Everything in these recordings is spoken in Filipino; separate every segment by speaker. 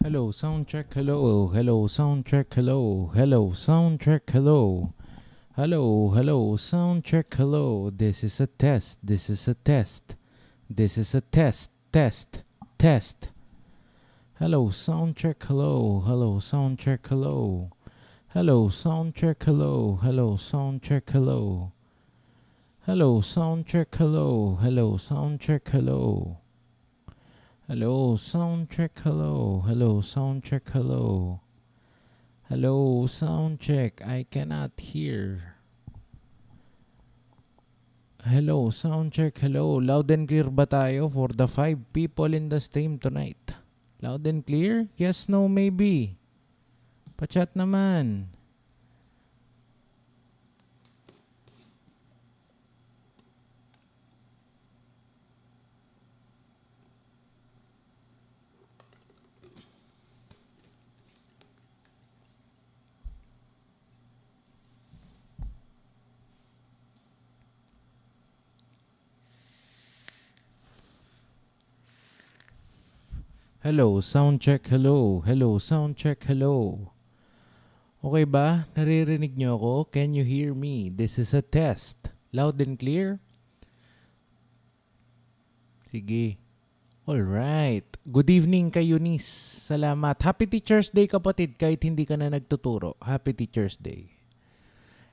Speaker 1: Hello, sound check, hello. Hello, sound check, hello. Hello, sound check, hello. Hello, hello, sound check, hello. This is a test. This is a test. This is a test. Test. Hello, sound check, hello. Hello, sound check, hello. Hello, sound check, hello. Hello, sound check, hello. Hello, sound check, hello. Hello, sound check, hello. Hello, sound check, hello. Hello, sound check, hello. Hello, sound check. I cannot hear. Hello, sound check, hello. Loud and clear ba tayo for the 5 people in the stream tonight? Loud and clear? Yes, no, maybe. Pachat naman. Hello, sound check, hello. Hello, sound check, hello. Okay ba? Naririnig nyo ako? Can you hear me? This is a test. Loud and clear? Sige. Alright. Good evening kay Eunice. Salamat. Happy Teacher's Day kapatid kahit hindi ka na nagtuturo. Happy Teacher's Day.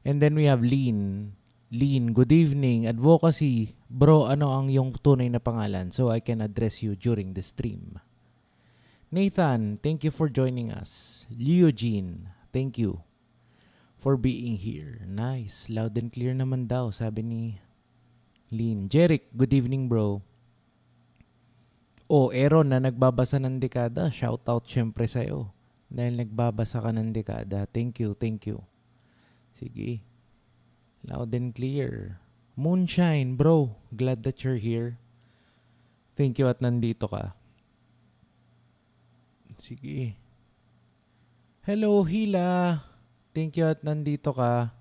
Speaker 1: And then we have Lean. Lean, good evening. Advocacy. Bro, ano ang iyong tunay na pangalan so I can address you during the stream? Nathan, thank you for joining us. Leo Jean, thank you for being here. Nice. Loud and clear naman daw, sabi ni Lean. Jeric, good evening bro. Oh, Aaron na nagbabasa ng dekada. Shout out syempre sa'yo. Dahil nagbabasa ka ng dekada. Thank you. Sige. Loud and clear. Moonshine, bro. Glad that you're here. Thank you at nandito ka. Sige. Hello, Hila. Thank you at nandito ka.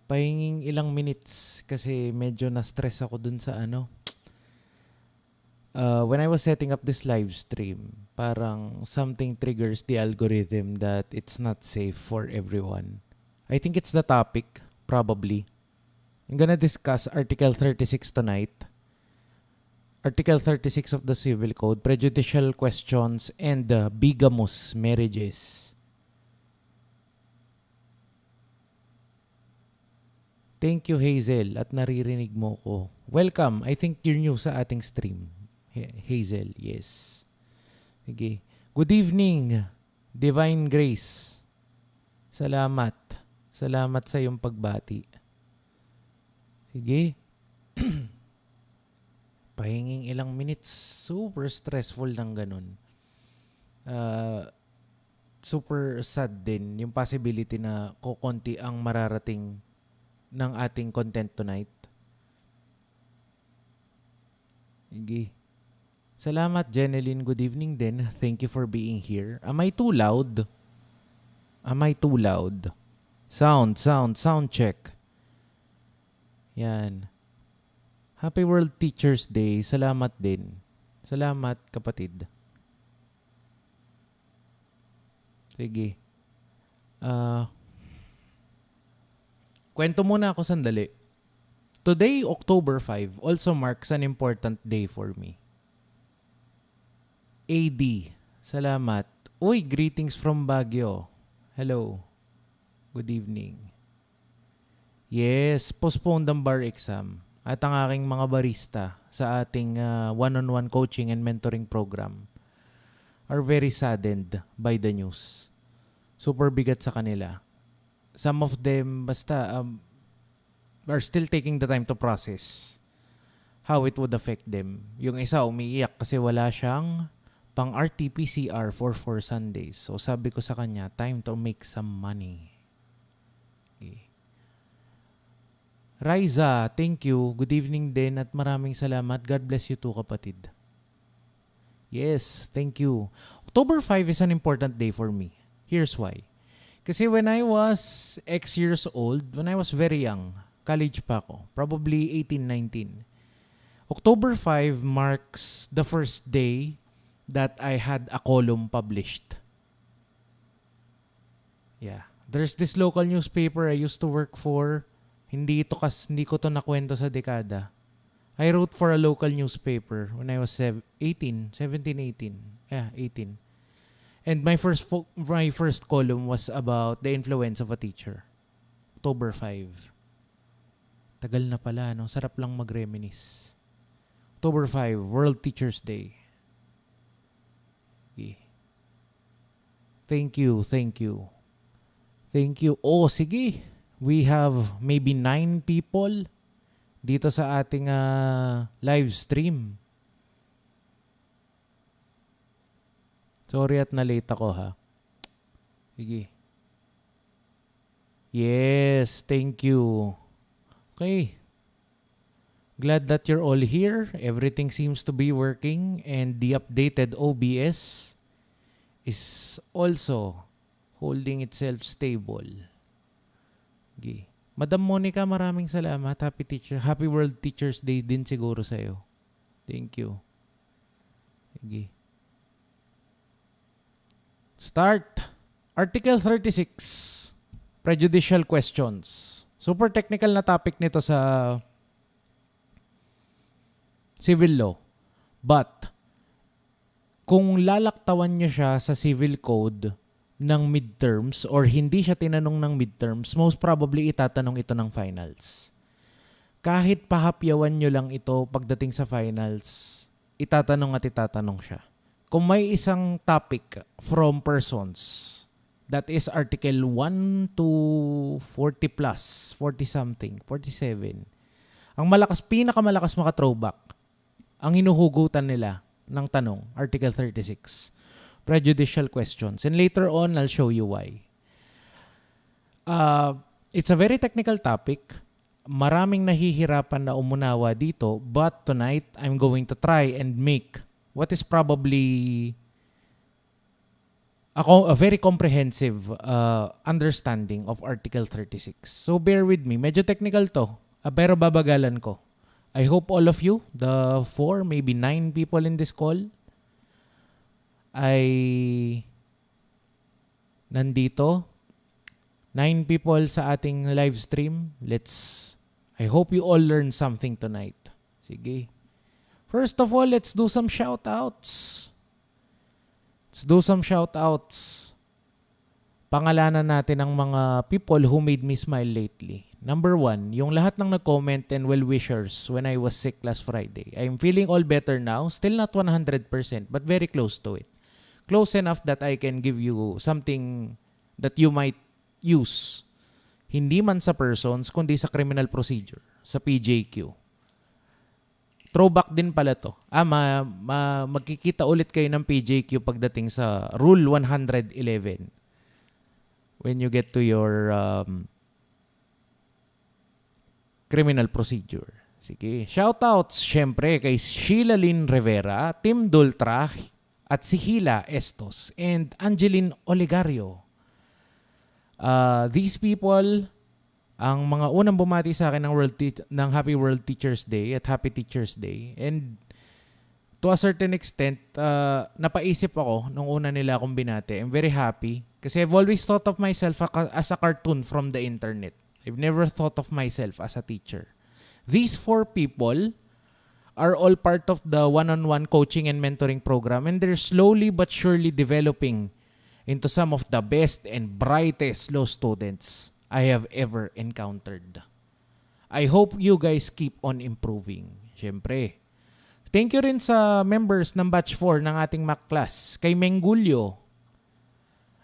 Speaker 1: Pahinging ilang minutes kasi medyo na-stress ako dun sa ano. When I was setting up this live stream, parang something triggers the algorithm that it's not safe for everyone. I think it's the topic, probably. I'm gonna discuss Article 36 tonight. Article 36 of the Civil Code, prejudicial questions and bigamous marriages. Thank you, Hazel, at naririnig mo ko. Welcome. I think you're new sa ating stream. Hazel, yes. Sige. Good evening, Divine Grace. Salamat. Salamat sa iyong pagbati. Sige. Pahinging ilang minutes. Super stressful ng ganun. Super sad din yung possibility na kukunti ang mararating ng ating content tonight. Sige. Salamat, Jeneline. Good evening din. Thank you for being here. Am I too loud? Sound check. Yan. Happy World Teacher's Day. Salamat din. Salamat, kapatid. Sige. Kwento muna ako sandali. Today, October 5, also marks an important day for me. AD. Salamat. Uy, greetings from Baguio. Hello. Good evening. Yes, postponed ang bar exam. At ang aking mga barista sa ating one-on-one coaching and mentoring program are very saddened by the news. Super bigat sa kanila. Some of them are still taking the time to process how it would affect them. Yung isa umiiyak kasi wala siyang pang RT-PCR for 4 Sundays. So sabi ko sa kanya, time to make some money. Okay. Raiza, thank you. Good evening din at maraming salamat. God bless you too, kapatid. Yes, thank you. October 5 is an important day for me. Here's why. Kasi when I was X years old, when I was very young, college pa ako, probably 18, 19. October 5 marks the first day that I had a column published. Yeah. There's this local newspaper I used to work for. Hindi ko to nakwento sa dekada. I wrote for a local newspaper when I was 18. Yeah, 18. And my first column was about the influence of a teacher. October 5. Tagal na pala, no? Sarap lang mag-reminisce. October 5, World Teachers Day. Okay. Thank you. Oh, sige. We have maybe 9 people dito sa ating live stream. Sorry at na-late ako, ha. Sige. Yes, thank you. Okay. Glad that you're all here. Everything seems to be working and the updated OBS is also holding itself stable. Okay. Madam Monica, maraming salamat. Happy World Teachers Day din siguro sa'yo. Thank you. Okay. Start. Article 36. Prejudicial questions. Super technical na topic nito sa civil law. But, kung lalaktawan nyo siya sa civil code ng midterms or hindi siya tinanong ng midterms, most probably itatanong ito ng finals. Kahit pahapyawan nyo lang ito pagdating sa finals, itatanong siya. Kung may isang topic from persons, that is Article 1 to 40 plus, 40 something, 47. Ang pinakamalakas maka-throwback, ang hinuhugutan nila ng tanong, Article 36. Prejudicial questions. And later on, I'll show you why. It's a very technical topic. Maraming nahihirapan na umunawa dito, but tonight, I'm going to try and make what is probably a very comprehensive understanding of Article 36. So bear with me. Medyo technical to, pero babagalan ko. I hope all of you, the 4, maybe 9 people in this call, ay nandito. 9 people sa ating live stream. I hope you all learn something tonight. Sige. First of all, let's do some shoutouts. Pangalanan natin ang mga people who made me smile lately. Number 1, yung lahat ng nag-comment and well-wishers when I was sick last Friday. I'm feeling all better now. Still not 100%, but very close to it. Close enough that I can give you something that you might use. Hindi man sa persons, kundi sa criminal procedure, sa PJQ. Throwback din pala to. Magkikita ulit kayo ng PJQ pagdating sa Rule 111 when you get to your criminal procedure. Sige. Shoutouts, syempre, kay Sheila Lynn Rivera, Tim Dultra, at si Hila Estos, and Angeline Olegario. These people, ang mga unang bumati sa akin ng Happy World Teachers Day at Happy Teachers Day. And to a certain extent, napaisip ako nung una nila akong binati. I'm very happy kasi I've always thought of myself as a cartoon from the internet. I've never thought of myself as a teacher. These 4 people are all part of the one-on-one coaching and mentoring program, and they're slowly but surely developing into some of the best and brightest law students I have ever encountered. I hope you guys keep on improving. Siyempre. Thank you rin sa members ng Batch 4 ng ating Mac class. Kay Mengulyo,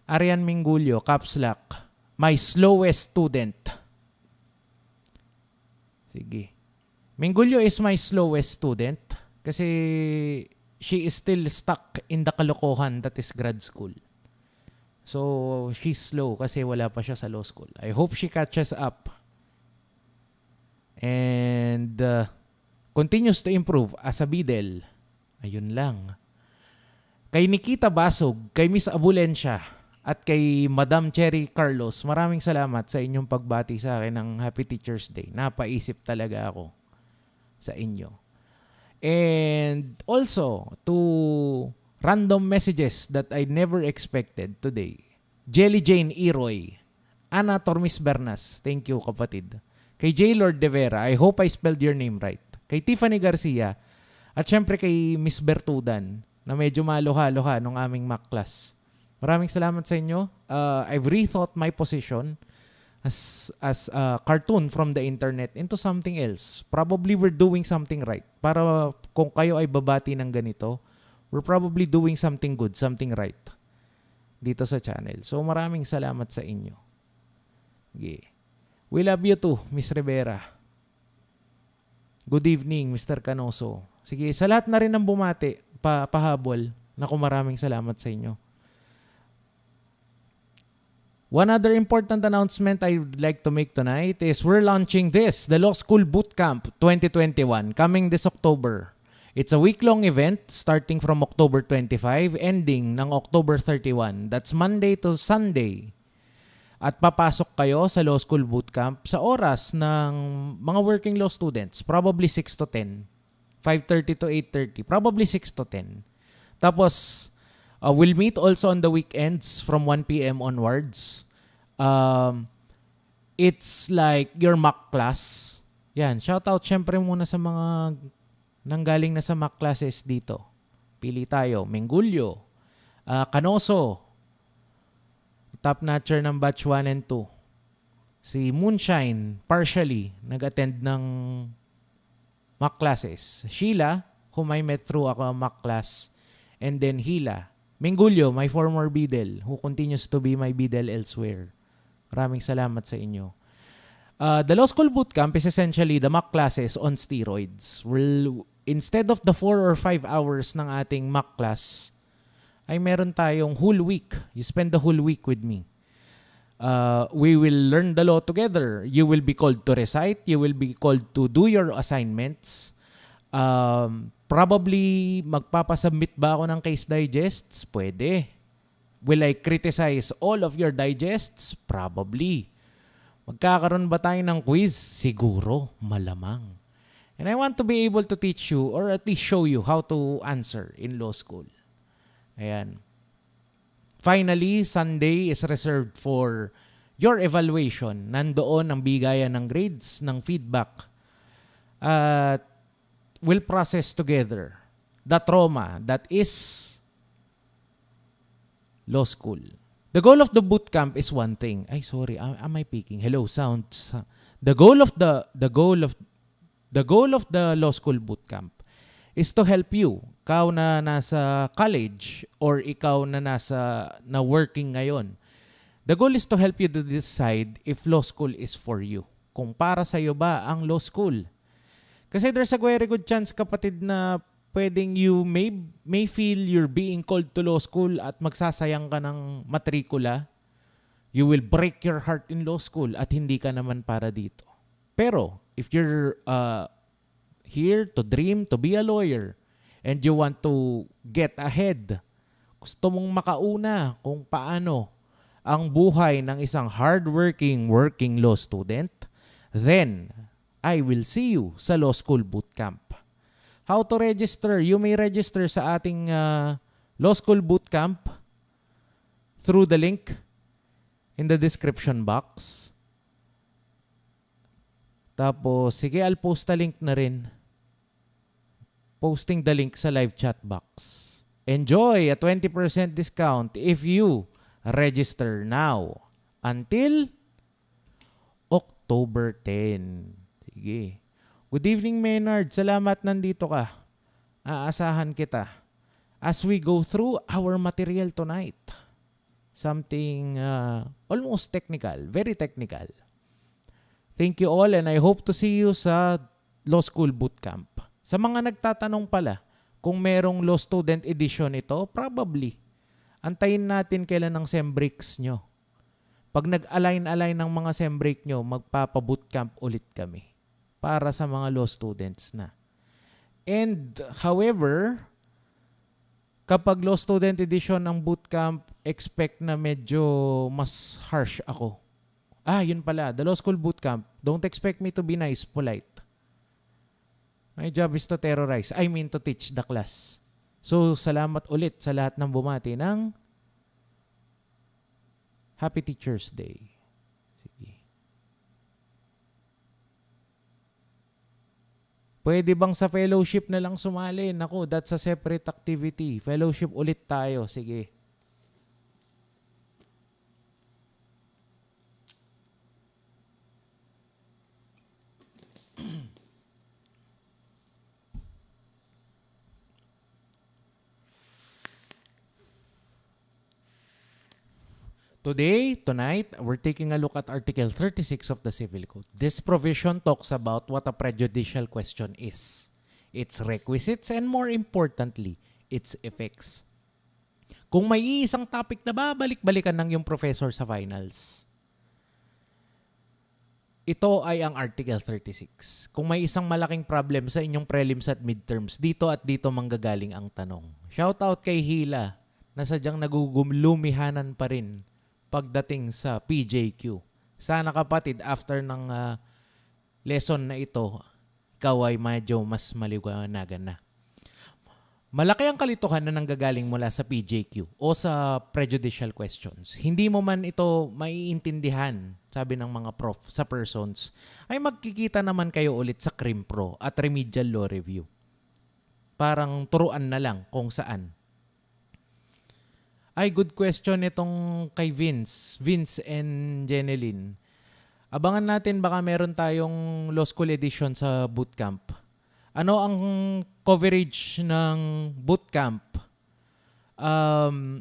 Speaker 1: Arian Mengulyo, Caps Lock, my slowest student. Sige. Mengulyo is my slowest student kasi she is still stuck in the kalokohan that is grad school. So, she's slow kasi wala pa siya sa law school. I hope she catches up and continues to improve as a bidel. Ayun lang. Kay Nikita Basog, kay Miss Abulencia, at kay Madam Cherry Carlos, maraming salamat sa inyong pagbati sa akin ng Happy Teachers Day. Napaisip talaga ako sa inyo. And also, to Random messages that I never expected today. Jelly Jane Iroy. Ana Tormis Bernas. Thank you, kapatid. Kay J. Lord De Vera, I hope I spelled your name right. Kay Tiffany Garcia, at syempre kay Miss Bertudan, na medyo maluha-luha nung aming mock class. Maraming salamat sa inyo. I've rethought my position as a cartoon from the internet into something else. Probably we're doing something right. Para kung kayo ay babati ng ganito, we're probably doing something good, something right dito sa channel. So maraming salamat sa inyo. Okay. We love you too, Miss Rivera. Good evening, Mr. Canoso. Sige, sa lahat na rin ng bumati, pahabol, naku maraming salamat sa inyo. One other important announcement I would like to make tonight is we're launching the Law School Bootcamp 2021, coming this October. It's a week-long event starting from October 25, ending ng October 31. That's Monday to Sunday. At papasok kayo sa Law School Bootcamp sa oras ng mga working law students, probably 6 to 10, 5:30 to 8:30, probably 6 to 10. Tapos, we'll meet also on the weekends from 1 p.m. onwards. It's like your mock class. Yan, shoutout syempre muna sa mga nanggaling na sa mock classes dito. Pili tayo, Mengulyo, Canoso, top notcher ng batch 1 and 2. Si Moonshine, partially, nag-attend ng mock classes. Sheila, whom I met through a mock class. And then Hila. Mengulyo, my former bidel, who continues to be my bidel elsewhere. Maraming salamat sa inyo. The Law School Bootcamp is essentially the mock classes on steroids. Instead of the 4 or 5 hours ng ating mock class, ay meron tayong whole week. You spend the whole week with me. We will learn the law together. You will be called to recite. You will be called to do your assignments. Probably, magpapasubmit ba ako ng case digests? Pwede. Will I criticize all of your digests? Probably. Magkakaroon ba tayo ng quiz? Siguro. Malamang. And I want to be able to teach you or at least show you how to answer in law school. Ayan. Finally, Sunday is reserved for your evaluation. Nandoon ang bigayan ng grades, ng feedback. We'll process together the trauma that is law school. The goal of the bootcamp is one thing. Ay, sorry. Am I peaking? Hello, sound. The goal of the law school bootcamp is to help you. Ikaw na nasa college or ikaw na na working ngayon. The goal is to help you to decide if law school is for you. Kung para sa iyo ba ang law school. Kasi there's a very good chance, kapatid, na pwedeng you may feel you're being called to law school at magsasayang ka ng matrikula. You will break your heart in law school at hindi ka naman para dito. Pero if you're here to dream, to be a lawyer, and you want to get ahead, gusto mong makauna kung paano ang buhay ng isang hardworking working law student, then I will see you sa Law School Bootcamp. How to register? You may register sa ating Law School Bootcamp through the link in the description box. Tapos, sige, I'll post a link na rin. Posting the link sa live chat box. Enjoy a 20% discount if you register now until October 10. Sige. Good evening, Maynard. Salamat nandito ka. Aasahan kita as we go through our material tonight. Something almost technical, very technical. Thank you all and I hope to see you sa Law School Bootcamp. Sa mga nagtatanong pala, kung merong law student edition ito, probably. Antayin natin kailan ng sem breaks nyo. Pag nag-align-align ng mga sem break nyo, magpapa-bootcamp ulit kami para sa mga law students na. And, however, kapag law student edition ng bootcamp, expect na medyo mas harsh ako. Yun pala, the Law School Bootcamp, don't expect me to be nice, polite. My job is to terrorize. I mean to teach the class. So, salamat ulit sa lahat ng bumati ng Happy Teacher's Day. Sige. Pwede bang sa fellowship na lang sumali? Naku, that's a separate activity. Fellowship ulit tayo. Sige. Tonight, we're taking a look at Article 36 of the Civil Code. This provision talks about what a prejudicial question is, its requisites, and more importantly, its effects. Kung may isang topic na babalik-balikan ng yung professor sa finals, ito ay ang Article 36. Kung may isang malaking problem sa inyong prelims at midterms, dito at dito manggagaling ang tanong. Shoutout kay Hila na sadyang nagugulumihanan pa rin pagdating sa PJQ. Sana kapatid, after ng lesson na ito, ikaw ay medyo mas maliwanagan na. Malaki ang kalituhan na nanggagaling mula sa PJQ o sa prejudicial questions. Hindi mo man ito maiintindihan, sabi ng mga prof, sa persons, ay magkikita naman kayo ulit sa Crim Pro at Remedial Law Review. Parang turuan na lang kung saan. Ay, good question itong kay Vince and Jeneline. Abangan natin, baka meron tayong Law School edition sa bootcamp. Ano ang coverage ng bootcamp?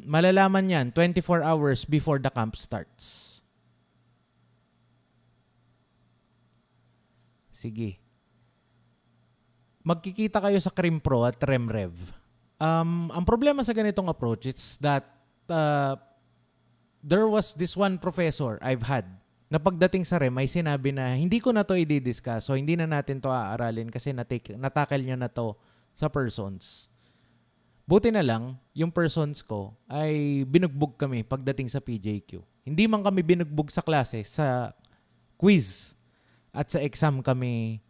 Speaker 1: Malalaman yan 24 hours before the camp starts. Sige. Magkikita kayo sa Crim Pro at RemRev. Ang problema sa ganitong approach is that there was this one professor I've had na pagdating sa REM ay sinabi na hindi ko na to i-discuss, so hindi na natin to aaralin kasi natakil niya na to sa persons. Buti na lang, yung persons ko ay binugbog kami pagdating sa PJQ. Hindi man kami binugbog sa klase, sa quiz at sa exam kami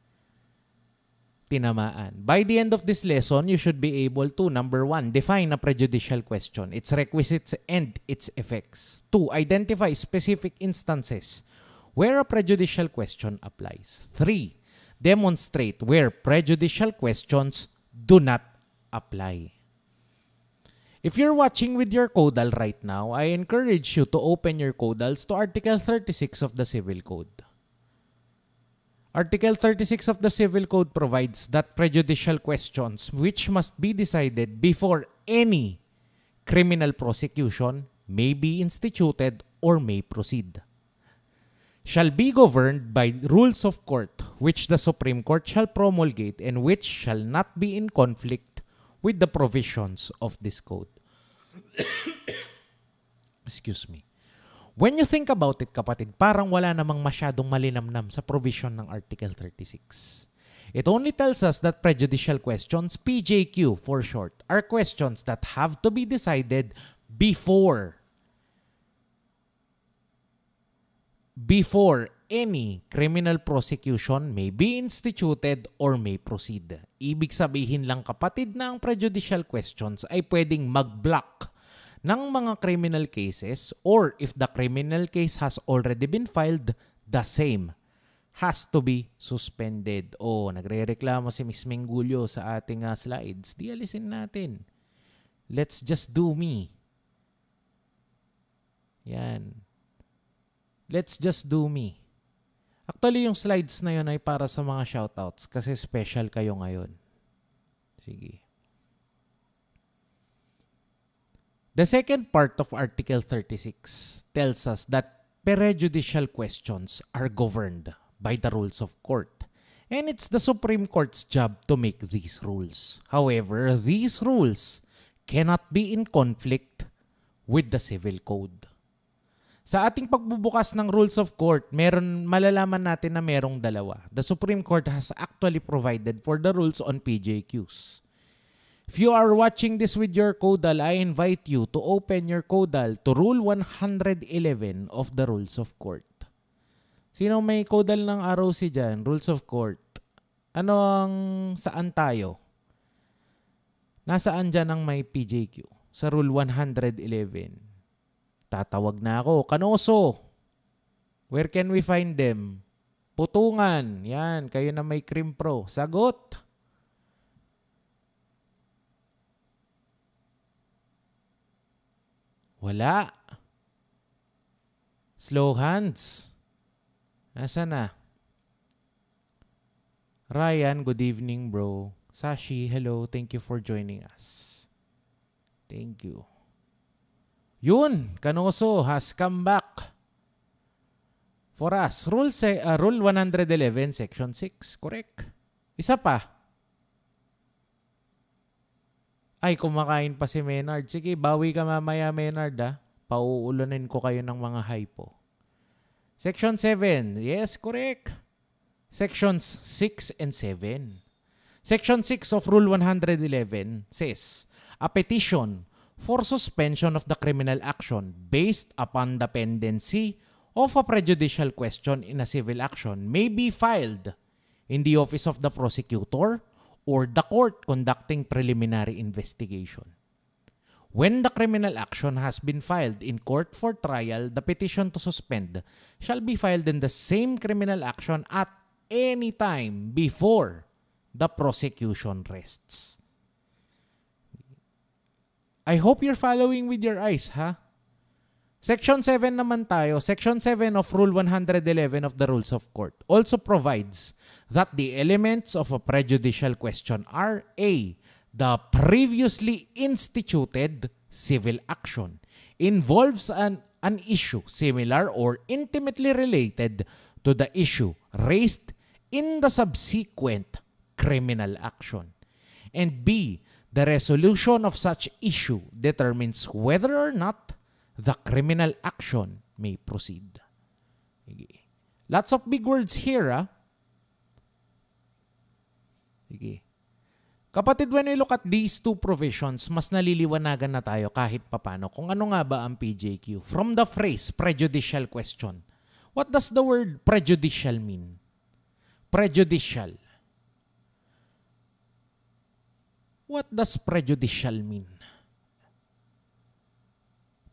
Speaker 1: tinamaan. By the end of this lesson, you should be able to, number 1, define a prejudicial question, its requisites and its effects. 2, identify specific instances where a prejudicial question applies. 3, demonstrate where prejudicial questions do not apply. If you're watching with your Codal right now, I encourage you to open your Codals to Article 36 of the Civil Code. Article 36 of the Civil Code provides that prejudicial questions which must be decided before any criminal prosecution may be instituted or may proceed shall be governed by rules of court which the Supreme Court shall promulgate and which shall not be in conflict with the provisions of this code. Excuse me. When you think about it, kapatid, parang wala namang masyadong malinamnam sa provision ng Article 36. It only tells us that prejudicial questions, PJQ for short, are questions that have to be decided before any criminal prosecution may be instituted or may proceed. Ibig sabihin lang, kapatid, na ang prejudicial questions ay pwedeng mag-block ng mga criminal cases, or if the criminal case has already been filed, the same has to be suspended. Nagre-reklamo si Ms. Mengulyo sa ating slides. Di alisin natin. Let's just do me. Yan. Let's just do me. Actually, yung slides na yun ay para sa mga shoutouts kasi special kayo ngayon. Sige. The second part of Article 36 tells us that prejudicial questions are governed by the rules of court, and it's the Supreme Court's job to make these rules. However, these rules cannot be in conflict with the Civil Code. Sa ating pagbubukas ng rules of court, malalaman natin na merong dalawa. The Supreme Court has actually provided for the rules on PJQs. If you are watching this with your Codal, I invite you to open your Codal to Rule 111 of the Rules of Court. Sino may Codal ng ROC dyan? Rules of Court. Saan tayo? Nasaan dyan ang may PJQ? Sa Rule 111. Tatawag na ako. Kanoso. Where can we find them? Putungan. Yan. Kayo na may Crim Pro. Sagot. Wala. Slow hands. Nasaan na? Ryan, good evening bro. Sashi, hello. Thank you for joining us. Thank you. Yun, Kanoso has come back for us. Rule 111, Section 6. Correct. Isa pa. Ay, kumakain pa si Menard. Sige, bawi ka mamaya, Menard, ha? Pauulanin ko kayo ng mga hypo. Section 7. Yes, correct. Sections 6 and 7. Section 6 of Rule 111 says, a petition for suspension of the criminal action based upon the pendency of a prejudicial question in a civil action may be filed in the office of the prosecutor or the court conducting preliminary investigation. When the criminal action has been filed in court for trial, the petition to suspend shall be filed in the same criminal action at any time before the prosecution rests. I hope you're following with your eyes, ha? Section 7 naman tayo. Section 7 of Rule 111 of the Rules of Court also provides that the elements of a prejudicial question are A, the previously instituted civil action involves an issue similar or intimately related to the issue raised in the subsequent criminal action. And B, the resolution of such issue determines whether or not the criminal action may proceed. Okay. Lots of big words here, ah. Okay. Kapatid, when we look at these two provisions, mas naliliwanagan na tayo kahit papano kung ano nga ba ang PJQ. From the phrase, prejudicial question. What does the word prejudicial mean? Prejudicial. What does prejudicial mean?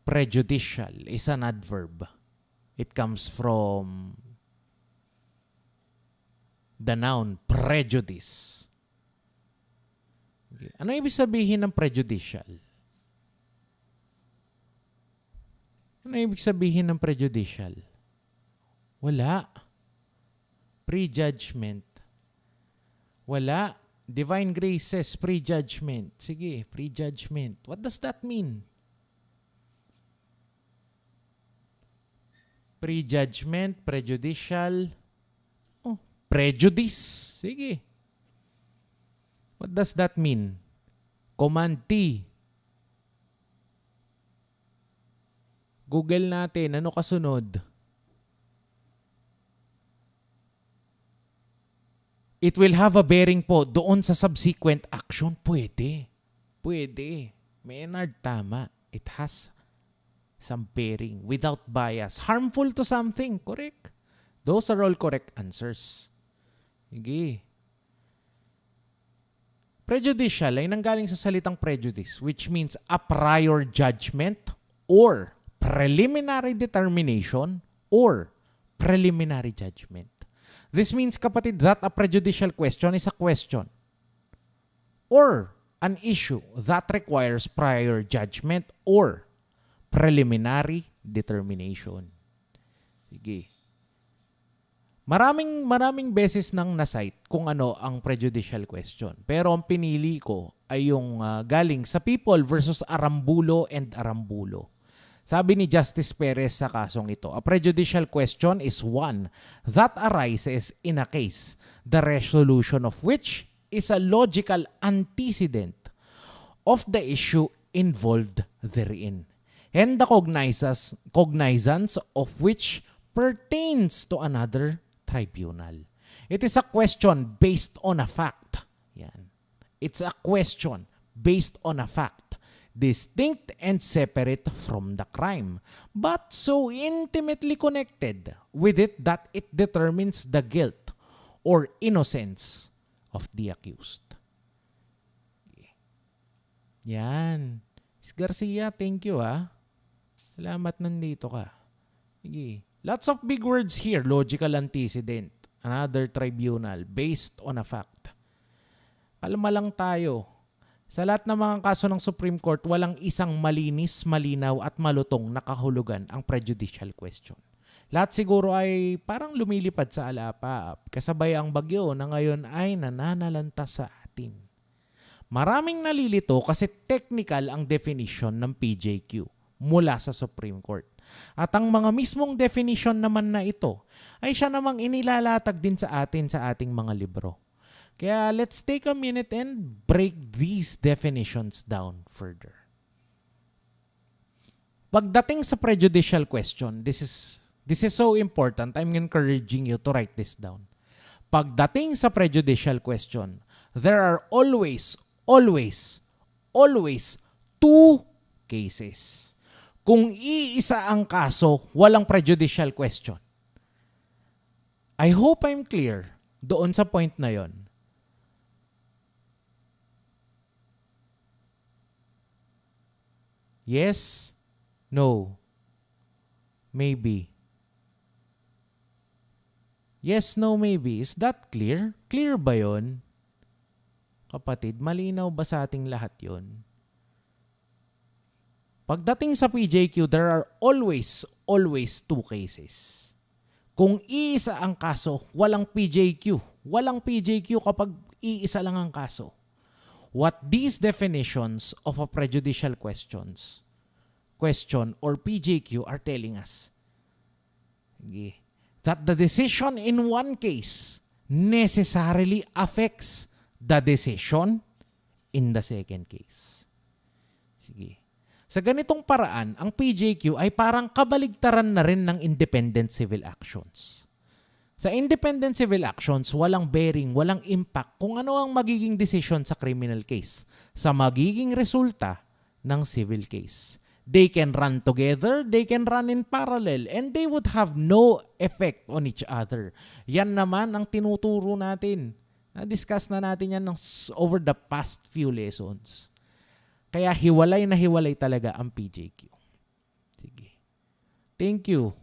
Speaker 1: Prejudicial is an adverb. It comes from the noun prejudice. Okay. Ano ibig sabihin ng prejudicial? Ano ibig sabihin ng prejudicial? Wala. Prejudgment. Wala. Divine grace says prejudgment. Sige, prejudgment. What does that mean? Prejudgment, prejudicial. Oh, prejudice. Sige. What does that mean? Command T. Google natin. Ano kasunod? It will have a bearing po doon sa subsequent action. Pwede. Pwede. Maynard, tama. It has some bearing without bias. Harmful to something. Correct. Those are all correct answers. Sige. Prejudicial ay nanggaling sa salitang prejudice, which means a prior judgment or preliminary determination or preliminary judgment. This means, kapatid, that a prejudicial question is a question or an issue that requires prior judgment or preliminary determination. Sige. Maraming beses nang na-cite kung ano ang prejudicial question. Pero ang pinili ko ay yung galing sa People versus Arambulo and Arambulo. Sabi ni Justice Perez sa kasong ito, a prejudicial question is one that arises in a case, the resolution of which is a logical antecedent of the issue involved therein, and the cognizance of which pertains to another tribunal. It is a question based on a fact. Yan. It's a question based on a fact, distinct and separate from the crime, but so intimately connected with it that it determines the guilt or innocence of the accused. Yan. Miss Garcia, thank you ah. Salamat nandito ka. Sige. Lots of big words here. Logical antecedent. Another tribunal based on a fact. Kalma lang tayo. Sa lahat ng mga kaso ng Supreme Court, walang isang malinis, malinaw at malutong na kahulugan ang prejudicial question. Lahat siguro ay parang lumilipad sa alapaap, kasabay ang bagyo na ngayon ay nananalanta sa atin. Maraming nalilito kasi technical ang definition ng PJQ mula sa Supreme Court. At ang mga mismong definition naman na ito ay siya namang inilalatag din sa atin sa ating mga libro. Kaya let's take a minute and break these definitions down further. Pagdating sa prejudicial question, this is so important. I'm encouraging you to write this down. Pagdating sa prejudicial question, there are always two cases. Kung iisa ang kaso, walang prejudicial question. I hope I'm clear doon sa point na yon. Yes? No? Maybe? Yes, no, maybe. Is that clear? Clear ba yon? Kapatid, malinaw ba sa ating lahat yon? Pagdating sa PJQ, there are always two cases. Kung iisa ang kaso, walang PJQ. Walang PJQ kapag iisa lang ang kaso. What these definitions of a prejudicial question or PJQ are telling us, that the decision in one case necessarily affects the decision in the second case. Sige. Sa ganitong paraan, ang PJQ ay parang kabaligtaran na rin ng independent civil actions. Sa independent civil actions, walang bearing, walang impact kung ano ang magiging decision sa criminal case, sa magiging resulta ng civil case. They can run together, they can run in parallel, and they would have no effect on each other. Yan naman ang tinuturo natin. Na-discuss na natin yan over the past few lessons. Kaya hiwalay na hiwalay talaga ang PJQ. Sige. Thank you.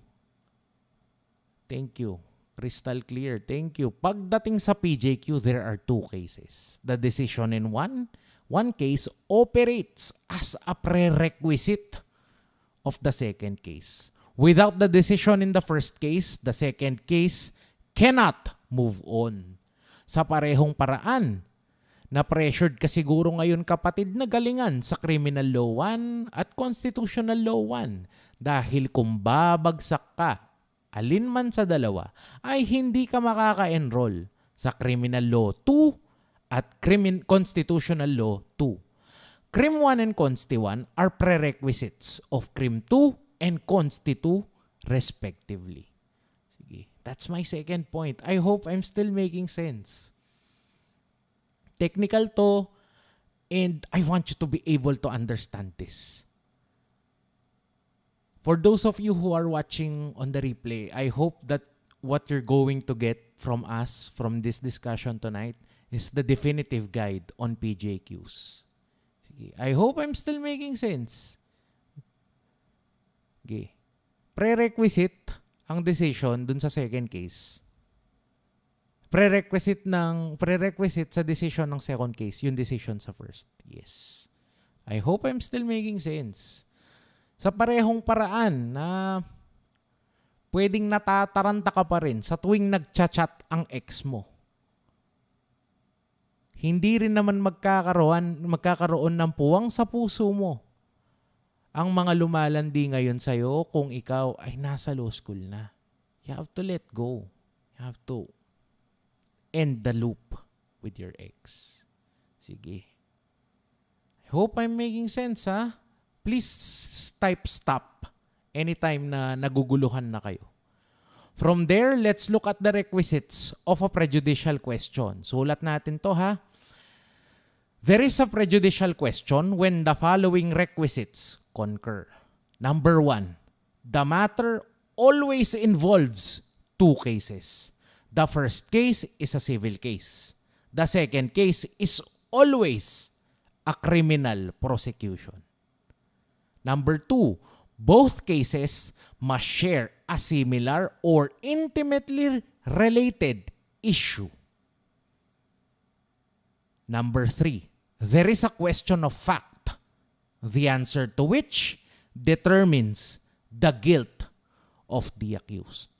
Speaker 1: Thank you. Crystal clear. Thank you. Pagdating sa PJQ, there are two cases. The decision in one case operates as a prerequisite of the second case. Without the decision in the first case, the second case cannot move on. Sa parehong paraan, na-pressured ka siguro ngayon kapatid na galingan sa Criminal Law 1 at Constitutional Law 1 dahil kung babagsak ka, alin man sa dalawa, ay hindi ka makaka-enroll sa Criminal Law 2 at Constitutional Law 2. Crim 1 and Consti 1 are prerequisites of Crim 2 and Consti 2 respectively. Sige, that's my second point. I hope I'm still making sense. Technical to, and I want you to be able to understand this. For those of you who are watching on the replay, I hope that what you're going to get from us, from this discussion tonight, is the definitive guide on PJQs. Sige. I hope I'm still making sense. Okay. Prerequisite ang decision dun sa second case. Prerequisite sa decision ng second case, yung decision sa first. Yes. I hope I'm still making sense. Sa parehong paraan na pwedeng natataranta ka pa rin sa tuwing nagchat-chat ang ex mo. Hindi rin naman magkakaroon ng puwang sa puso mo ang mga lumalandi ngayon sa'yo kung ikaw ay nasa law school na. You have to let go. You have to end the loop with your ex. Sige. I hope I'm making sense, ha? Please type stop anytime na naguguluhan na kayo. From there, let's look at the requisites of a prejudicial question. Sulat natin to, ha? There is a prejudicial question when the following requisites concur. Number 1, the matter always involves two cases. The first case is a civil case. The second case is always a criminal prosecution. Number 2, both cases must share a similar or intimately related issue. Number 3, there is a question of fact, the answer to which determines the guilt of the accused.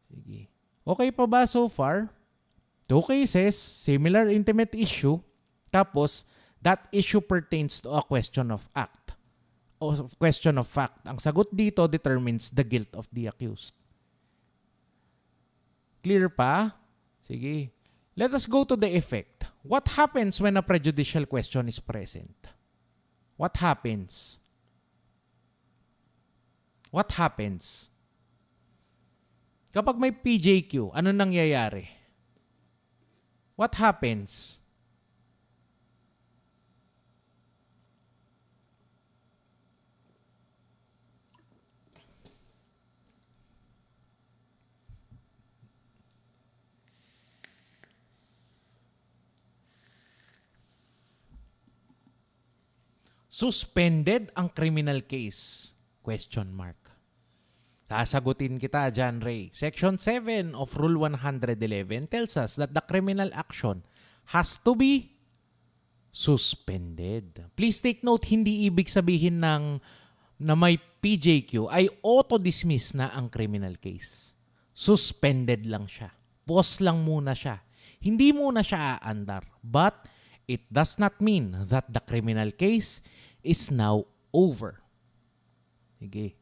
Speaker 1: Sige. Okay pa ba so far? 2 cases, similar intimate issue, tapos that issue pertains to a question of act. O question of fact. Ang sagot dito determines the guilt of the accused. Clear pa? Sige. Let us go to the effect. What happens when a prejudicial question is present? What happens? What happens? Kapag may PJQ, ano nangyayari? What happens? Suspended ang criminal case? Question mark. Sasagutin kita, John Ray. Section 7 of Rule 111 tells us that the criminal action has to be suspended. Please take note, hindi ibig sabihin na may PJQ ay auto-dismiss na ang criminal case. Suspended lang siya. Pause lang muna siya. Hindi muna siya aandar. But it does not mean that the criminal case is now over. Sige.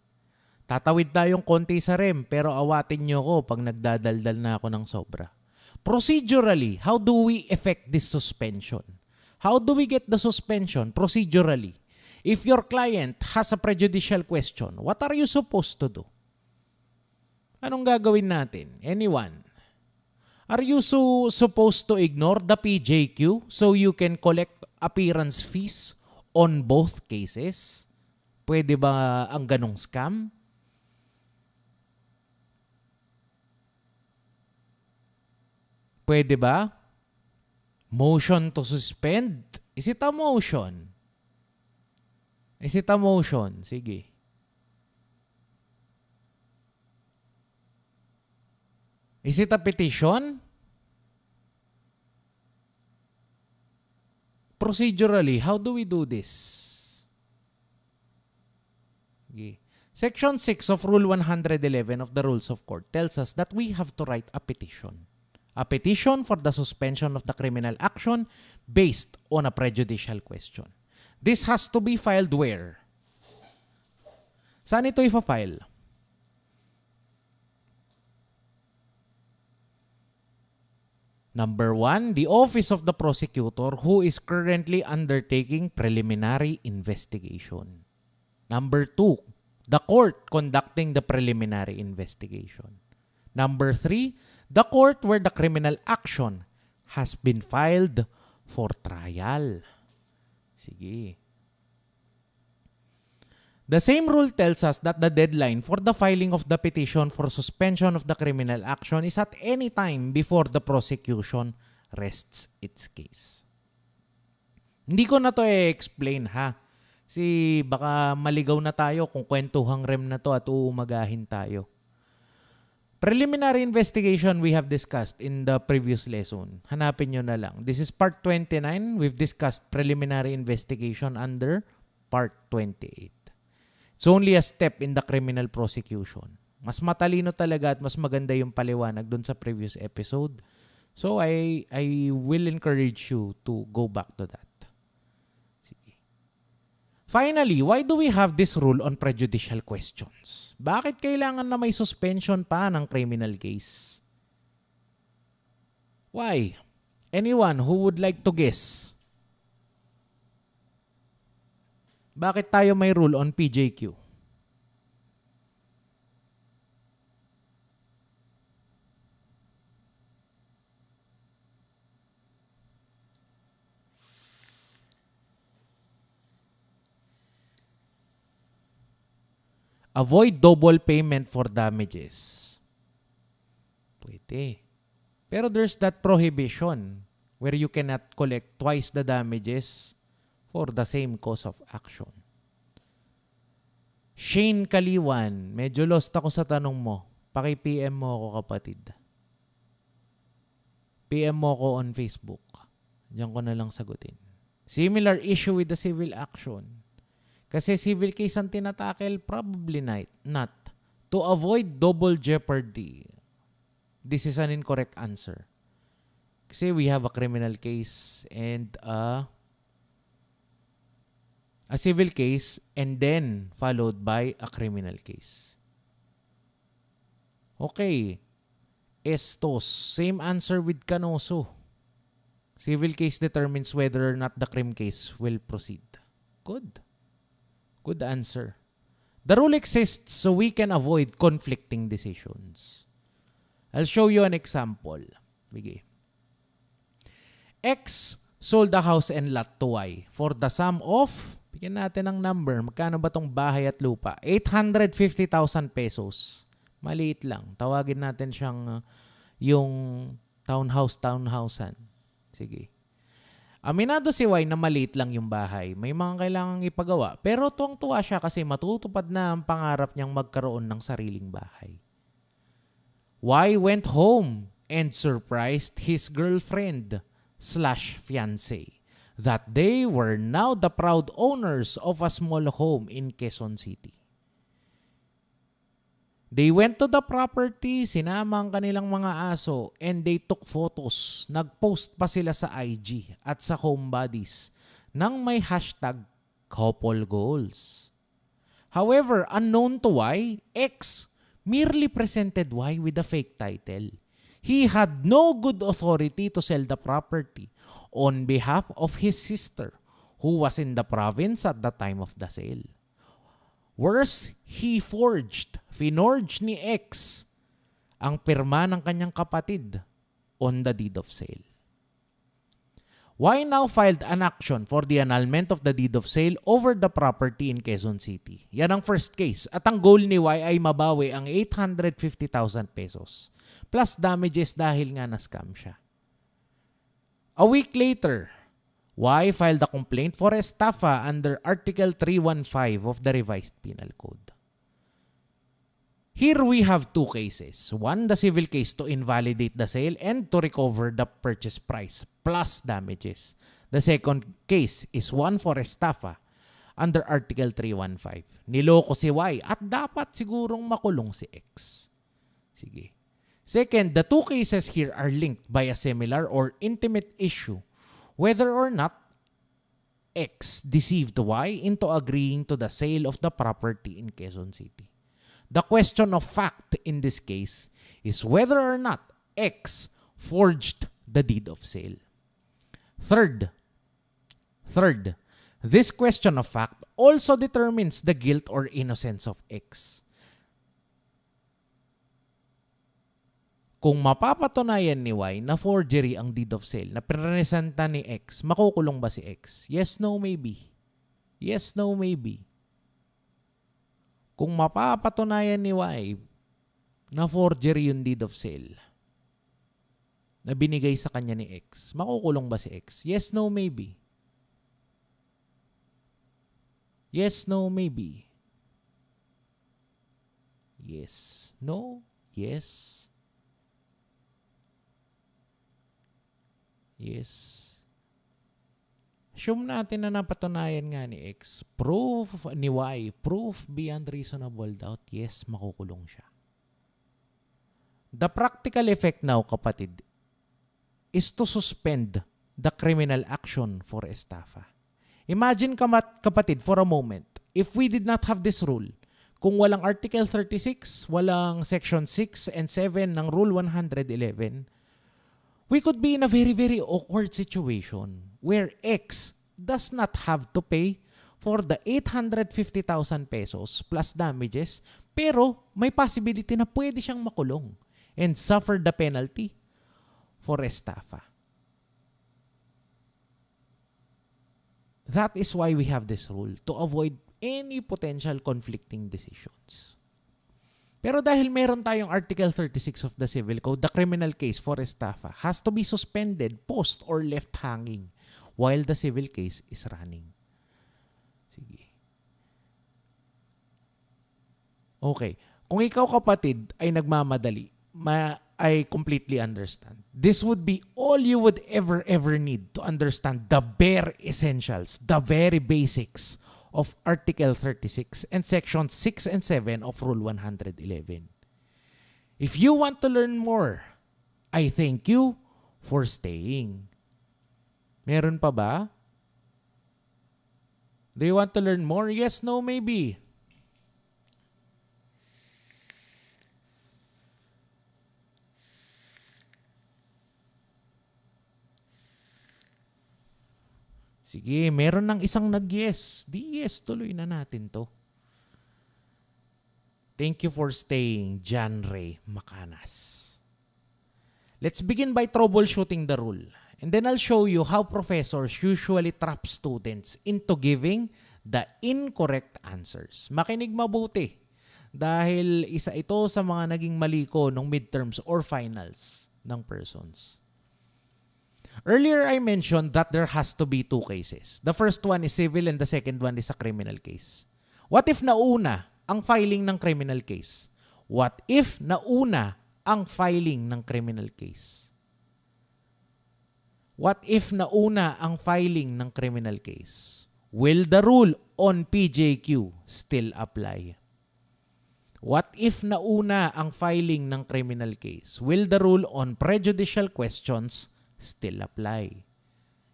Speaker 1: Tatawid tayong konti sa rem, pero awatin nyo ko pag nagdadaldal na ako ng sobra. Procedurally, how do we effect this suspension? How do we get the suspension procedurally? If your client has a prejudicial question, what are you supposed to do? Anong gagawin natin? Anyone? Are you supposed to ignore the PJQ so you can collect appearance fees on both cases? Pwede ba ang ganong scam? Pwede ba? Motion to suspend? Is it a motion? Is it a motion? Sige. Is it a petition? Procedurally, how do we do this? Okay. Section 6 of Rule 111 of the Rules of Court tells us that we have to write a petition. A petition for the suspension of the criminal action based on a prejudicial question. This has to be filed where? Saan ito ipa-file? Number 1, the office of the prosecutor who is currently undertaking preliminary investigation. Number 2, the court conducting the preliminary investigation. Number 3, the court where the criminal action has been filed for trial. Sige. The same rule tells us that the deadline for the filing of the petition for suspension of the criminal action is at any time before the prosecution rests its case. Hindi ko na to i-explain ha. Kasi baka maligaw na tayo kung kwentuhang rem na to at uumagahin tayo. Preliminary investigation we have discussed in the previous lesson. Hanapin nyo na lang. This is part 29. We've discussed preliminary investigation under part 28. It's only a step in the criminal prosecution. Mas matalino talaga at mas maganda yung paliwanag dun sa previous episode. So I will encourage you to go back to that. Finally, why do we have this rule on prejudicial questions? Bakit kailangan na may suspension pa ng criminal case? Why? Anyone who would like to guess? Bakit tayo may rule on PJQ? Avoid double payment for damages. Pwede. Pero there's that prohibition. where you cannot collect twice the damages for the same cause of action. Shane Kaliwan, medyo lost ako sa tanong mo. Paki-PM mo ako, kapatid. PM mo ako on Facebook. Diyan ko na lang sagutin. Similar issue with the civil action. Kasi civil case ang tinatakel, probably not. To avoid double jeopardy. This is an incorrect answer. Kasi we have a criminal case and a civil case and then followed by a criminal case. Okay. Estos. Same answer with Canoso. Civil case determines whether or not the crim case will proceed. Good. Good answer. The rule exists so we can avoid conflicting decisions. I'll show you an example. Bigay. X sold the house and lot to Y for the sum of, bigyan natin ng number, magkano ba tong bahay at lupa? 850,000 pesos. Maliit lang. Tawagin natin siyang yung townhousean. Sige. Aminado si Y na maliit lang yung bahay. May mga kailangang ipagawa. Pero tuwang-tuwa siya kasi matutupad na ang pangarap niyang magkaroon ng sariling bahay. Y went home and surprised his girlfriend/fiancé that they were now the proud owners of a small home in Quezon City. They went to the property, sinama ang kanilang mga aso, and they took photos. Nag-post pa sila sa IG at sa home bodies nang may hashtag couple goals. However, unknown to Y, X merely presented Y with a fake title. He had no good authority to sell the property on behalf of his sister, who was in the province at the time of the sale. Worse, he finorged ni X ang pirma ng kanyang kapatid on the deed of sale. Y now filed an action for the annulment of the deed of sale over the property in Quezon City. Yan ang first case. At ang goal ni Y ay mabawi ang 850,000 pesos plus damages dahil nga na-scam siya. A week later, Y filed a complaint for estafa under Article 315 of the Revised Penal Code. Here we have two cases. One, the civil case to invalidate the sale and to recover the purchase price plus damages. The second case is one for estafa under Article 315. Niloko si Y at dapat sigurong makulong si X. Sige. Second, the two cases here are linked by a similar or intimate issue, whether or not X deceived Y into agreeing to the sale of the property in Quezon City. The question of fact in this case is whether or not X forged the deed of sale. Third, this question of fact also determines the guilt or innocence of X. Kung mapapatunayan ni Y na forgery ang deed of sale na pinresenta ni X, makukulong ba si X? Yes, no, maybe. Yes, no, maybe. Kung mapapatunayan ni Y na forgery yung deed of sale na binigay sa kanya ni X, makukulong ba si X? Yes, no, maybe. Yes, no, maybe. Yes, no, yes. Yes. Assume natin na napatunayan nga ni X. Proof ni Y. Proof beyond reasonable doubt. Yes, makukulong siya. The practical effect now, kapatid, is to suspend the criminal action for estafa. Imagine, kapatid, for a moment, if we did not have this rule, kung walang Article 36, walang Section 6 and 7 ng Rule 111, we could be in a very, very awkward situation where X does not have to pay for the 850,000 pesos plus damages, pero may possibility na pwede siyang makulong and suffer the penalty for estafa. That is why we have this rule, to avoid any potential conflicting decisions. Pero dahil meron tayong Article 36 of the Civil Code, the criminal case for estafa has to be suspended, post, or left hanging while the civil case is running. Sige. Okay. Kung ikaw kapatid ay nagmamadali, I completely understand. This would be all you would ever need to understand the bare essentials, the very basics of Article 36 and Section 6 and 7 of Rule 111. If you want to learn more, I thank you for staying. Meron pa ba? Do you want to learn more? Yes, no, maybe. Sige, meron ng isang nag-yes. Di yes, tuloy na natin to. Thank you for staying, John Ray Macanas. Let's begin by troubleshooting the rule. And then I'll show you how professors usually trap students into giving the incorrect answers. Makinig mabuti. Dahil isa ito sa mga naging mali ko nung midterms or finals ng persons. Earlier, I mentioned that there has to be two cases. The first one is civil and the second one is a criminal case. What if nauna ang filing ng criminal case? What if nauna ang filing ng criminal case? What if nauna ang filing ng criminal case? Will the rule on PJQ still apply? What if nauna ang filing ng criminal case? Will the rule on prejudicial questions still apply?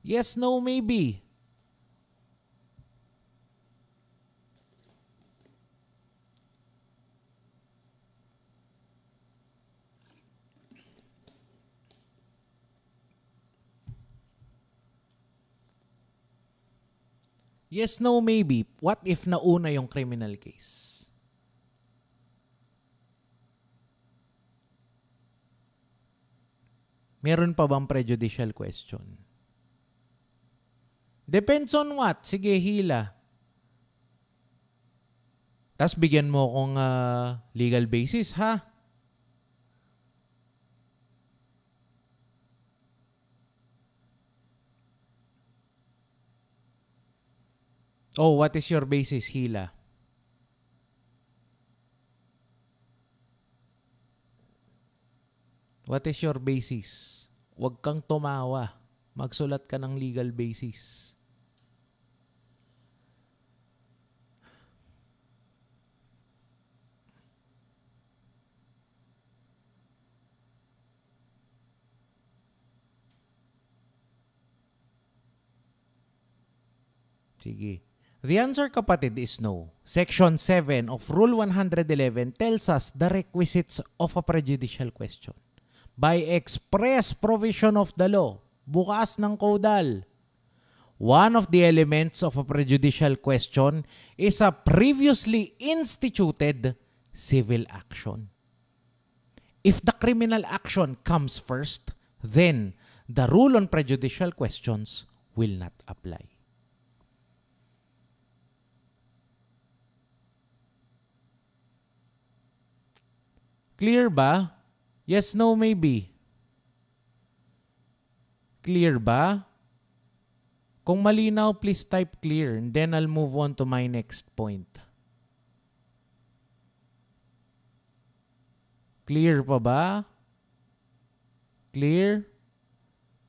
Speaker 1: Yes, no, maybe. Yes, no, maybe. What if nauna yung criminal case? Meron pa bang prejudicial question? Depends on what? Sige, hila. Tapos bigyan mo akong legal basis, ha? Oh, what is your basis, hila? What is your basis? Huwag kang tumawa. Magsulat ka ng legal basis. Sige. The answer, kapatid, is no. Section 7 of Rule 111 tells us the requisites of a prejudicial question. By express provision of the law, bukas ng kaudal, one of the elements of a prejudicial question is a previously instituted civil action. If the criminal action comes first, then the rule on prejudicial questions will not apply. Clear ba? Yes, no, maybe. Clear ba? Kung malinaw, please type clear and then I'll move on to my next point. Clear pa ba? Clear?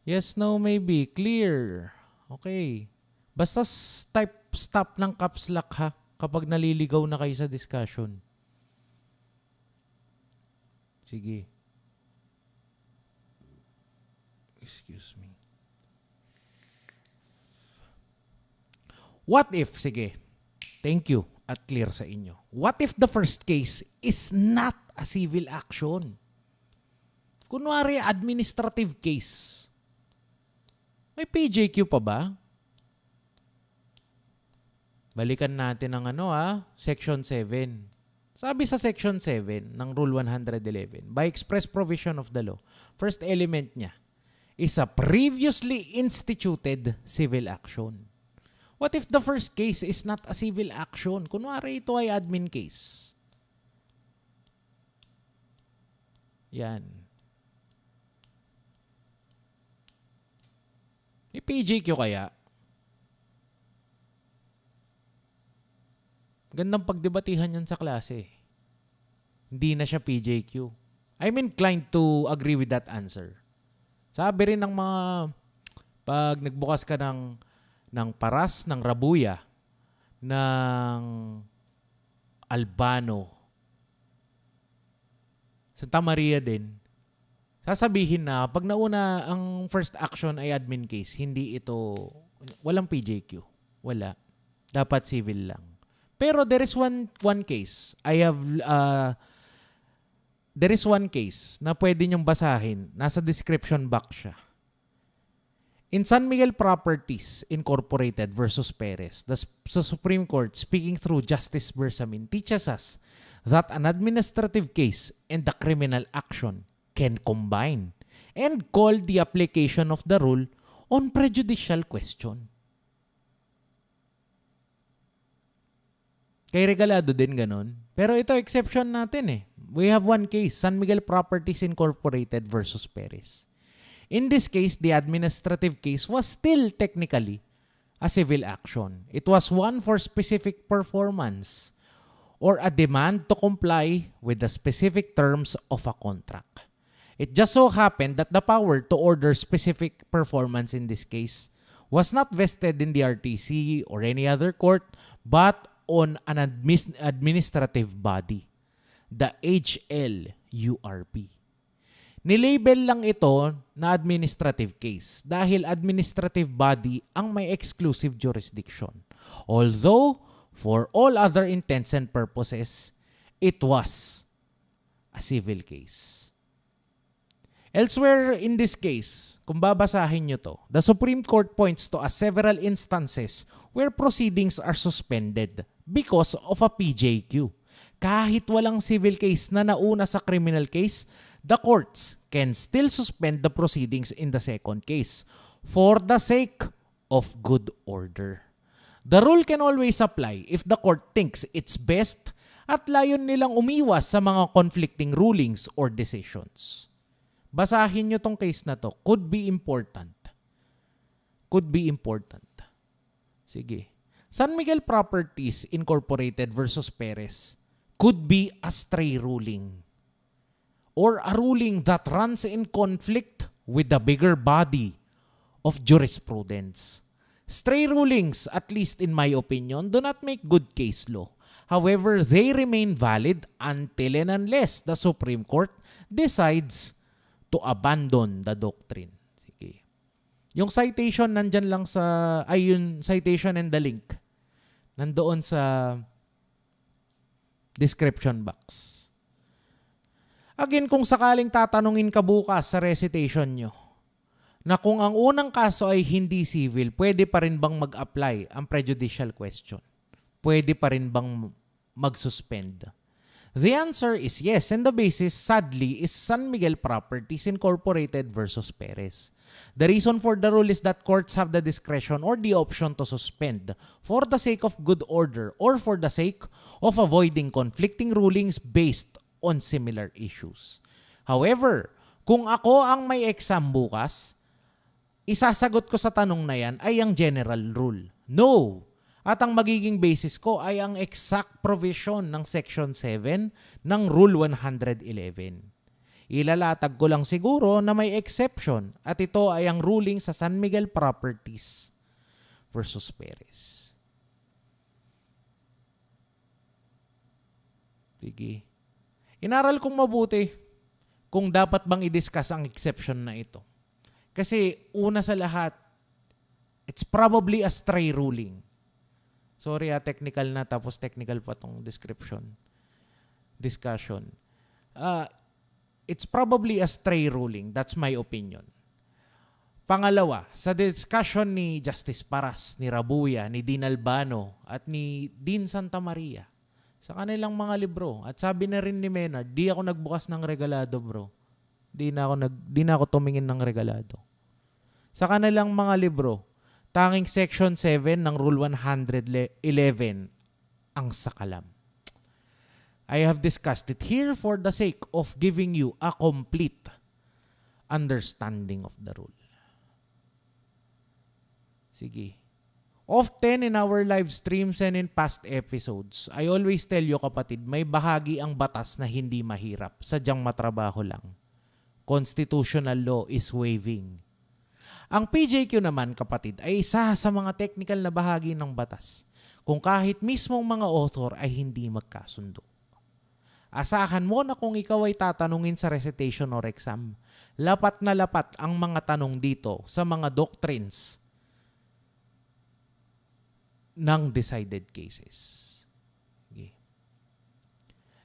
Speaker 1: Yes, no, maybe. Clear. Okay. Basta type stop ng caps lock, ha, kapag naliligaw na kayo sa discussion. Sige. Excuse me. What if, sige, thank you at clear sa inyo. What if the first case is not a civil action? Kunwari, administrative case. May PJQ pa ba? Balikan natin ang Section 7. Sabi sa Section 7 ng Rule 111, by express provision of the law, first element niya is a previously instituted civil action. What if the first case is not a civil action? Kunwari ito ay admin case. Yan. May PJQ kaya? Gandang pagdebatihan yan sa klase. Hindi na siya PJQ. I'm inclined to agree with that answer. Sabi rin ng mga, pag nagbukas ka ng paras, ng rabuya, ng Albano, Santa Maria din, sasabihin na pag nauna ang first action ay admin case, hindi ito, walang PJQ. Wala. Dapat civil lang. Pero there is one case. There is one case na pwede niyong basahin. Nasa description box siya. In San Miguel Properties Incorporated versus Perez, the Supreme Court, speaking through Justice Bersamin, teaches us that an administrative case and the criminal action can combine and call the application of the rule on prejudicial question. Kay regalado din ganun. Pero ito exception natin eh. We have one case, San Miguel Properties Incorporated versus Perez. In this case, the administrative case was still technically a civil action. It was one for specific performance or a demand to comply with the specific terms of a contract. It just so happened that the power to order specific performance in this case was not vested in the RTC or any other court, but on an administrative body, the HLURB. Nilabel lang ito na administrative case dahil administrative body ang may exclusive jurisdiction. Although, for all other intents and purposes, it was a civil case. Elsewhere in this case, kung babasahin nyo to, the Supreme Court points to several instances where proceedings are suspended because of a PJQ. Kahit walang civil case na nauna sa criminal case, the courts can still suspend the proceedings in the second case for the sake of good order. The rule can always apply if the court thinks it's best at layon nilang umiwas sa mga conflicting rulings or decisions. Basahin nyo tong case na to. Could be important. Could be important. Sige. San Miguel Properties Incorporated versus Perez could be a stray ruling or a ruling that runs in conflict with the bigger body of jurisprudence. Stray rulings, at least in my opinion, do not make good case law. However, they remain valid until and unless the Supreme Court decides to abandon the doctrine. Sige. Yung citation nandyan lang sa, yung citation and the link nandoon sa description box. Again, kung sakaling tatanungin ka bukas sa recitation nyo, na kung ang unang kaso ay hindi civil, pwede pa rin bang mag-apply ang prejudicial question? Pwede pa rin bang mag-suspend? The answer is yes, and the basis, sadly, is San Miguel Properties Incorporated versus Perez. The reason for the rule is that courts have the discretion or the option to suspend for the sake of good order or for the sake of avoiding conflicting rulings based on similar issues. However, kung ako ang may exam bukas, isasagot ko sa tanong na yan ay ang general rule. No! At ang magiging basis ko ay ang exact provision ng Section 7 ng Rule 111. Ilalatag ko lang siguro na may exception at ito ay ang ruling sa San Miguel Properties versus Perez. Sige. Inaral kong mabuti kung dapat bang i-discuss ang exception na ito. Kasi una sa lahat, it's probably a stray ruling. Sorry technical na tapos technical pa tong discussion. It's probably a stray ruling. That's my opinion. Pangalawa, sa discussion ni Justice Paras, ni Rabuya, ni Dean Albano, at ni Dean Santa Maria, sa kanilang mga libro, at sabi na rin ni Menard, di ako nagbukas ng regalado, bro. Di na ako tumingin ng regalado. Sa kanilang mga libro, tanging Section 7 ng Rule 111 ang sakalam. I have discussed it here for the sake of giving you a complete understanding of the rule. Sige. Often in our live streams and in past episodes, I always tell you kapatid, may bahagi ang batas na hindi mahirap, sadyang matrabaho lang. Constitutional law is waiving. Ang PJQ naman kapatid ay isa sa mga technical na bahagi ng batas kung kahit mismong mga author ay hindi magkasundo. Asahan mo na kung ikaw ay tatanungin sa recitation or exam, lapat na lapat ang mga tanong dito sa mga doctrines ng decided cases. Okay.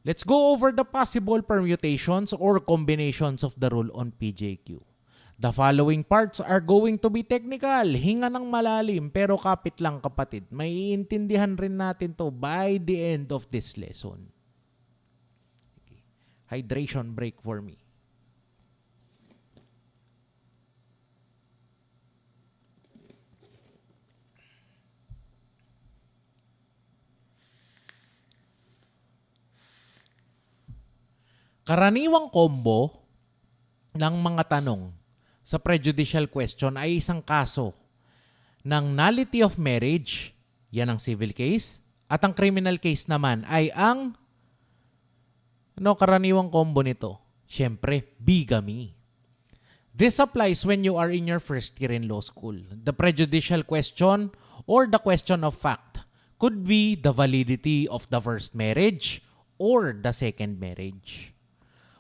Speaker 1: Let's go over the possible permutations or combinations of the rule on PJQ. The following parts are going to be technical. Hinga ng malalim pero kapit lang kapatid. May iintindihan rin natin to by the end of this lesson. Okay. Hydration break for me. Karaniwang combo ng mga tanong sa prejudicial question ay isang kaso ng nullity of marriage, yan ang civil case, at ang criminal case naman ay ang karaniwang combo nito? Siyempre, bigamy. This applies when you are in your first year in law school. The prejudicial question or the question of fact could be the validity of the first marriage or the second marriage.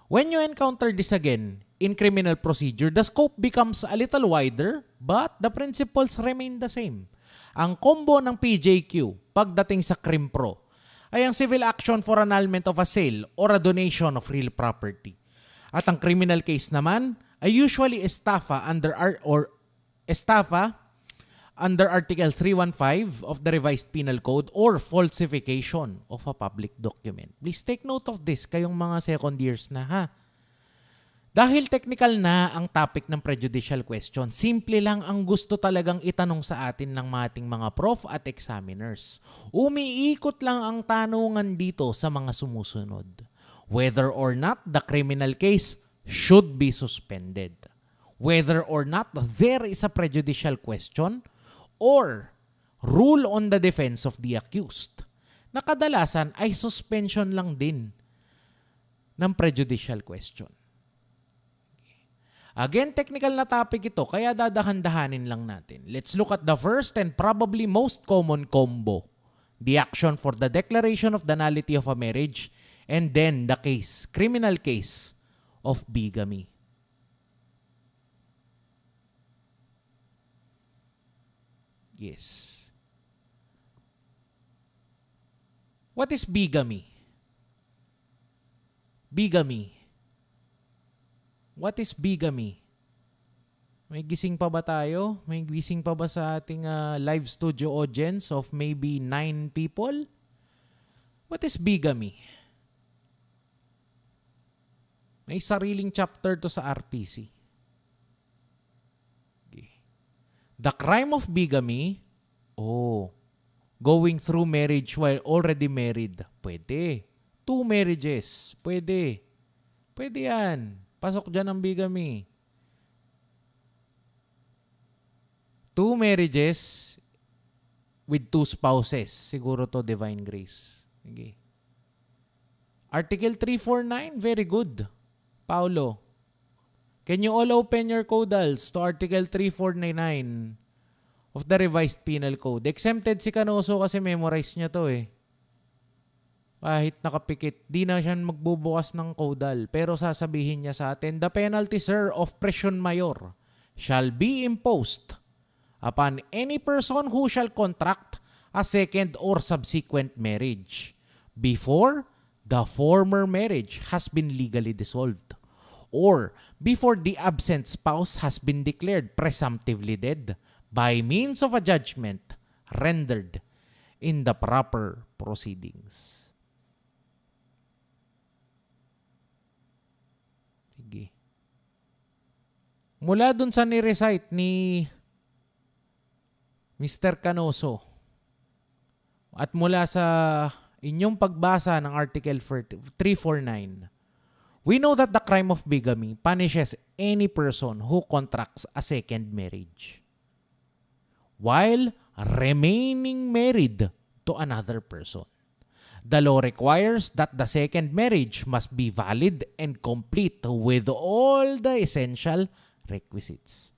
Speaker 1: When you encounter this again in criminal procedure, the scope becomes a little wider but the principles remain the same. Ang combo ng PJQ pagdating sa Crim Pro ay ang civil action for annulment of a sale or a donation of real property. At ang criminal case naman ay usually estafa under Article 315 of the Revised Penal Code or falsification of a public document. Please take note of this, kayong mga second years na ha. Dahil technical na ang topic ng prejudicial question, simple lang ang gusto talagang itanong sa atin ng ating mga prof at examiners. Umiikot lang ang tanungan dito sa mga sumusunod. Whether or not the criminal case should be suspended. Whether or not there is a prejudicial question or rule on the defense of the accused, na kadalasan ay suspension lang din ng prejudicial question. Again, technical na topic ito, kaya dadahan-dahanin lang natin. Let's look at the first and probably most common combo. The action for the declaration of the nullity of a marriage and then the case, criminal case of bigamy. Yes. What is bigamy? Bigamy. What is bigamy? May gising pa ba tayo? May gising pa ba sa ating live studio audience of maybe 9 people? What is bigamy? May sariling chapter to sa RPC. The crime of bigamy, going through marriage while already married, pwede. 2 marriages, pwede. Pwede yan. Pasok dyan ang bigamy. 2 marriages with 2 spouses. Siguro to divine grace. Okay. Article 349, very good. Paulo. Can you all open your codals to Article 3499 of the Revised Penal Code? Exempted si Canoso kasi memorize niya to eh. Kahit nakapikit, di na siya magbubukas ng codal. Pero sasabihin niya sa atin, the penalty, sir, of presyon mayor shall be imposed upon any person who shall contract a second or subsequent marriage before the former marriage has been legally dissolved, or before the absent spouse has been declared presumptively dead by means of a judgment rendered in the proper proceedings. Sige. Mula dun sa ni-recite ni Mr. Canoso at mula sa inyong pagbasa ng Article 349, we know that the crime of bigamy punishes any person who contracts a second marriage while remaining married to another person. The law requires that the second marriage must be valid and complete with all the essential requisites.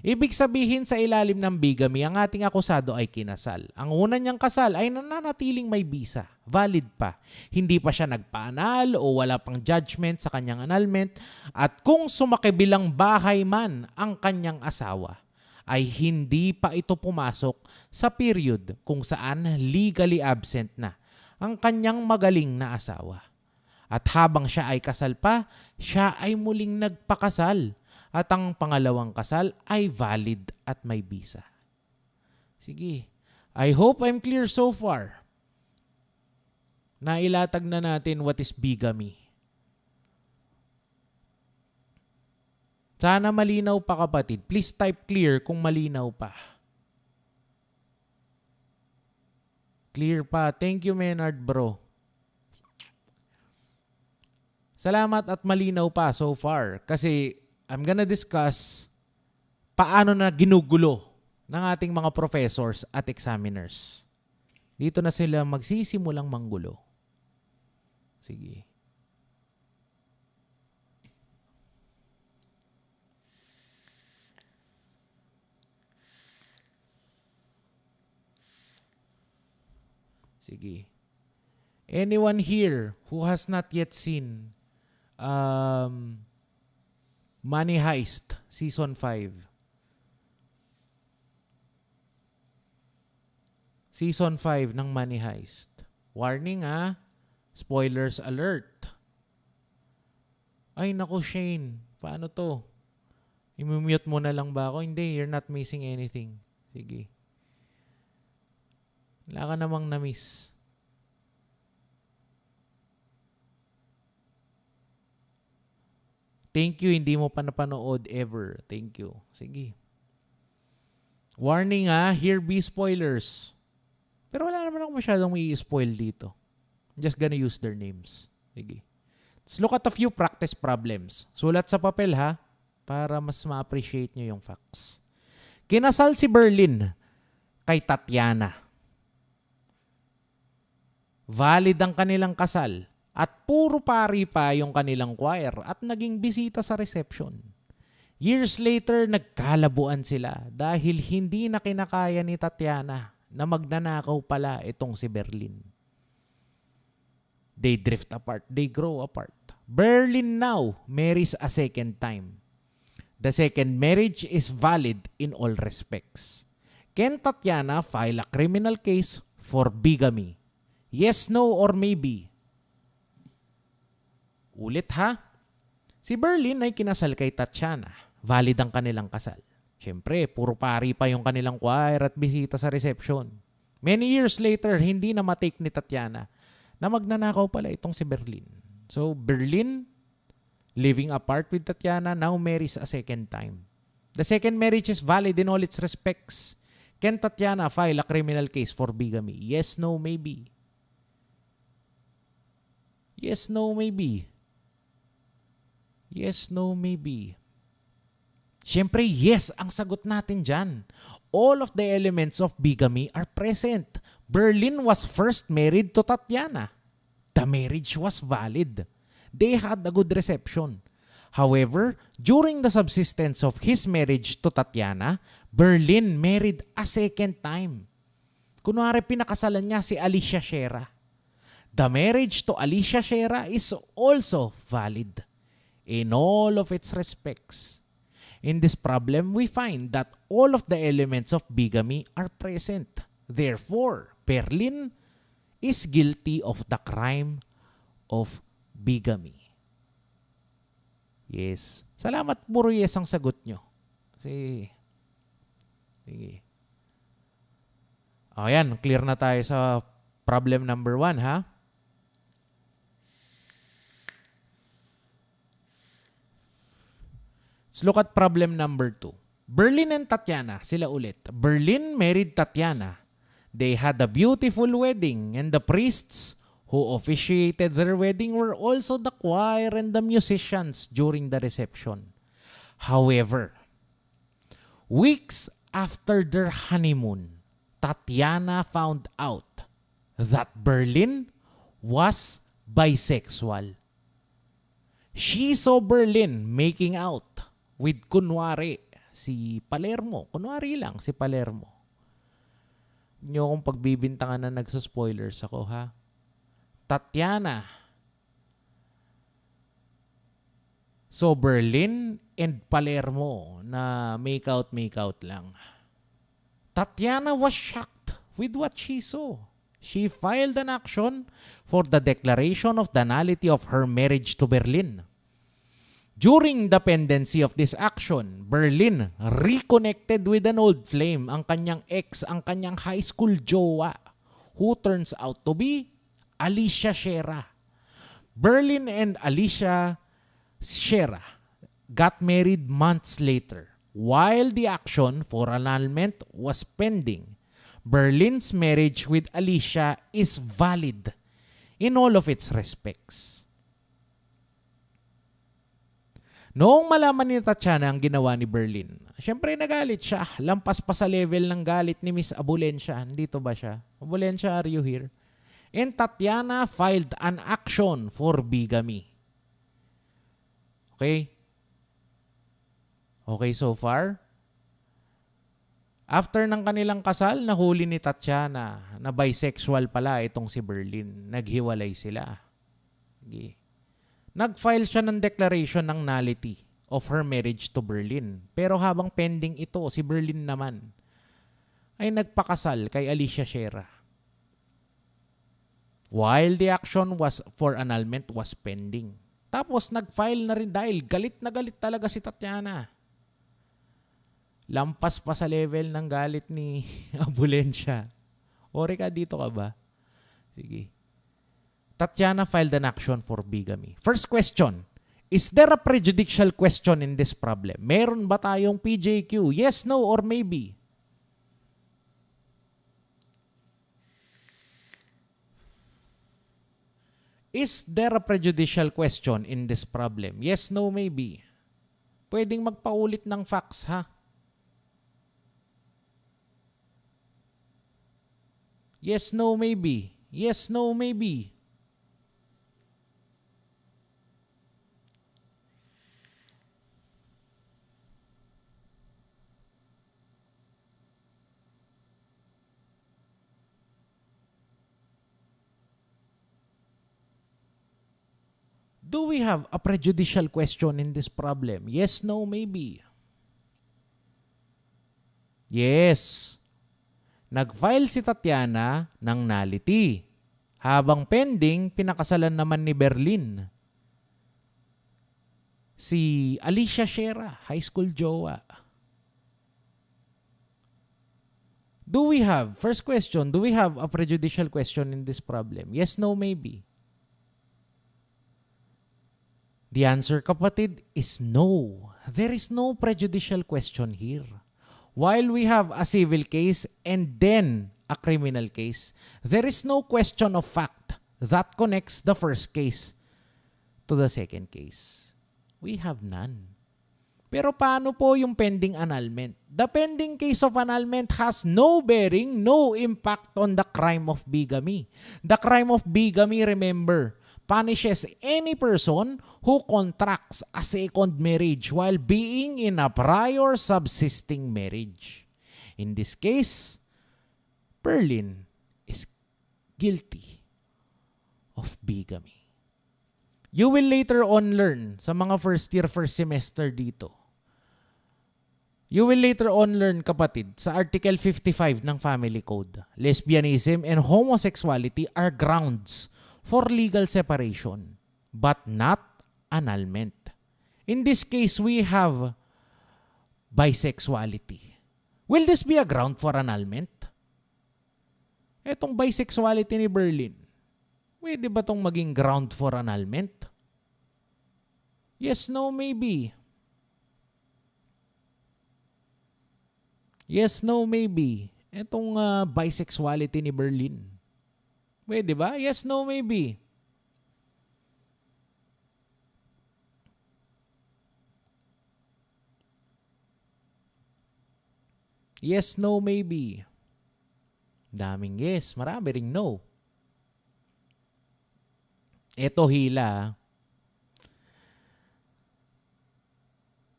Speaker 1: Ibig sabihin sa ilalim ng bigamy, ang ating akusado ay kinasal. Ang una niyang kasal ay nananatiling may bisa, valid pa. Hindi pa siya nagpaanal o wala pang judgment sa kanyang annulment. At kung sumakibilang bahay man ang kanyang asawa, ay hindi pa ito pumasok sa period kung saan legally absent na ang kanyang magaling na asawa. At habang siya ay kasal pa, siya ay muling nagpakasal. At ang pangalawang kasal ay valid at may bisa. Sige. I hope I'm clear so far. Nailatag na natin what is bigamy. Sana malinaw pa kapatid. Please type clear kung malinaw pa. Clear pa. Thank you, Menard bro. Salamat at malinaw pa so far. Kasi I'm gonna discuss paano na ginugulo ng ating mga professors at examiners. Dito na sila magsisimulang manggulo. Sige. Sige. Anyone here who has not yet seen Money Heist, Season 5. Season 5 ng Money Heist. Warning spoilers alert. Ay naku Shane, paano to? I-mute mo na lang ba ako? Hindi, you're not missing anything. Sige. Wala ka namang na-miss. Thank you, hindi mo pa napanood ever. Thank you. Sige. Warning here be spoilers. Pero wala naman ako masyadong i-spoil dito. I'm just gonna use their names. Sige. Let's look at a few practice problems. Sulat sa papel para mas ma-appreciate nyo yung facts. Kinasal si Berlin kay Tatiana. Valid ang kanilang kasal. At puro pari pa yung kanilang choir at naging bisita sa reception. Years later, nagkalabuan sila dahil hindi na kinakaya ni Tatiana na magnanakaw pala itong si Berlin. They drift apart. They grow apart. Berlin now marries a second time. The second marriage is valid in all respects. Can Tatiana file a criminal case for bigamy? Yes, no, or maybe? Ulit Si Berlin ay kinasal kay Tatiana. Valid ang kanilang kasal. Siyempre, puro pari pa yung kanilang choir at bisita sa reception. Many years later, hindi na matake ni Tatiana na magnanakaw pala itong si Berlin. So, Berlin, living apart with Tatiana, now marries a second time. The second marriage is valid in all its respects. Can Tatiana file a criminal case for bigamy? Yes, no, maybe. Yes, no, maybe. Yes, no, maybe. Siyempre, yes ang sagot natin dyan. All of the elements of bigamy are present. Berlin was first married to Tatiana. The marriage was valid. They had a good reception. However, during the subsistence of his marriage to Tatiana, Berlin married a second time. Kunwari, pinakasalan niya si Alicia Shera. The marriage to Alicia Shera is also valid in all of its respects. In this problem, we find that all of the elements of bigamy are present. Therefore, Berlin is guilty of the crime of bigamy. Yes. Salamat, puro yes ang sagot nyo. Sige. Ayan, clear na tayo sa problem number 1, Let's look at problem number 2. Berlin and Tatiana, sila ulit. Berlin married Tatiana. They had a beautiful wedding and the priests who officiated their wedding were also the choir and the musicians during the reception. However, weeks after their honeymoon, Tatiana found out that Berlin was bisexual. She saw Berlin making out with kunwari si Palermo. Kunwari lang si Palermo. Huwag niyo akong pagbibintangan na nagsuspoilers ako, ha? Tatiana saw Berlin and Palermo na make out lang. Tatiana was shocked with what she saw. She filed an action for the declaration of the nullity of her marriage to Berlin. During the pendency of this action, Berlin reconnected with an old flame, ang kanyang ex, ang kanyang high school jowa, who turns out to be Alicia Shera. Berlin and Alicia Shera got married months later. While the action for annulment was pending, Berlin's marriage with Alicia is valid in all of its respects. Noong malaman ni Tatiana ang ginawa ni Berlin, syempre nagalit siya. Lampas pa sa level ng galit ni Miss Abulencia. Dito ba siya? Abulencia, are you here? And Tatiana filed an action for bigamy. Okay? Okay so far? After ng kanilang kasal, nahuli ni Tatiana na bisexual pala itong si Berlin. Naghiwalay sila. Okay. Nag-file siya ng declaration ng nullity of her marriage to Berlin. Pero habang pending ito, si Berlin naman ay nagpakasal kay Alicia Shera. While the action was for annulment was pending. Tapos nag-file na rin dahil galit na galit talaga si Tatiana. Lampas pa sa level ng galit ni Abulencia. Ore ka, dito ka ba? Sige. Tatiana filed an action for bigamy. First question, is there a prejudicial question in this problem? Meron ba tayong PJQ? Yes, no, or maybe? Is there a prejudicial question in this problem? Yes, no, maybe. Pwedeng magpaulit ng facts, ha? Yes, no, maybe. Yes, no, maybe. Do we have a prejudicial question in this problem? Yes, no, maybe. Yes. Nag-file si Tatiana ng nullity. Habang pending, pinakasalan naman ni Berlin si Alicia Shera, high school jowa. Do we have, first question, do we have a prejudicial question in this problem? Yes, no, maybe. The answer, kapatid, is no. There is no prejudicial question here. While we have a civil case and then a criminal case, there is no question of fact that connects the first case to the second case. We have none. Pero paano po yung pending annulment? The pending case of annulment has no bearing, no impact on the crime of bigamy. The crime of bigamy, remember, punishes any person who contracts a second marriage while being in a prior subsisting marriage. In this case, Berlin is guilty of bigamy. You will later on learn sa mga first year, first semester dito. You will later on learn, kapatid, sa Article 55 ng Family Code, lesbianism and homosexuality are grounds for legal separation, but not annulment. In this case, we have bisexuality. Will this be a ground for annulment? Etong bisexuality ni Berlin, pwede ba itong maging ground for annulment? Yes, no, maybe. Yes, no, maybe. Etong bisexuality ni Berlin. Pwede ba? Yes, no, maybe. Yes, no, maybe. Daming yes. Marami ring no. Ito hila.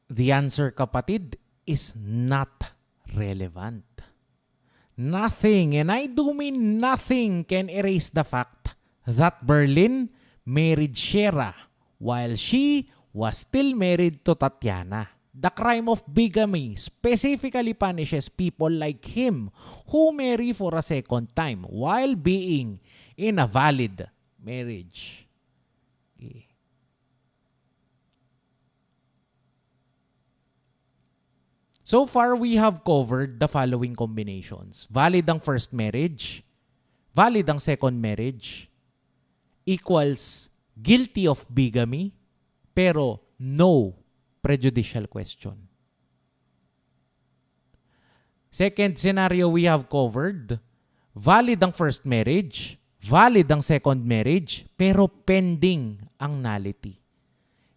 Speaker 1: The answer, kapatid, is not relevant. Nothing, and I do mean nothing, can erase the fact that Berlin married Shera while she was still married to Tatiana. The crime of bigamy specifically punishes people like him who marry for a second time while being in a valid marriage. Okay. So far, we have covered the following combinations. Valid ang first marriage, valid ang second marriage, equals guilty of bigamy, pero no prejudicial question. Second scenario we have covered, valid ang first marriage, valid ang second marriage, pero pending ang nullity.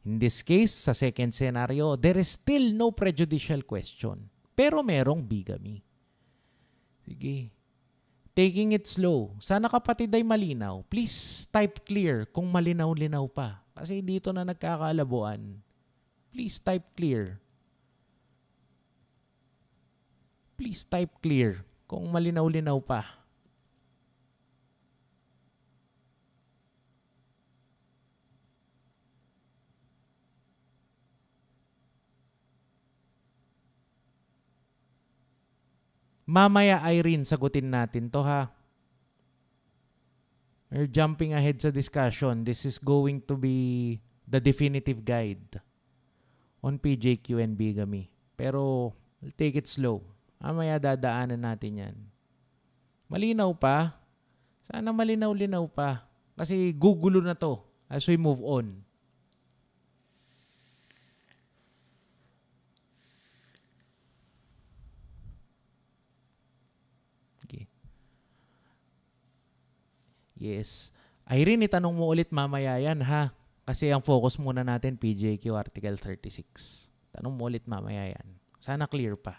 Speaker 1: In this case, sa second scenario, there is still no prejudicial question. Pero merong bigamy. Sige. Taking it slow. Sana kapatid ay malinaw. Please type clear kung malinaw-linaw pa. Kasi dito na nagkakalabuan. Please type clear. Please type clear kung malinaw-linaw pa. Mamaya, Irene, sagutin natin to, ha. We're jumping ahead sa discussion. This is going to be the definitive guide on PJQ and bigamy. Pero, we'll take it slow. Mamaya dadaanan natin yan. Malinaw pa? Sana malinaw-linaw pa. Kasi gugulo na to as we move on. Yes. Irene, itanong mo ulit mamaya yan, ha? Kasi ang focus muna natin, PJQ Article 36. Tanong mo ulit mamaya yan. Sana clear pa.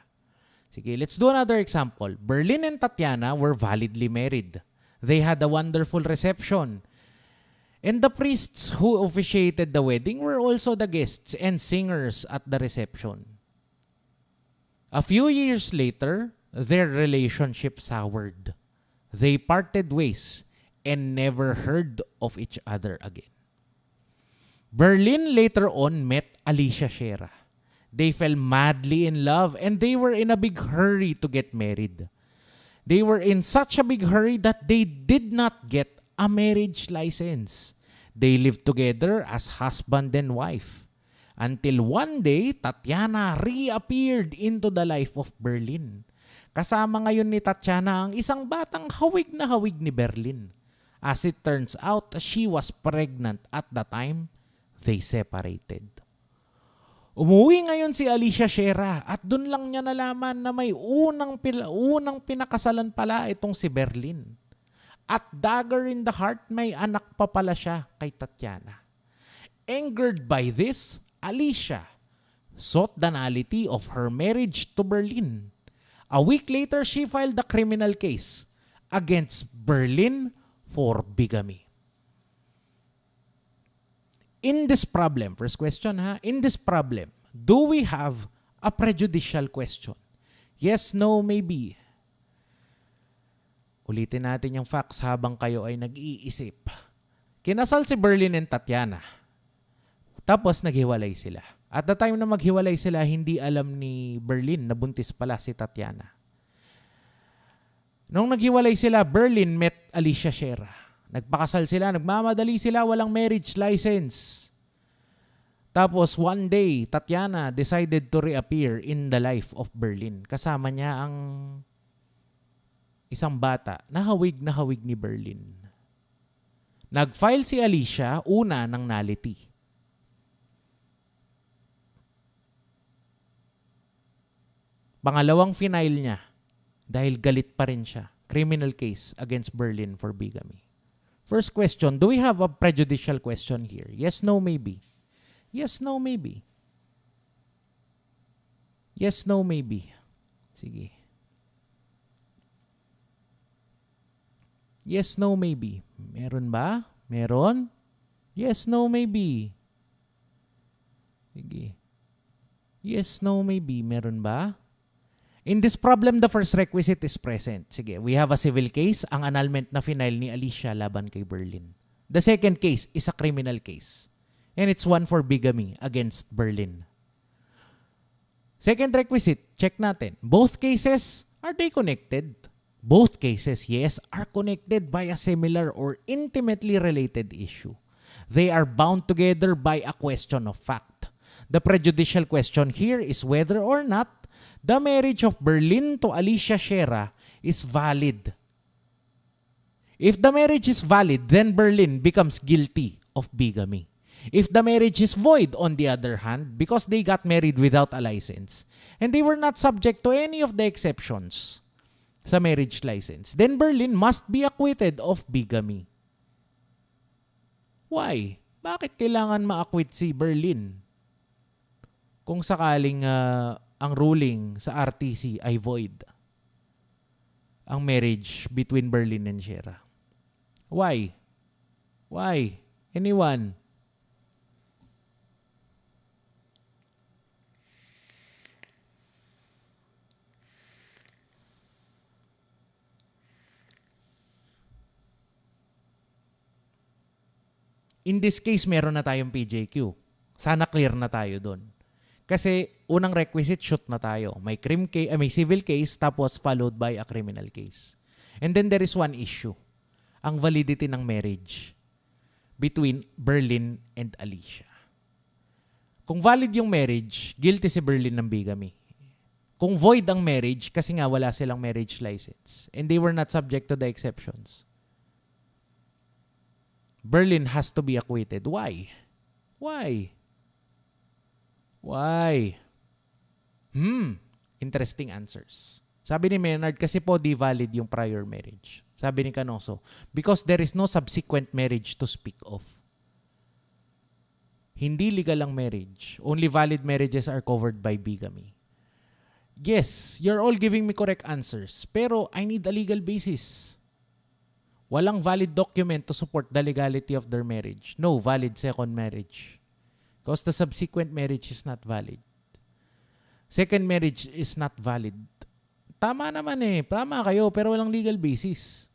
Speaker 1: Sige, let's do another example. Berlin and Tatiana were validly married. They had a wonderful reception. And the priests who officiated the wedding were also the guests and singers at the reception. A few years later, their relationship soured. They parted ways and never heard of each other again. Berlin later on met Alicia Shera. They fell madly in love and they were in a big hurry to get married. They were in such a big hurry that they did not get a marriage license. They lived together as husband and wife. Until one day, Tatiana reappeared into the life of Berlin. Kasama ngayon ni Tatiana ang isang batang hawig na hawig ni Berlin. As it turns out, she was pregnant at the time they separated. Umuwi ngayon si Alicia Shera at doon lang niya nalaman na may unang pinakasalan pala itong si Berlin. At dagger in the heart, may anak pa pala siya kay Tatiana. Angered by this, Alicia sought the nullity of her marriage to Berlin. A week later, she filed a criminal case against Berlin for bigamy. In this problem, first question, ha? In this problem, do we have a prejudicial question? Yes, no, maybe. Ulitin natin yung facts habang kayo ay nag-iisip. Kinasal si Berlin and Tatiana. Tapos naghiwalay sila. At the time na maghiwalay sila, hindi alam ni Berlin na buntis pala si Tatiana. Nung naghiwalay sila, Berlin met Alicia Shera. Nagpakasal sila, nagmamadali sila, walang marriage license. Tapos one day, Tatiana decided to reappear in the life of Berlin. Kasama niya ang isang bata na hawig ni Berlin. Nag-file si Alicia, una ng nullity. Pangalawang final niya, dahil galit pa rin siya, criminal case against Berlin for bigamy. First question, do we have a prejudicial question here? Yes, no, maybe. Yes, no, maybe. Yes, no, maybe. Sige. Yes, no, maybe. Meron ba? Meron? Yes, no, maybe. Sige. Yes, no, maybe. Meron ba? In this problem, the first requisite is present. Sige, we have a civil case, ang annulment na final ni Alicia laban kay Berlin. The second case is a criminal case. And it's one for bigamy against Berlin. Second requisite, check natin. Both cases, are they connected? Both cases, yes, are connected by a similar or intimately related issue. They are bound together by a question of fact. The prejudicial question here is whether or not the marriage of Berlin to Alicia Shera is valid. If the marriage is valid, then Berlin becomes guilty of bigamy. If the marriage is void, on the other hand, because they got married without a license, and they were not subject to any of the exceptions sa marriage license, then Berlin must be acquitted of bigamy. Why? Bakit kailangan ma-acquit si Berlin? Kung sakaling ang ruling sa RTC ay void ang marriage between Berlin and Shera. Why? Why? Anyone? In this case, meron na tayong PJQ. Sana clear na tayo doon. Kasi unang requisite, shoot na tayo. May civil case tapos followed by a criminal case. And then there is one issue. Ang validity ng marriage between Berlin and Alicia. Kung valid yung marriage, guilty si Berlin ng bigamy. Kung void ang marriage, kasi nga wala silang marriage license and they were not subject to the exceptions, Berlin has to be acquitted. Why? Why? Why? Interesting answers. Sabi ni Menard, kasi po di valid yung prior marriage. Sabi ni Canoso, because there is no subsequent marriage to speak of. Hindi legal ang marriage. Only valid marriages are covered by bigamy. Yes, you're all giving me correct answers. Pero I need a legal basis. Walang valid document to support the legality of their marriage. No valid second marriage. Because the subsequent marriage is not valid. Second marriage is not valid. Tama naman eh. Tama kayo, pero walang legal basis.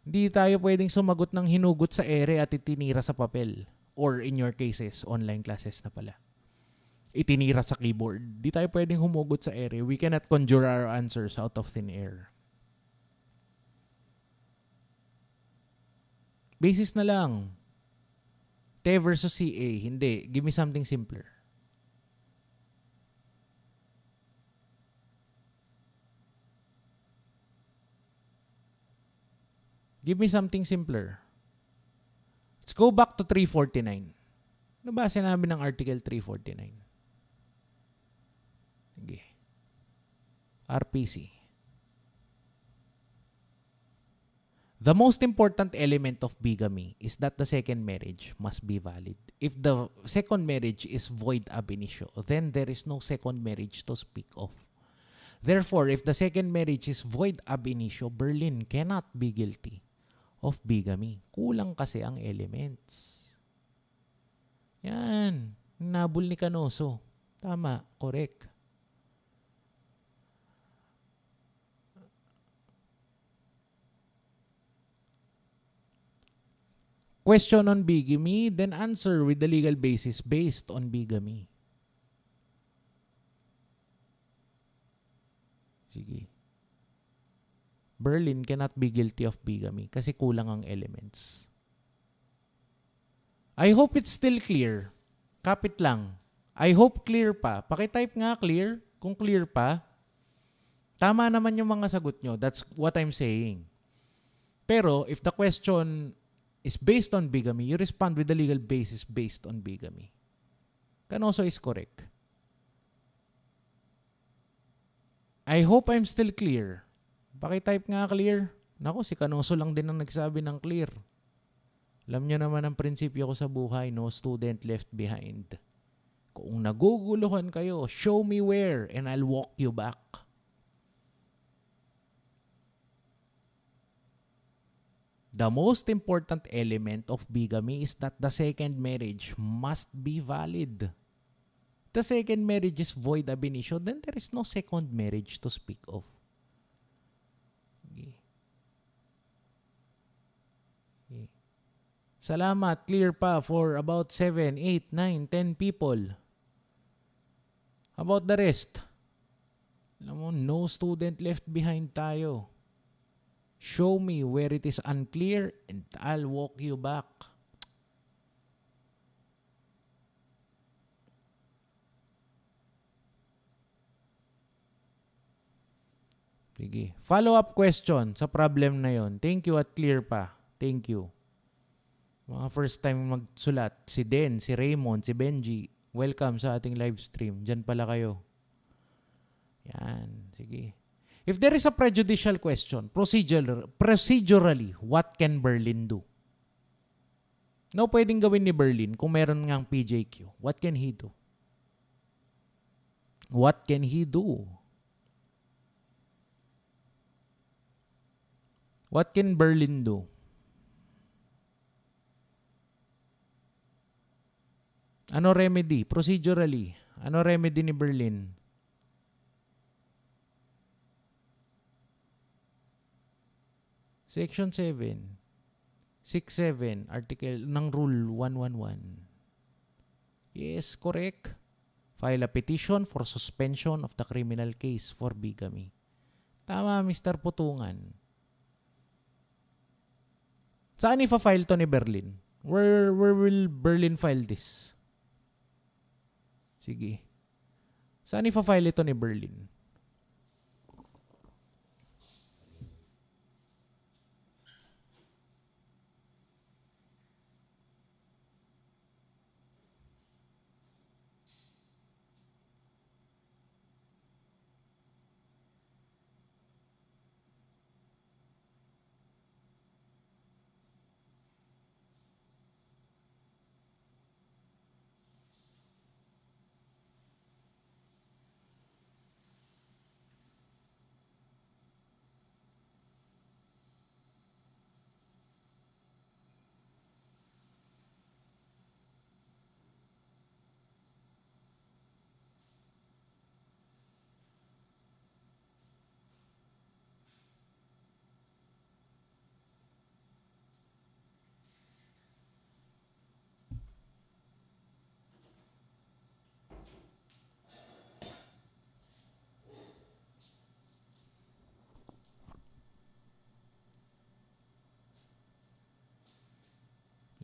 Speaker 1: Hindi tayo pwedeng sumagot ng hinugot sa ere at itinira sa papel. Or in your cases, online classes na pala. Itinira sa keyboard. Hindi tayo pwedeng humugot sa ere. We cannot conjure our answers out of thin air. Basis na lang. T versus CA. Hindi. Give me something simpler. Give me something simpler. Let's go back to 349. Ano ba sinabi ng Article 349? Sige. RPC. The most important element of bigamy is that the second marriage must be valid. If the second marriage is void ab initio, then there is no second marriage to speak of. Therefore, if the second marriage is void ab initio, Berlin cannot be guilty of bigamy. Kulang kasi ang elements. Yan. Nabul ni Canoso. Tama. Correct. Question on bigamy, then answer with the legal basis based on bigamy. Sige. Berlin cannot be guilty of bigamy kasi kulang ang elements. I hope it's still clear. Kapit lang. I hope clear pa. Pakitype nga clear. Kung clear pa, tama naman yung mga sagot nyo. That's what I'm saying. Pero if the question is based on bigamy, you respond with the legal basis based on bigamy. Canoso is correct. I hope I'm still clear. Pakitype nga clear. Naku, si Canoso lang din ang nagsabi ng clear. Alam niyo naman ang prinsipyo ko sa buhay, no student left behind. Kung naguguluhan kayo, show me where and I'll walk you back. The most important element of bigamy is that the second marriage must be valid. The second marriage is void ab initio, then there is no second marriage to speak of. Okay. Okay. Salamat, clear pa for about 7, 8, 9, 10 people. How about the rest? Alam mo, no student left behind tayo. Show me where it is unclear and I'll walk you back. Sige. Follow-up question sa problem na yon. Thank you at clear pa. Thank you. Mga first time magsulat, si Den, si Raymond, si Benji, welcome sa ating live stream. Diyan pala kayo. Yan. Sige. If there is a prejudicial question, procedurally, what can Berlin do? No, pwedeng gawin ni Berlin kung meron ngang PJQ. What can he do? What can he do? What can Berlin do? Ano remedy? Procedurally, ano remedy ni Berlin? Section 7, 6.7, article ng Rule 111. Yes, correct. File a petition for suspension of the criminal case for bigamy. Tama, Mr. Putungan. Saan ifa-file to ni Berlin? Where will Berlin file this? Sige. Saan ifa-file ito ni Berlin?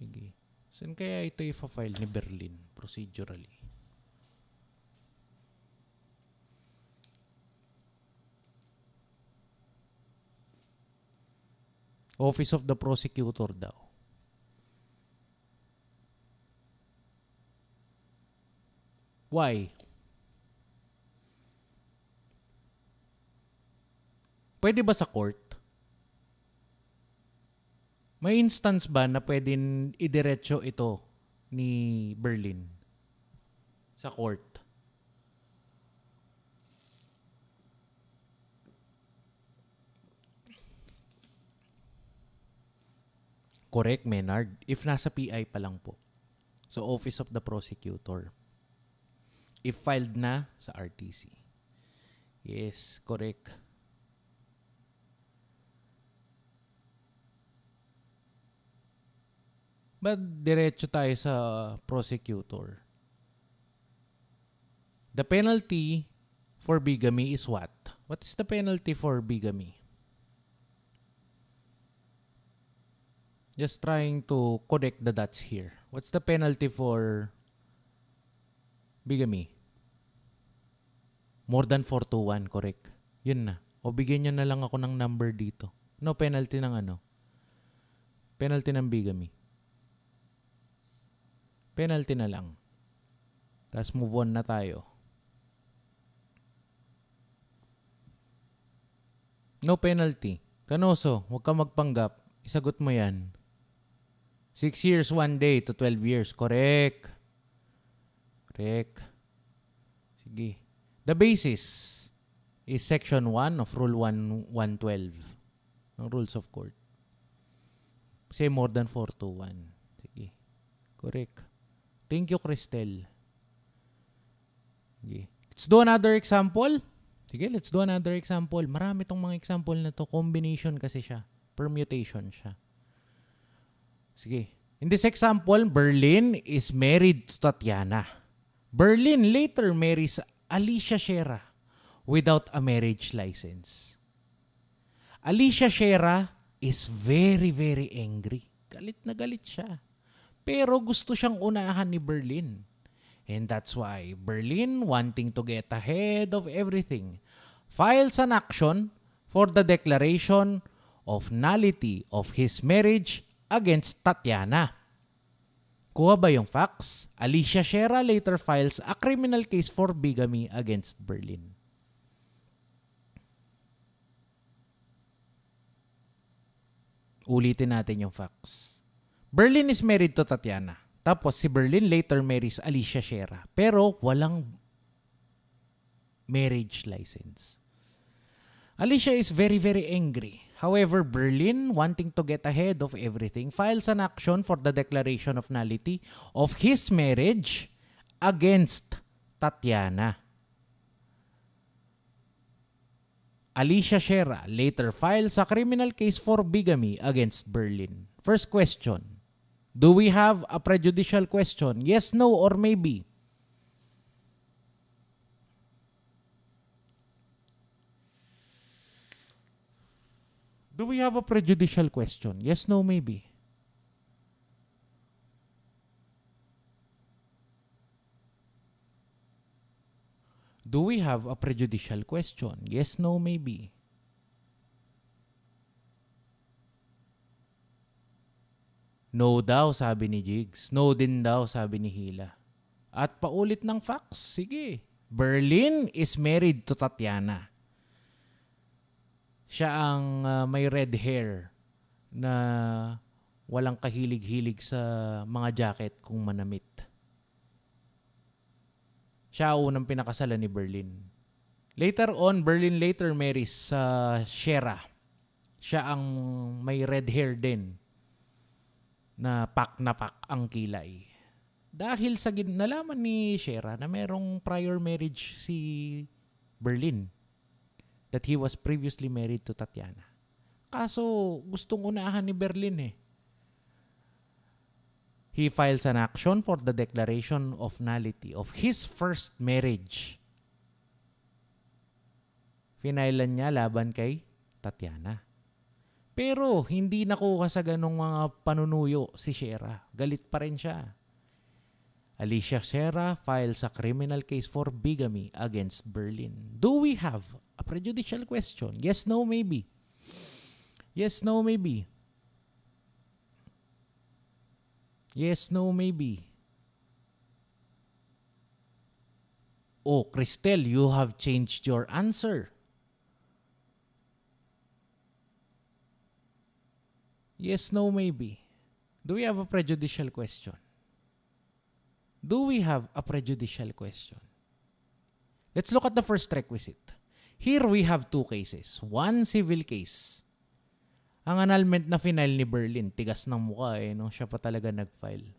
Speaker 1: Sige. Saan kaya ito ifa-file ni Berlin procedurally? Office of the Prosecutor daw. Why? Pwede ba sa court? May instance ba na pwedeng idiretso ito ni Berlin sa court? Correct, Menard. If nasa PI pa lang po. So, Office of the Prosecutor. If filed na sa RTC. Yes, correct. But diretso tayo sa prosecutor. The penalty for bigamy is what? What is the penalty for bigamy? Just trying to connect the dots here. What's the penalty for bigamy? More than 4 to 1, correct. Yun na. O bigyan nyo na lang ako ng number dito. No penalty ng ano? Penalty ng bigamy. Penalty na lang. Tapos move on na tayo. No penalty. Kanoso, huwag ka magpanggap. Isagot mo yan. 6 years, 1 day to 12 years. Correct. Correct. Sige. The basis is Section 1 of Rule 112 ng Rules of Court. Say more than 4 to 1. Sige. Correct. Thank you, Cristel. Sige. Let's do another example. Sige, let's do another example. Marami tong mga example na to. Combination kasi siya. Permutation siya. Sige. In this example, Berlin is married to Tatiana. Berlin later marries Alicia Shera without a marriage license. Alicia Shera is very, very angry. Galit na galit siya. Pero gusto siyang unahan ni Berlin. And that's why Berlin, wanting to get ahead of everything, files an action for the declaration of nullity of his marriage against Tatiana. Kuha ba yung facts? Alicia Shera later files a criminal case for bigamy against Berlin. Ulitin natin yung facts. Berlin is married to Tatiana. Tapos si Berlin later marries Alicia Shera. Pero walang marriage license. Alicia is very, very angry. However, Berlin, wanting to get ahead of everything, files an action for the declaration of nullity of his marriage against Tatiana. Alicia Shera later files a criminal case for bigamy against Berlin. First question. Do we have a prejudicial question? Yes, no, or maybe? Do we have a prejudicial question? Yes, no, maybe? Do we have a prejudicial question? Yes, no, maybe? No daw, sabi ni Jigs. No din daw, sabi ni Hila. At paulit ng facts. Sige. Berlin is married to Tatiana. Siya ang may red hair na walang kahilig-hilig sa mga jacket kung manamit. Siya unang pinakasalan ni Berlin. Later on, Berlin later marries Shera. Siya ang may red hair din na pak ang kilay. Dahil sa nalaman ni Shera na merong prior marriage si Berlin, that he was previously married to Tatiana. Kaso gustong unahan ni Berlin eh. He files an action for the declaration of nullity of his first marriage. Finailan niya laban kay Tatiana. Pero hindi nakuha sa ganong mga panunuyo si Shera. Galit pa rin siya. Alicia Shera files a criminal case for bigamy against Berlin. Do we have a prejudicial question? Yes, no, maybe. Yes, no, maybe. Yes, no, maybe. Oh, Cristel, you have changed your answer. Yes, no, maybe. Do we have a prejudicial question? Do we have a prejudicial question? Let's look at the first requisite. Here we have two cases. One civil case. Ang annulment na final ni Berlin, tigas ng mukha eh, no? Siya pa talaga nag-file.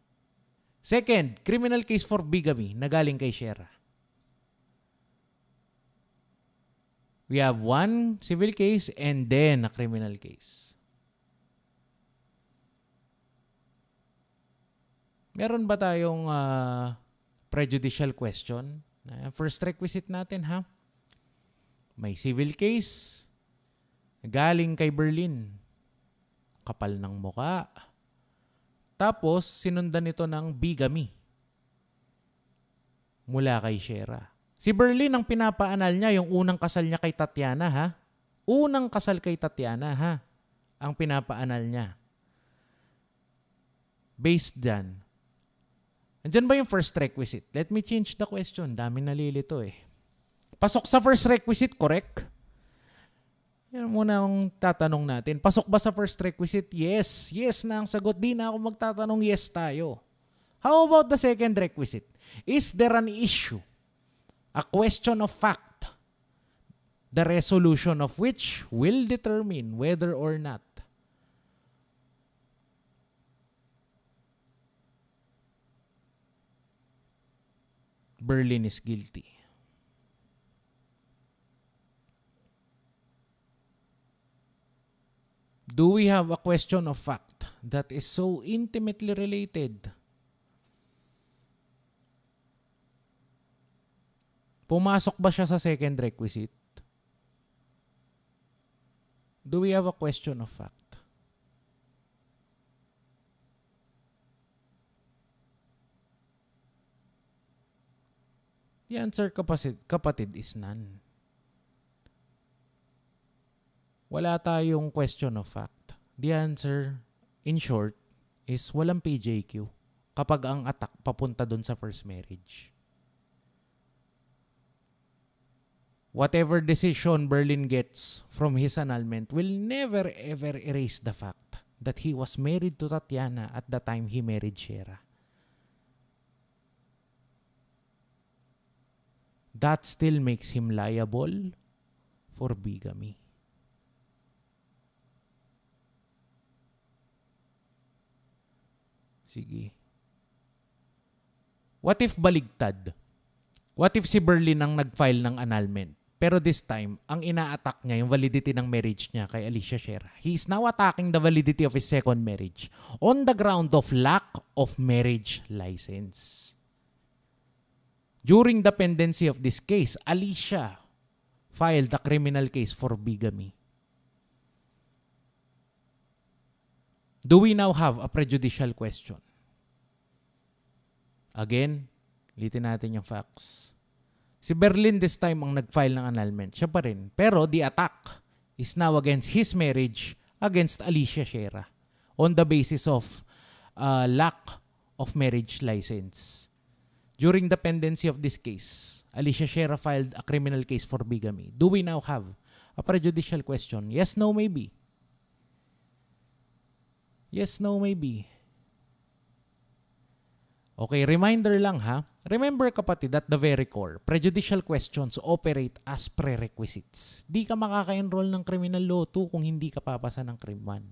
Speaker 1: Second, criminal case for bigamy na galing kay Shera. We have one civil case and then a criminal case. Meron ba tayong prejudicial question? First requisite natin, ha? May civil case. Galing kay Berlin. Kapal ng muka. Tapos, sinundan ito ng bigamy. Mula kay Shera. Si Berlin ang pinapaanal niya, yung unang kasal niya kay Tatiana, ha? Unang kasal kay Tatiana, ha? Ang pinapaanal niya. Based dyan. Andyan ba yung first requisite? Let me change the question. Daming nalilito eh. Pasok sa first requisite, correct? Yan muna ang tatanong natin. Pasok ba sa first requisite? Yes. Yes na ang sagot. Di na ako magtatanong yes tayo. How about the second requisite? Is there an issue? A question of fact, the resolution of which will determine whether or not Berlin is guilty. Do we have a question of fact that is so intimately related? Pumasok ba siya sa second requisite? Do we have a question of fact? The answer, kapatid, is none. Wala tayong question of fact. The answer, in short, is walang PJQ kapag ang attack papunta dun sa first marriage. Whatever decision Berlin gets from his annulment will never ever erase the fact that he was married to Tatiana at the time he married Shera. That still makes him liable for bigamy. Sige. What if baligtad? What if si Berlin ang nag-file ng annulment? Pero this time, ang ina-attack niya yung validity ng marriage niya kay Alicia Shera. He is now attacking the validity of his second marriage on the ground of lack of marriage license. During the pendency of this case, Alicia filed a criminal case for bigamy. Do we now have a prejudicial question? Again, ulitin natin yung facts. Si Berlin this time ang nag-file ng annulment. Siya pa rin. Pero the attack is now against his marriage against Alicia Shera on the basis of lack of marriage license. During the pendency of this case, Alicia Shera filed a criminal case for bigamy. Do we now have a prejudicial question? Yes, no, maybe. Yes, no, maybe. Okay, reminder lang ha. Remember kapatid, at the very core, prejudicial questions operate as prerequisites. Di ka makaka-enroll ng criminal law 2 kung hindi ka papasa ng crim 1.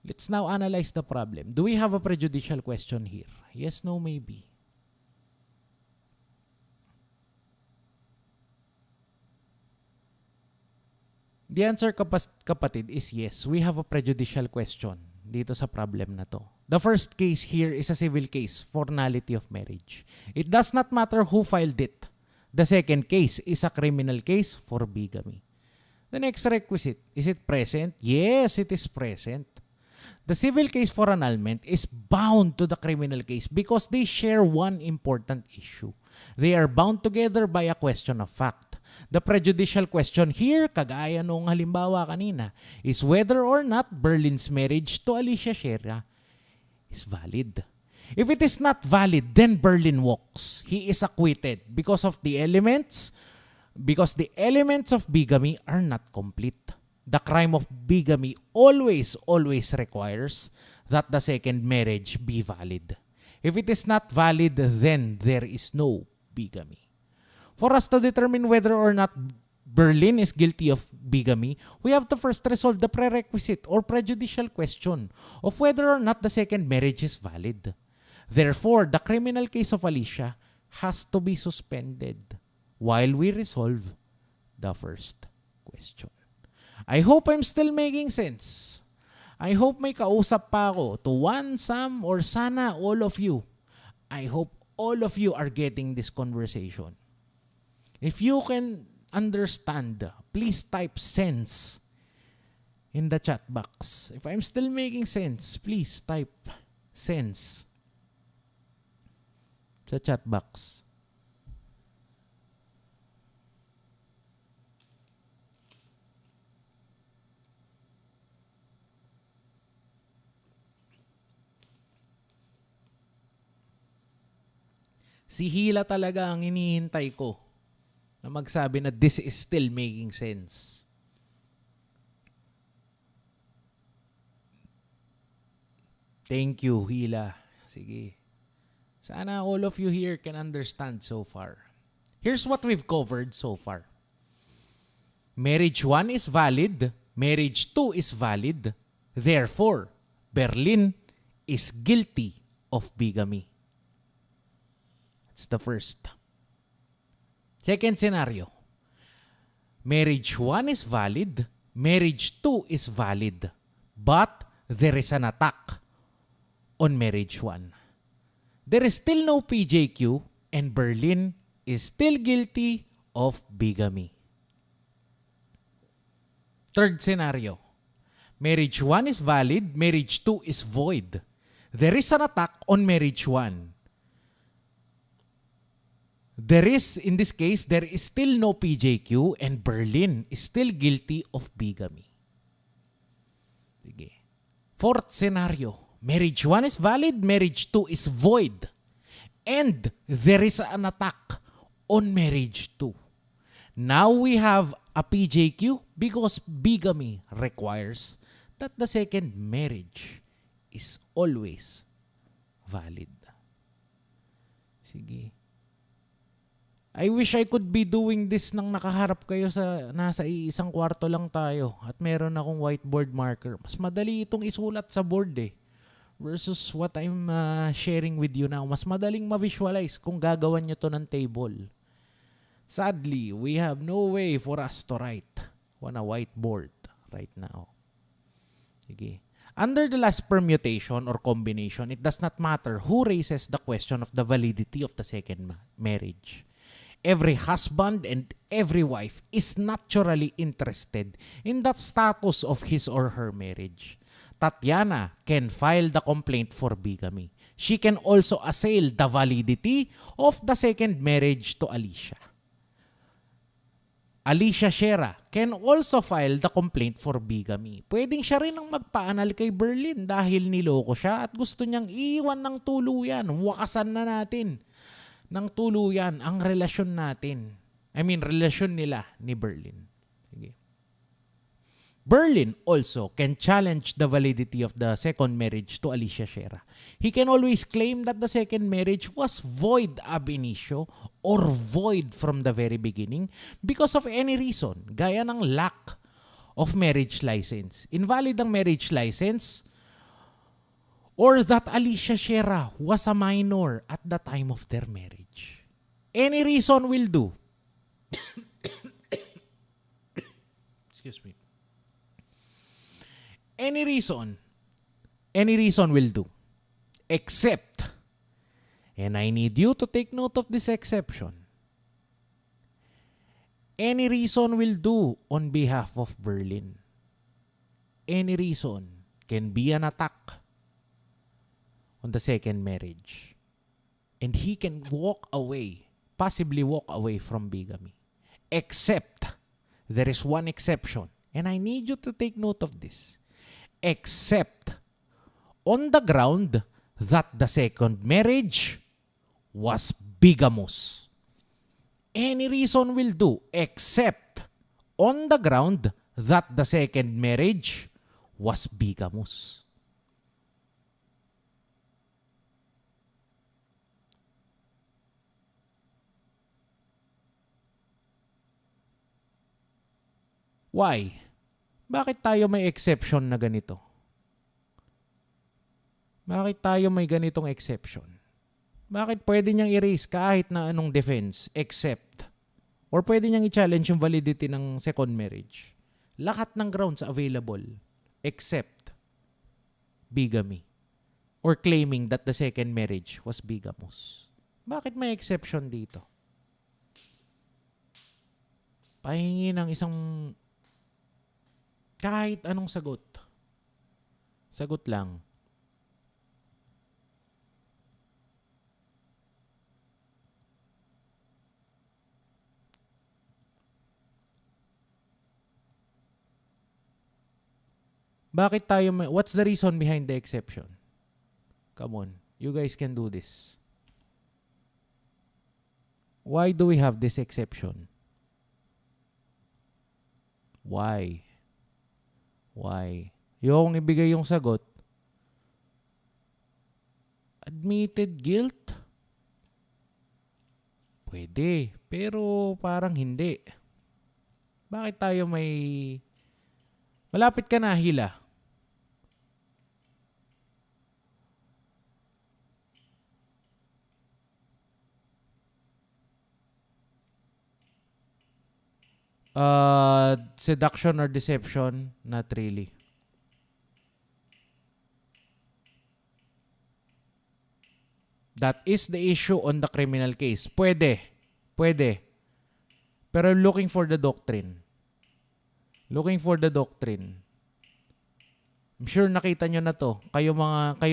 Speaker 1: Let's now analyze the problem. Do we have a prejudicial question here? Yes, no, maybe. The answer, kapatid, is yes. We have a prejudicial question dito sa problem na to. The first case here is a civil case for nullity of marriage. It does not matter who filed it. The second case is a criminal case for bigamy. The next requisite, is it present? Yes, it is present. The civil case for annulment is bound to the criminal case because they share one important issue. They are bound together by a question of fact. The prejudicial question here, kagaya nung halimbawa kanina, is whether or not Berlin's marriage to Alicia Shera is valid. If it is not valid, then Berlin walks. He is acquitted because the elements of bigamy are not complete. The crime of bigamy always requires that the second marriage be valid. If it is not valid, then there is no bigamy. For us to determine whether or not Berlin is guilty of bigamy, we have to first resolve the prerequisite or prejudicial question of whether or not the second marriage is valid. Therefore, the criminal case of Alicia has to be suspended while we resolve the first question. I hope I'm still making sense. I hope may kausap pa ako to one, some, or sana all of you. I hope all of you are getting this conversation. If you can understand, please type sense in the chat box. If I'm still making sense, please type sense sa chat box. Si Hila talaga ang hinihintay ko na magsabi na this is still making sense. Thank you, Hila. Sige. Sana all of you here can understand so far. Here's what we've covered so far. Marriage 1 is valid. Marriage 2 is valid. Therefore, Berlin is guilty of bigamy. That's the first. Second scenario. Marriage 1 is valid. Marriage 2 is valid. But there is an attack on marriage 1. There is still no PJQ and Berlin is still guilty of bigamy. Third scenario. Marriage 1 is valid. Marriage 2 is void. There is an attack on marriage 1. In this case, there is still no PJQ and Berlin is still guilty of bigamy. Sige. Fourth scenario. Marriage 1 is valid. Marriage 2 is void. And there is an attack on marriage 2. Now we have a PJQ because bigamy requires that the second marriage is always valid. Sige. I wish I could be doing this nang nakaharap kayo sa nasa isang kwarto lang tayo at meron akong whiteboard marker. Mas madali itong isulat sa board versus what I'm sharing with you now. Mas madaling ma-visualize kung gagawan nyo to ng table. Sadly, we have no way for us to write on a whiteboard right now. Sige. Under the last permutation or combination, it does not matter who raises the question of the validity of the second marriage. Every husband and every wife is naturally interested in that status of his or her marriage. Tatiana can file the complaint for bigamy. She can also assail the validity of the second marriage to Alicia. Alicia Shera can also file the complaint for bigamy. Pwedeng siya rin ang magpaanal kay Berlin dahil niloko siya at gusto niyang iwan ng tuluyan. Wakasan na natin ng tuluyan ang relasyon natin. Relasyon nila ni Berlin. Sige. Berlin also can challenge the validity of the second marriage to Alicia Shera. He can always claim that the second marriage was void ab initio or void from the very beginning because of any reason, gaya ng lack of marriage license. Invalid ang marriage license or that Alicia Shera was a minor at the time of their marriage. Any reason will do. Excuse me. Any reason will do. Except, and I need you to take note of this exception, any reason will do on behalf of Berlin. Any reason can be an attack on the second marriage. And he can walk away, possibly walk away from bigamy. Except, there is one exception. And I need you to take note of this. Except, on the ground that the second marriage was bigamous. Any reason will do, except on the ground that the second marriage was bigamous. Why? Bakit tayo may exception na ganito? Bakit tayo may ganitong exception? Bakit pwede niyang erase kahit na anong defense except or pwede niyang i-challenge yung validity ng second marriage? Lahat ng grounds available except bigamy or claiming that the second marriage was bigamous. Bakit may exception dito? Pahingi ng isang kahit anong sagot. Sagot lang. Bakit tayo what's the reason behind the exception? Come on. You guys can do this. Why do we have this exception? Why? Why? Yung ibigay yung sagot. Admitted guilt? Pwede. Pero parang hindi. Bakit tayo may... Malapit ka na, Hila. Seduction or deception? Not really. That is the issue on the criminal case. Pwede. Pwede. Pero looking for the doctrine. Looking for the doctrine. I'm sure nakita nyo na to. Kayo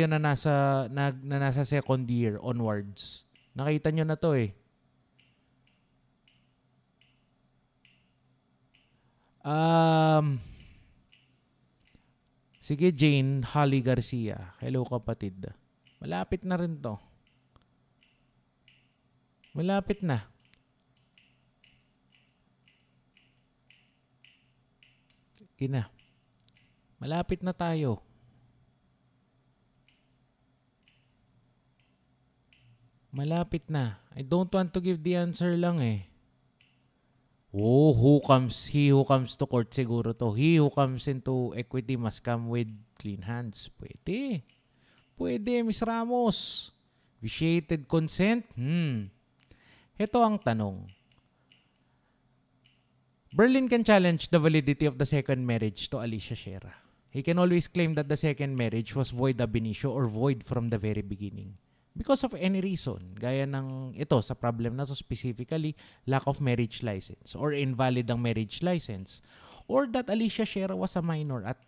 Speaker 1: na nasa second year onwards. Nakita nyo na to eh. Sige, Jane Holly Garcia. Hello, kapatid. Malapit na rin to. Malapit na. Sige na. Malapit na tayo. Malapit na. I don't want to give the answer lang eh. Oh, he who comes to court siguro to. He who comes into equity must come with clean hands. Pwede. Pwede, Miss Ramos. Vitiated consent? Ito ang tanong. Berlin can challenge the validity of the second marriage to Alicia Sierra. He can always claim that the second marriage was void ab initio or void from the very beginning. Because of any reason, gaya ng ito sa problem na to specifically, lack of marriage license or invalid ang marriage license or that Alicia Sierra was a minor at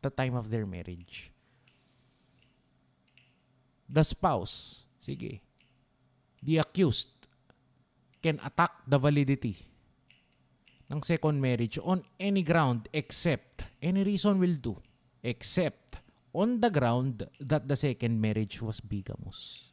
Speaker 1: the time of their marriage. The spouse, sige, the accused can attack the validity ng second marriage on any ground except, any reason will do, except on the ground that the second marriage was bigamous.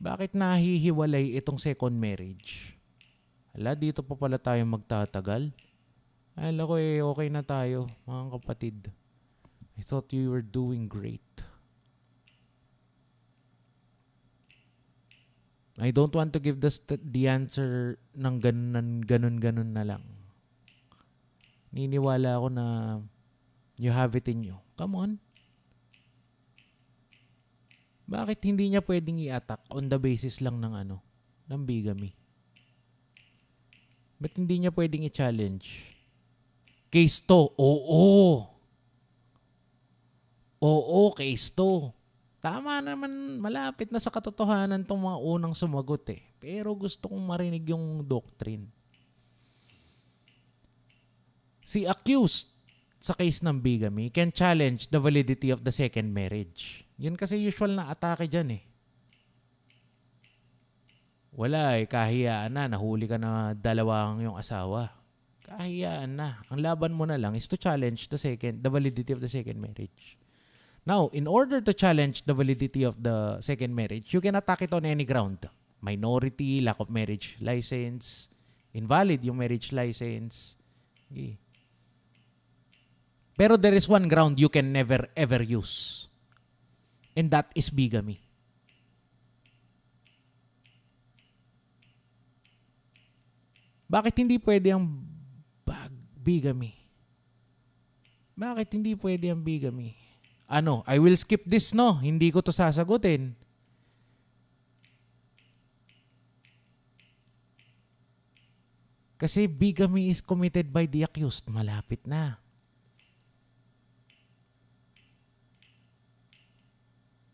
Speaker 1: Bakit nahihiwalay itong second marriage? Hala, dito pa pala tayo magtatagal. Hala ko eh, okay na tayo, mga kapatid. I thought you were doing great. I don't want to give the answer ng ganun na lang. Niniwala ako na you have it in you. Come on. Bakit hindi niya pwedeng i-attack on the basis lang ng ng bigamy? Ba't hindi niya pwedeng i-challenge? Case to. Oo. Oo, case to. Tama naman, malapit na sa katotohanan tong mga unang sumagot eh. Pero gusto kong marinig yung doctrine. Si accused sa case ng bigamy can challenge the validity of the second marriage. Yun kasi usual na atake dyan eh. Wala eh, kahiyaan na, nahuli ka na dalawang yung asawa. Kahiyaan na. Ang laban mo na lang is to challenge the validity of the second marriage. Now, in order to challenge the validity of the second marriage, you can attack it on any ground. Minority, lack of marriage license, invalid yung marriage license. Okay. Pero there is one ground you can never ever use. And that is bigamy. Bakit hindi pwede ang bigamy? Bakit hindi pwede ang bigamy? I will skip this, no? Hindi ko to sasagutin. Kasi bigamy is committed by the accused. Malapit na.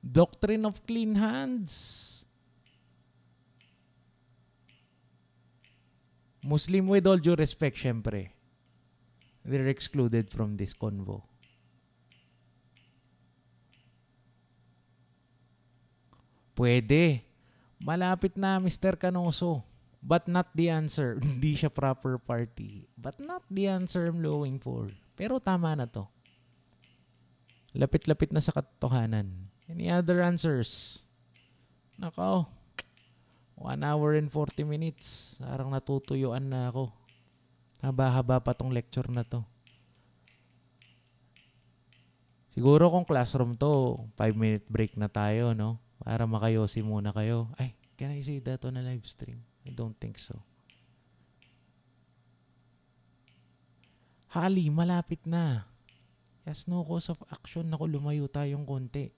Speaker 1: Doctrine of clean hands. Muslim, with all due respect, syempre, they're excluded from this convo. Pwede. Malapit na, Mr. Canoso. But not the answer. Hindi siya proper party. But not the answer I'm looking for. Pero tama na to. Lapit-lapit na sa katotohanan. Any other answers? Nakaw. 1 hour and 40 minutes. Parang natutuyuan na ako. Haba-haba pa tong lecture na to. Siguro kung classroom to, 5-minute break na tayo, no? Para makayosi muna kayo. Ay, can I say that on a live stream? I don't think so. Hali, malapit na. Yes, no cause of action. Naku, lumayo tayong konti.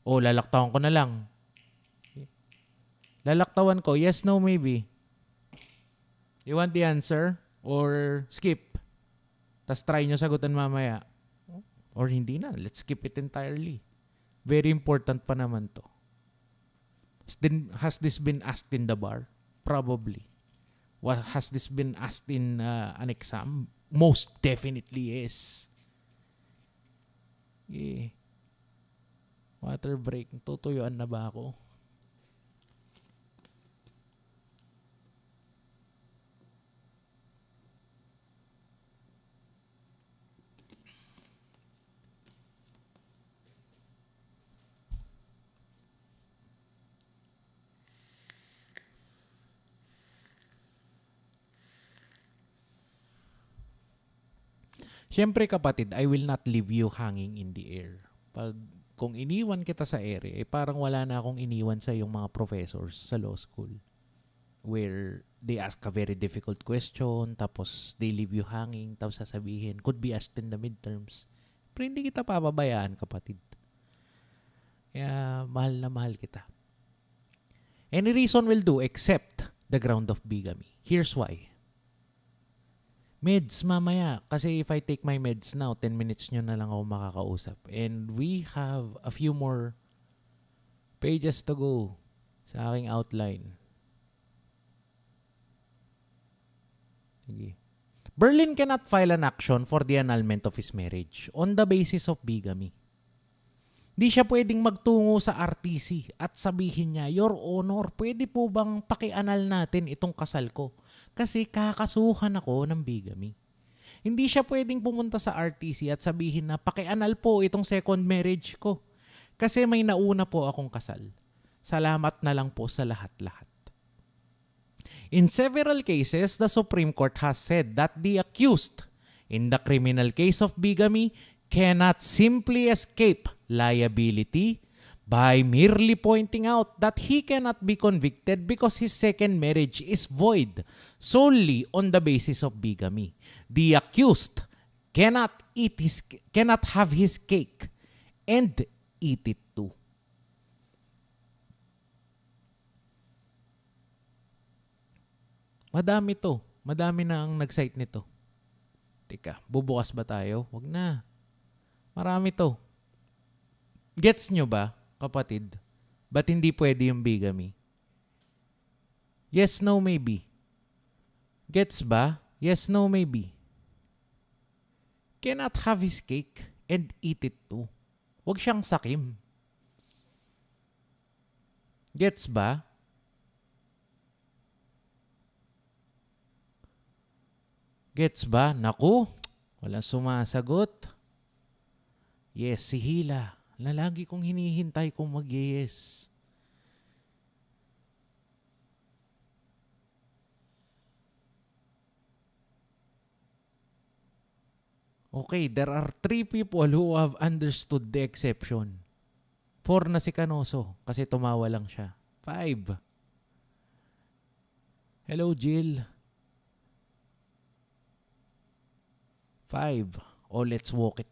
Speaker 1: O, lalaktawan ko na lang. Lalaktawan ko, yes, no, maybe. You want the answer? Or skip? Tas try nyo sagutan mamaya. Or hindi na. Let's skip it entirely. Very important pa naman to. Has this been asked in the bar? Probably. Has this been asked in an exam? Most definitely is. Yeah. Water break. Tutuyuan na ba ako? Siyempre kapatid, I will not leave you hanging in the air. Kung iniwan kita sa air, parang wala na akong iniwan sa yung mga professors sa law school. Where they ask a very difficult question, tapos they leave you hanging, tapos sasabihin, could be asked in the midterms. Pero hindi kita papabayaan, kapatid. Kaya mahal na mahal kita. Any reason will do except the ground of bigamy. Here's why. Meds mamaya. Kasi if I take my meds now, 10 minutes nyo na lang ako makakausap. And we have a few more pages to go sa aking outline. Sige. Berlin cannot file an action for the annulment of his marriage on the basis of bigamy. Hindi siya pwedeng magtungo sa RTC at sabihin niya, Your Honor, pwede po bang pakianal natin itong kasal ko? Kasi kakasuhan ako ng bigamy. Hindi siya pwedeng pumunta sa RTC at sabihin na pakianal po itong second marriage ko. Kasi may nauna po akong kasal. Salamat na lang po sa lahat-lahat. In several cases, the Supreme Court has said that the accused in the criminal case of bigamy cannot simply escape liability by merely pointing out that he cannot be convicted because his second marriage is void solely on the basis of bigamy. The accused cannot have his cake and eat it too. Madami to. Madami na ang nag-cite nito. Teka, bubukas ba tayo? Wag na. Marami to. Gets nyo ba, kapatid? Ba't hindi pwede yung bigamy? Yes, no, maybe. Gets ba? Yes, no, maybe. Cannot have his cake and eat it too. Huwag siyang sakim. Gets ba? Gets ba? Naku, walang sumasagot. Yes, si Hila. Lagi kong hinihintay kung mag-yes. Okay, there are 3 people who have understood the exception. 4 na si Canoso kasi tumawa lang siya. 5. Hello, Jill. 5. Oh, let's walk it.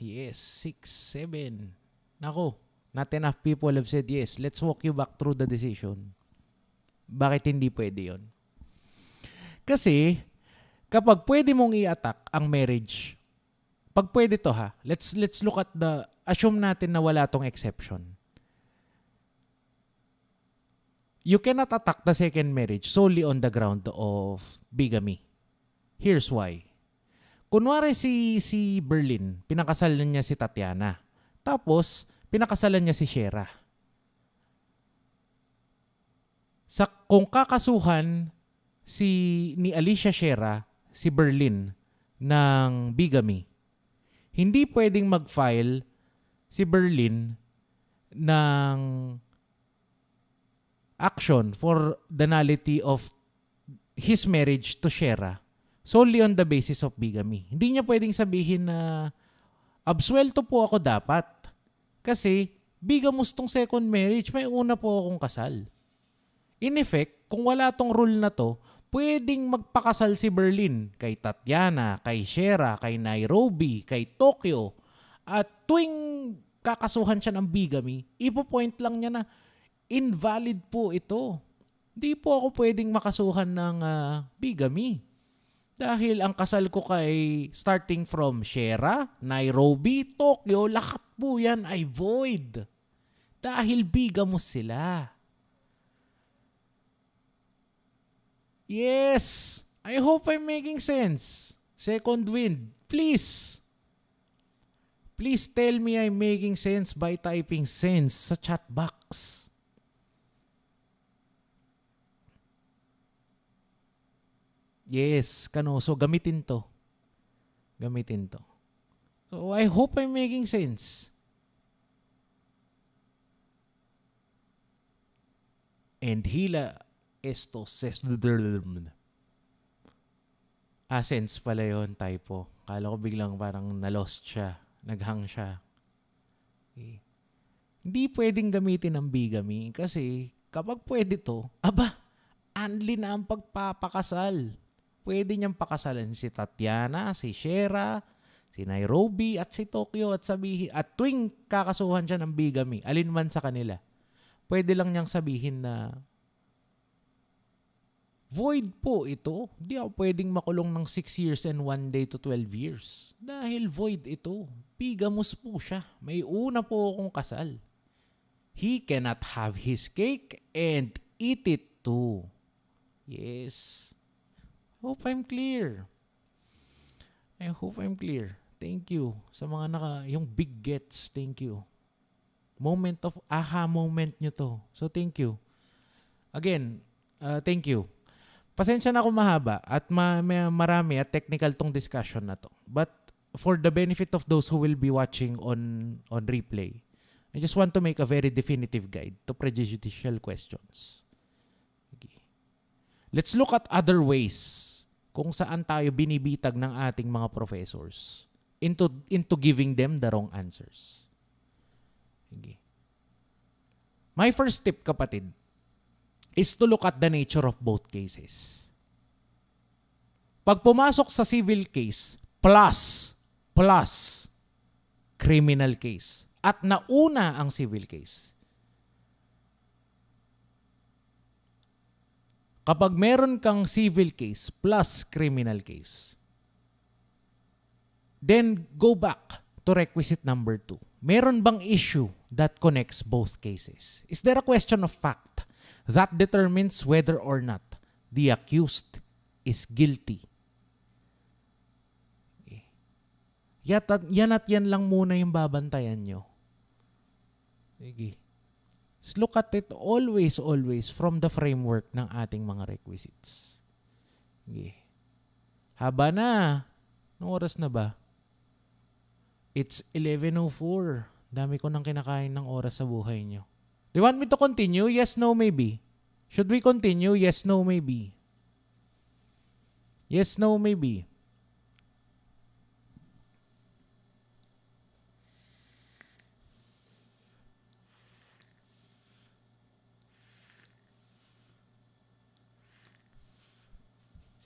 Speaker 1: Yes, 6, 7. Nako, not enough people have said yes. Let's walk you back through the decision. Bakit hindi pwede yon? Kasi, kapag pwede mong i-attack ang marriage, pag pwede to ha, let's look at assume natin na wala tong exception. You cannot attack the second marriage solely on the ground of bigamy. Here's why. Kunwari si Berlin, pinakasalan niya si Tatiana. Tapos, pinakasalan niya si Shera. Kung kakasuhan ni Alicia Shera, si Berlin, ng bigamy, hindi pwedeng mag-file si Berlin ng action for the nullity of his marriage to Shera solely on the basis of bigamy. Hindi niya pwedeng sabihin na absuelto po ako dapat kasi bigamous tong second marriage, may una po akong kasal. In effect, kung wala tong rule na to, pwedeng magpakasal si Berlin kay Tatiana, kay Shera, kay Nairobi, kay Tokyo, at tuwing kakasuhan siya ng bigamy, ipo-point lang niya na invalid po ito. Di po ako pwedeng makasuhan ng bigamy. Dahil ang kasal ko kay starting from Shera, Nairobi, Tokyo, lahat po yan ay void. Dahil bigamos sila. Yes! I hope I'm making sense. Second wind, please. Please tell me I'm making sense by typing sense sa chat box. Yes, Kanoso, gamitin to. Gamitin to. So, I hope I'm making sense. And hila esto ses... sense pala yun, typo. Kala ko biglang parang na-lost siya. Naghang siya. Okay. Hindi pwedeng gamitin ang bigamy kasi kapag pwede to, anli na ang pagpapakasal. Pwede niyang pakasalan si Tatiana, si Shera, si Nairobi, at si Tokyo at sabihin, at tuwing kakasuhan siya ng bigamy, alinman sa kanila, pwede lang niyang sabihin na void po ito. Hindi ako pwedeng makulong ng 6 years and 1 day to 12 years. Dahil void ito. Bigamous po siya. May una po akong kasal. He cannot have his cake and eat it too. Yes. Hope I'm clear. I hope I'm clear. Thank you. Sa mga yung big gets, thank you. Moment of aha moment nyo to. So thank you. Again, thank you. Pasensya na kung mahaba at marami at technical tong discussion na to. But for the benefit of those who will be watching on replay, I just want to make a very definitive guide to prejudicial questions. Okay. Let's look at other ways kung saan tayo binibitag ng ating mga professors into giving them the wrong answers. Okay. My first tip, kapatid, is to look at the nature of both cases. Pag pumasok sa civil case plus criminal case at nauna ang civil case, kapag meron kang civil case plus criminal case, then go back to requisite number 2. Meron bang issue that connects both cases? Is there a question of fact that determines whether or not the accused is guilty? Okay. Yan at yan lang muna yung babantayan nyo. Okay. Let's look at it always from the framework ng ating mga requisites. Okay. Haba na. Anong oras na ba? It's 11:04. Dami ko nang kinakain ng oras sa buhay nyo. Do you want me to continue? Yes, no, maybe. Should we continue? Yes, no, maybe. Yes, no, maybe.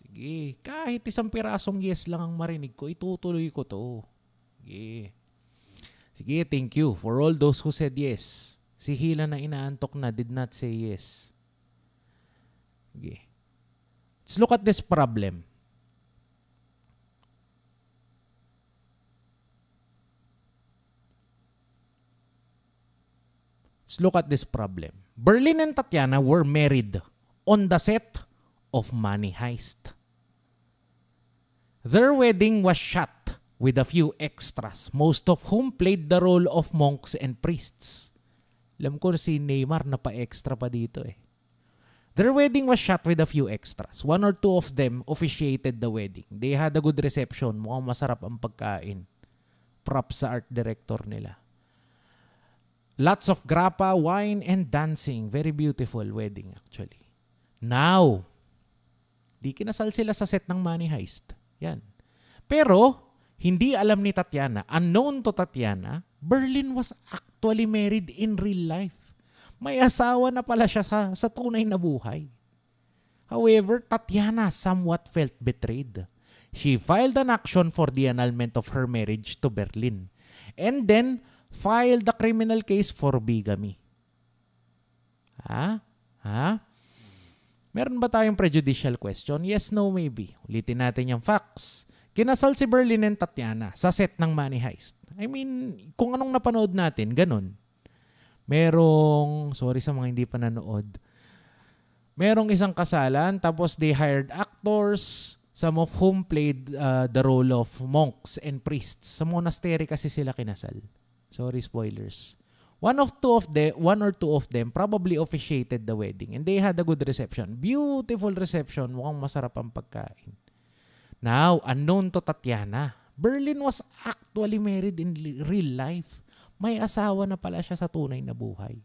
Speaker 1: Sige, kahit isang pirasong yes lang ang marinig ko, itutuloy ko to. Sige. Sige, thank you for all those who said yes. Si Hila na inaantok na did not say yes. Okay. Let's look at this problem. Let's look at this problem. Berlin and Tatiana were married on the set of Money Heist. Their wedding was shot with a few extras, most of whom played the role of monks and priests. Alam ko si Neymar na pa-extra pa dito eh. Their wedding was shot with a few extras. 1 or 2 of them officiated the wedding. They had a good reception. Mukhang masarap ang pagkain. Props sa art director nila. Lots of grappa, wine, and dancing. Very beautiful wedding actually. Now, di kinasal sila sa set ng money heist. Yan. Pero, hindi alam ni Tatiana, unknown to Tatiana, Berlin was actually married in real life. May asawa na pala siya sa tunay na buhay. However, Tatiana somewhat felt betrayed. She filed an action for the annulment of her marriage to Berlin and then filed a criminal case for bigamy. Ha? Meron ba tayong prejudicial question? Yes, no, maybe. Ulitin natin yung facts. Kinasal si Berlin and Tatiana sa set ng money heist. I mean, kung anong napanood natin, ganun. Sorry sa mga hindi pa nanood, merong isang kasalan, tapos they hired actors, some of whom played the role of monks and priests. Sa monastery kasi sila kinasal. Sorry, spoilers. One or two of them probably officiated the wedding and they had a good reception. Beautiful reception. Mukhang masarap ang pagkain. Now, unknown to Tatiana, Berlin was actually married in real life. May asawa na pala siya sa tunay na buhay.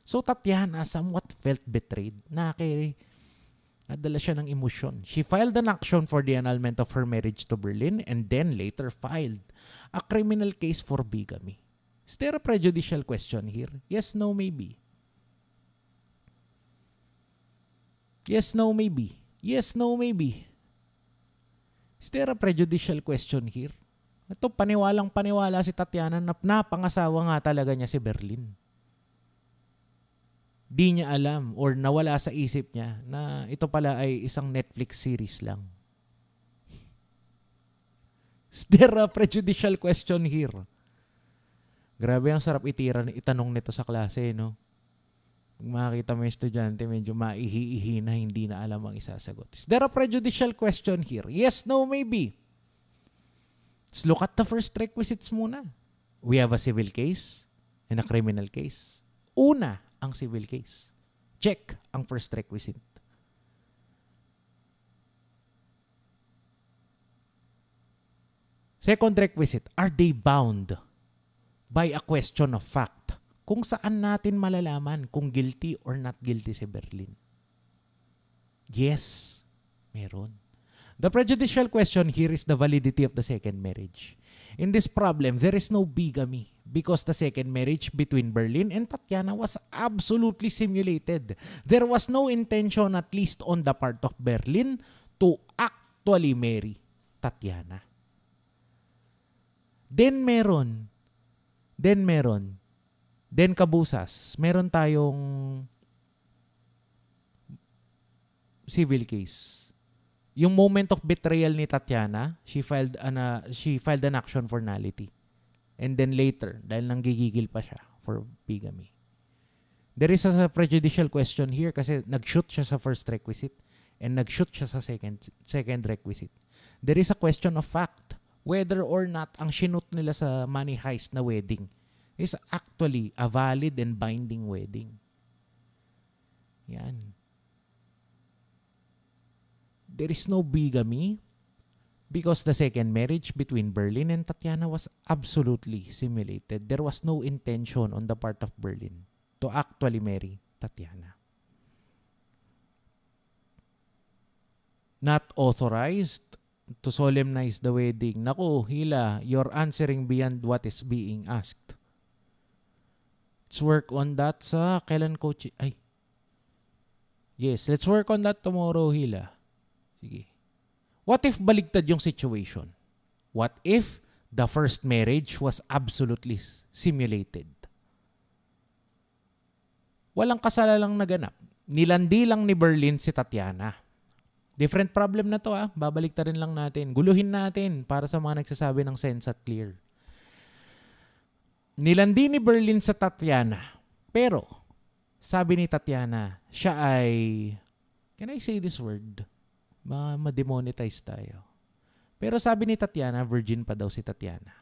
Speaker 1: So, Tatiana somewhat felt betrayed. Nadala siya ng emosyon. She filed an action for the annulment of her marriage to Berlin and then later filed a criminal case for bigamy. Is there a prejudicial question here? Yes, no, maybe. Yes, no, maybe. Yes, no, maybe. Is there a prejudicial question here? Ito, paniwalang-paniwala si Tatiana na napangasawa nga talaga niya si Berlin. Di niya alam or nawala sa isip niya na ito pala ay isang Netflix series lang. Is there a prejudicial question here? Grabe, ang sarap itanong nito sa klase, no? Kung makakita mo yung estudyante, medyo maihi-ihi na hindi na alam ang isasagot. Is there a prejudicial question here? Yes, no, maybe. Let's look at the first requisites muna. We have a civil case and a criminal case. Una, ang civil case. Check ang first requisite. Second requisite, are they bound by a question of fact? Kung saan natin malalaman kung guilty or not guilty si Berlin? Yes, meron. The prejudicial question here is the validity of the second marriage. In this problem, there is no bigamy because the second marriage between Berlin and Tatiana was absolutely simulated. There was no intention, at least on the part of Berlin, to actually marry Tatiana. Then kabusas, meron tayong civil case. Yung moment of betrayal ni Tatiana, she filed an action for nullity. And then later, dahil nanggigigil pa siya for bigamy. There is a prejudicial question here kasi nag-shoot siya sa first requisite and nag-shoot siya sa second requisite. There is a question of fact whether or not ang shoot nila sa money heist na wedding is actually a valid and binding wedding. Yan. There is no bigamy because the second marriage between Berlin and Tatiana was absolutely simulated. There was no intention on the part of Berlin to actually marry Tatiana. Not authorized to solemnize the wedding. Naku, Hila, you're answering beyond what is being asked. Let's work on that sa kailan coach. Yes, let's work on that tomorrow, Hila. Sige. What if baligtad yung situation? What if the first marriage was absolutely simulated? Walang kasalalang naganap. Nilandi lang ni Berlin si Tatiana. Different problem na to Babaliktarin lang natin. Guluhin natin para sa mga nagsasabi ng sense at clear. Nilandi ni Berlin sa Tatiana. Pero, sabi ni Tatiana, siya ay, can I say this word? Ma-demonetize tayo. Pero sabi ni Tatiana, virgin pa daw si Tatiana.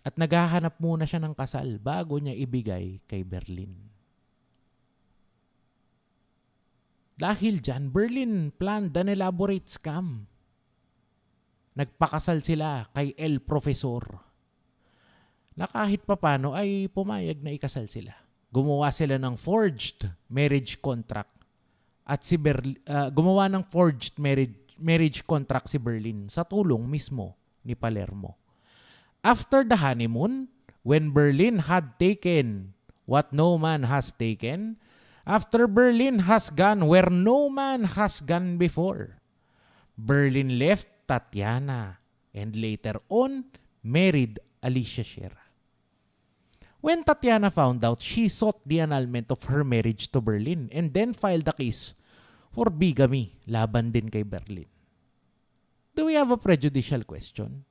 Speaker 1: At naghahanap muna siya ng kasal bago niya ibigay kay Berlin. Dahil dyan, Berlin planned an elaborate scam. Nagpakasal sila kay El Profesor. na kahit papano ay pumayag na ikasal sila. Gumawa sila ng forged marriage contract at gumawa ng forged marriage contract si Berlin sa tulong mismo ni Palermo. After the honeymoon, when Berlin had taken what no man has taken, after Berlin has gone where no man has gone before, Berlin left Tatiana and later on married Alicia Sierra. When Tatiana found out, she sought the annulment of her marriage to Berlin and then filed a case for bigamy laban din kay Berlin. Do we have a prejudicial question?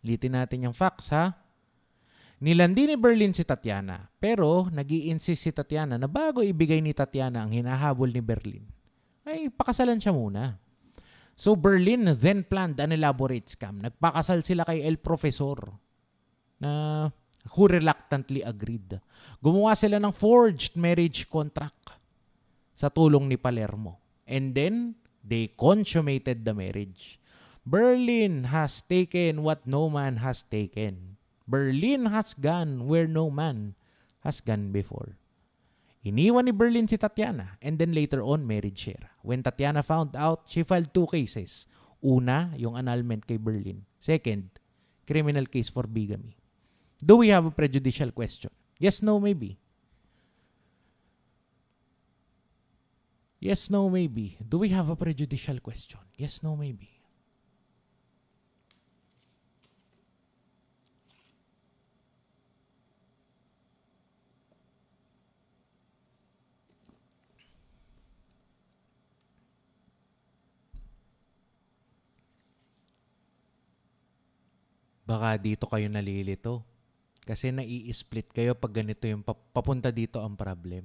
Speaker 1: Litin natin yung facts, ha? Nilandi ni Berlin si Tatiana, pero nag-i-insist si Tatiana na bago ibigay ni Tatiana ang hinahabol ni Berlin, ay pakasalan siya muna. So Berlin then planned an elaborate scam. Nagpakasal sila kay El Profesor na who reluctantly agreed. Gumawa sila ng forged marriage contract sa tulong ni Palermo. And then, they consummated the marriage. Berlin has taken what no man has taken. Berlin has gone where no man has gone before. Iniwan ni Berlin si Tatiana and then later on married Sierra. When Tatiana found out, she filed 2 cases. Una, yung annulment kay Berlin. Second, criminal case for bigamy. Do we have a prejudicial question? Yes, no, maybe. Yes, no, maybe. Do we have a prejudicial question? Yes, no, maybe. Baka dito kayo nalilito. Kasi nai-split kayo pag ganito yung papunta dito ang problem.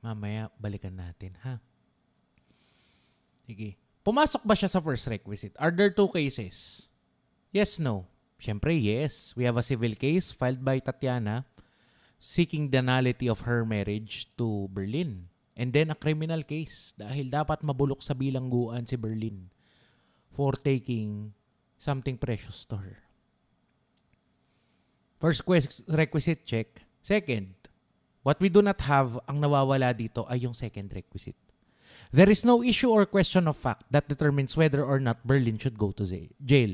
Speaker 1: Mamaya, balikan natin, ha? Sige. Pumasok ba siya sa first requisite? Are there 2 cases? Yes, no. Siyempre, yes. We have a civil case filed by Tatiana seeking the nullity of her marriage to Berlin. And then a criminal case dahil dapat mabulok sa bilangguan si Berlin for taking something precious to her. First requisite, check. Second, what we do not have, ang nawawala dito ay yung second requisite. There is no issue or question of fact that determines whether or not Berlin should go to jail.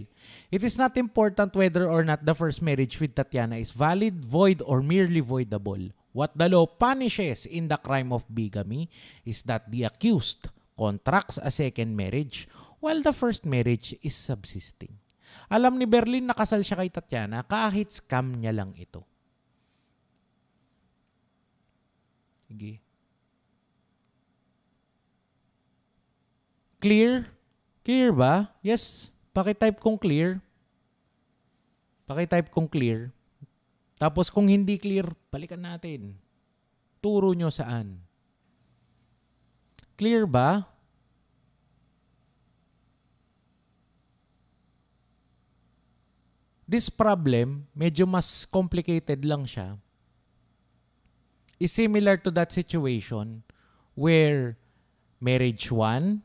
Speaker 1: It is not important whether or not the first marriage with Tatiana is valid, void, or merely voidable. What the law punishes in the crime of bigamy is that the accused contracts a second marriage while the first marriage is subsisting. Alam ni Berlin na kasal siya kay Tatiana kahit scam niya lang ito. Sige. Clear? Clear ba? Yes. Paki-type kong clear. Paki-type kong clear. Tapos kung hindi clear, balikan natin. Turo nyo saan. Clear ba? This problem, medyo mas complicated lang siya, is similar to that situation where marriage 1,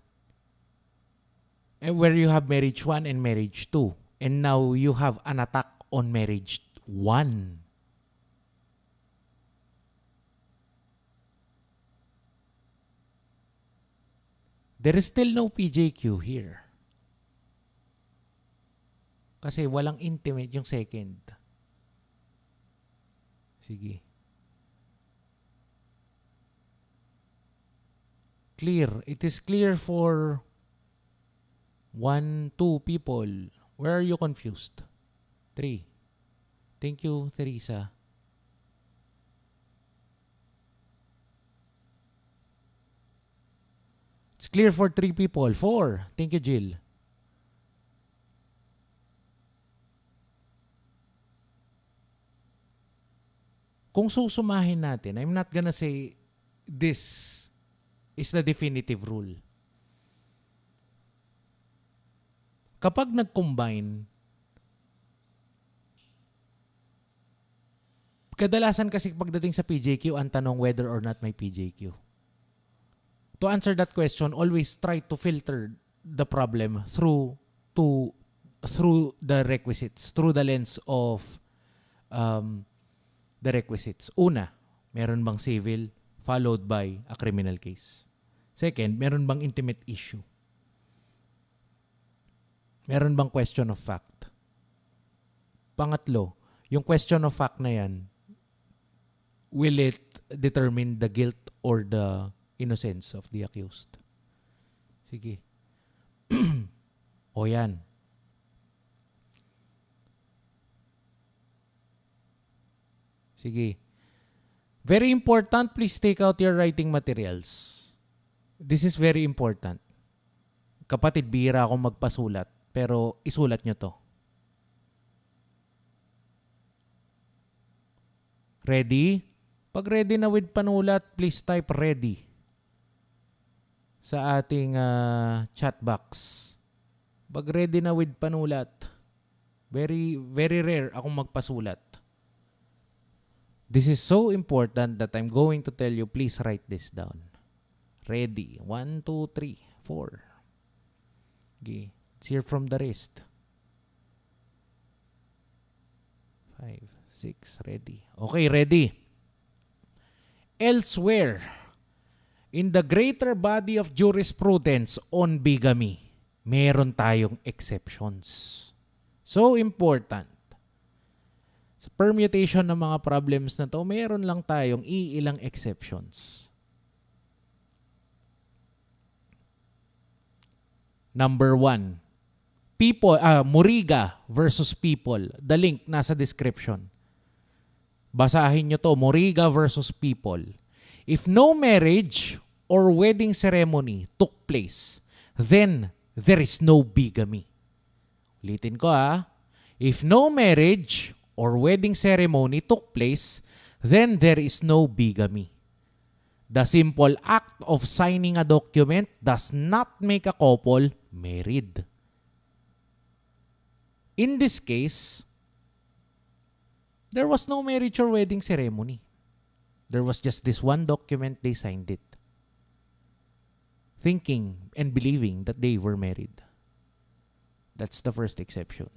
Speaker 1: where you have marriage 1 and marriage 2. And now you have an attack on marriage 1. There is still no PJQ here. Kasi walang intimate yung second. Sige. Clear. It is clear for 1, 2 people. Where are you confused? 3. Thank you, Teresa. It's clear for 3 people. 4. Thank you, Jill. Kung susumahin natin, I'm not gonna say this is the definitive rule. Kapag nag-combine, kadalasan kasi pagdating sa PJQ, ang tanong whether or not may PJQ. To answer that question, always try to filter the problem through the requisites, through the lens of the requisites. Una, meron bang civil followed by a criminal case? Second, meron bang intimate issue? Meron bang question of fact? Pangatlo, yung question of fact na yan, will it determine the guilt or the innocence of the accused? Sige. O yan. Sige. Very important, please take out your writing materials. This is very important. Kapatid, bihira akong magpasulat, pero isulat nyo to. Ready? Pag ready na with panulat, please type ready sa ating chat box. Pag ready na with panulat, very, very rare akong magpasulat. This is so important that I'm going to tell you, please write this down. Ready. 1, 2, 3, 4. Okay. Let's hear from the rest. 5, 6. Ready. Okay, ready. Elsewhere, in the greater body of jurisprudence on bigamy, meron tayong exceptions. So important. Sa permutation ng mga problems na to, meron lang tayong iilang exceptions. Number 1, Muriga versus People. The link nasa description. Basahin nyo to, Muriga versus People. If no marriage or wedding ceremony took place, then there is no bigamy. Ulitin ko If no marriage or wedding ceremony took place, then there is no bigamy. The simple act of signing a document does not make a couple married. In this case, there was no marriage or wedding ceremony. There was just this one document, they signed it, thinking and believing that they were married. That's the first exception.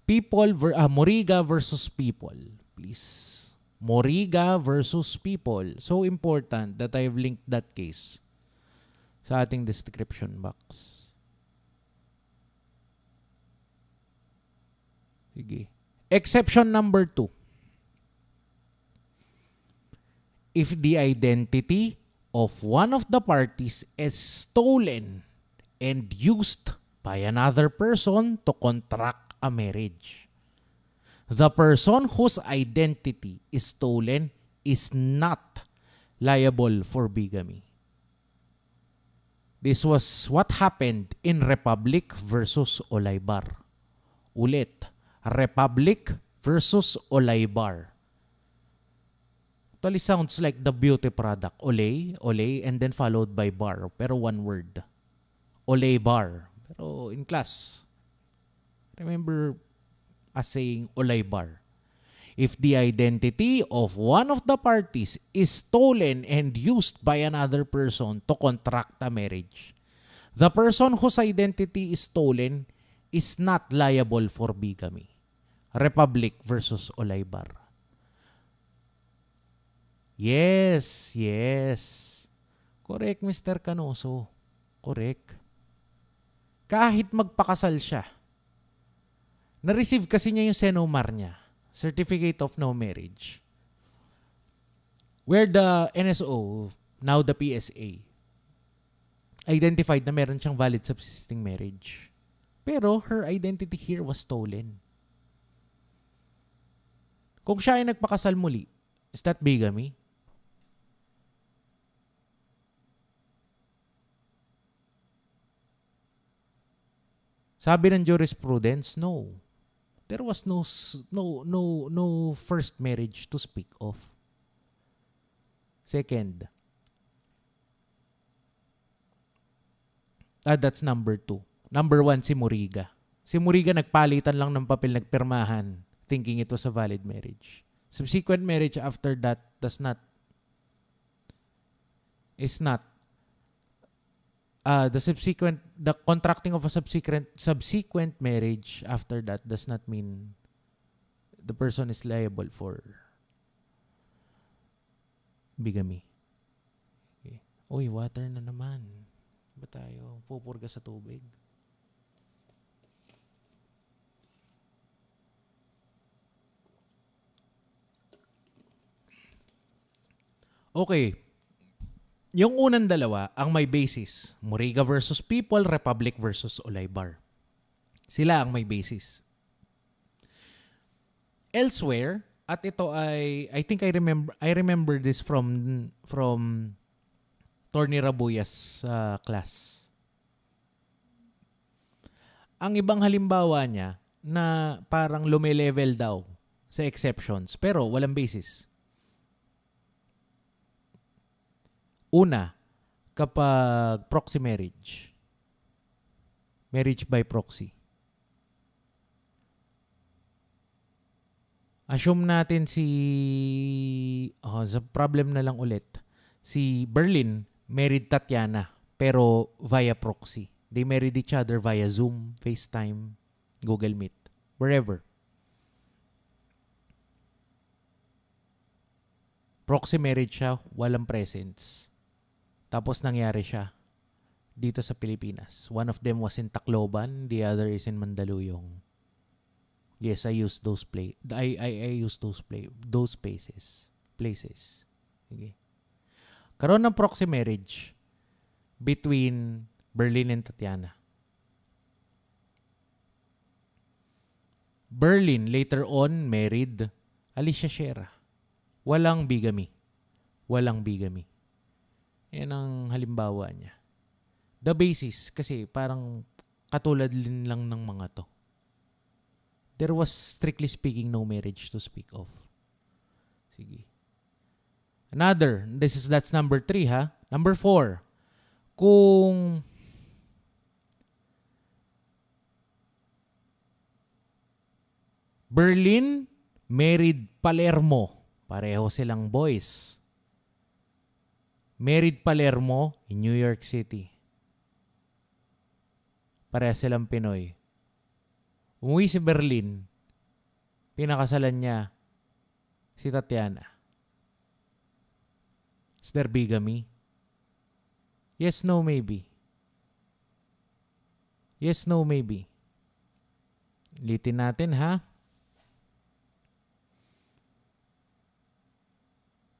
Speaker 1: Muriga versus People. Please. Muriga versus People. So important that I've linked that case sa ating description box. Sige. Exception number 2. If the identity of one of the parties is stolen and used by another person to contract a marriage, the person whose identity is stolen is not liable for bigamy. This was what happened in Republic versus Olaybar. Ulit, Republic versus Olaybar. Actually sounds like the beauty product. Olay, and then followed by bar. Pero one word. Olaybar. Pero in class, remember us saying Olaybar. If the identity of one of the parties is stolen and used by another person to contract a marriage, the person whose identity is stolen is not liable for bigamy. Republic versus Olaybar. Yes. Correct, Mr. Canoso. Correct. Kahit magpakasal siya, na-receive kasi niya yung senomar niya, Certificate of No Marriage, where the NSO, now the PSA, identified na meron siyang valid subsisting marriage. Pero her identity here was stolen. Kung siya ay nagpakasal muli, is that bigamy? Sabi ng jurisprudence, no. There was no first marriage to speak of. Second, that's number 2. Number 1, si Muriga. Si Muriga nagpalitan lang ng papel, nagpirmahan, thinking it was a valid marriage. Subsequent marriage after that is not the contracting of a subsequent marriage after that does not mean the person is liable for bigamy. Okay. Uy, water na naman. Ba tayo? Pupurga sa tubig. Okay. Yung unang dalawa, ang may basis. Moriga versus People, Republic versus Olaybar. Sila ang may basis. Elsewhere, at ito ay, I think I remember this from Torny Rabuyas class. Ang ibang halimbawa niya na parang lume-level daw sa exceptions, pero walang basis. Una, kapag proxy marriage. Marriage by proxy. Assume natin sa problem na lang ulit. Si Berlin married Tatiana pero via proxy. They married each other via Zoom, FaceTime, Google Meet, wherever. Proxy marriage siya, walang presence. Tapos nangyari siya dito sa Pilipinas. One of them was in Tacloban, the other is in Mandaluyong. Yes, I use those those places. Okay. Karoon ng proxy marriage between Berlin and Tatiana. Berlin later on married Alicia Shera. Walang bigamy. Yan ang halimbawa niya. The basis, kasi parang katulad lang ng mga to. There was, strictly speaking, no marriage to speak of. Sige. Another, that's number 3 ha. Number 4, kung Berlin married Palermo, pareho silang boys. Married Palermo in New York City. Pareha silang Pinoy. Umuwi si Berlin, pinakasalan niya si Tatiana. Is there bigamy? Yes, no, maybe. Yes, no, maybe. Litin natin ha.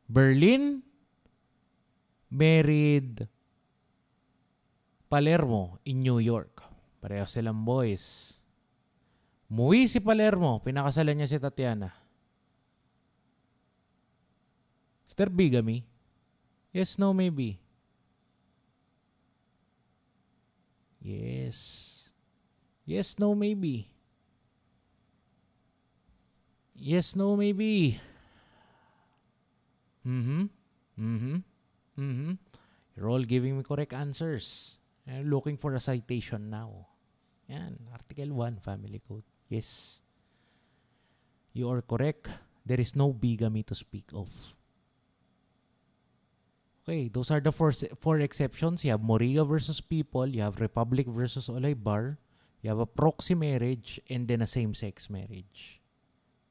Speaker 1: Berlin married Palermo in New York. Pareho silang boys. Umuwi si Palermo, pinakasalan niya si Tatiana. Is there bigamy? Yes, no, maybe. Yes. Yes, no, maybe. Yes, no, maybe. You're all giving me correct answers. I'm looking for a citation now. Yan, Article 1, Family Code. Yes. You are correct. There is no bigamy to speak of. Okay, those are the four exceptions. You have Moriga versus People, you have Republic versus Olaybar, you have a proxy marriage, and then a same-sex marriage.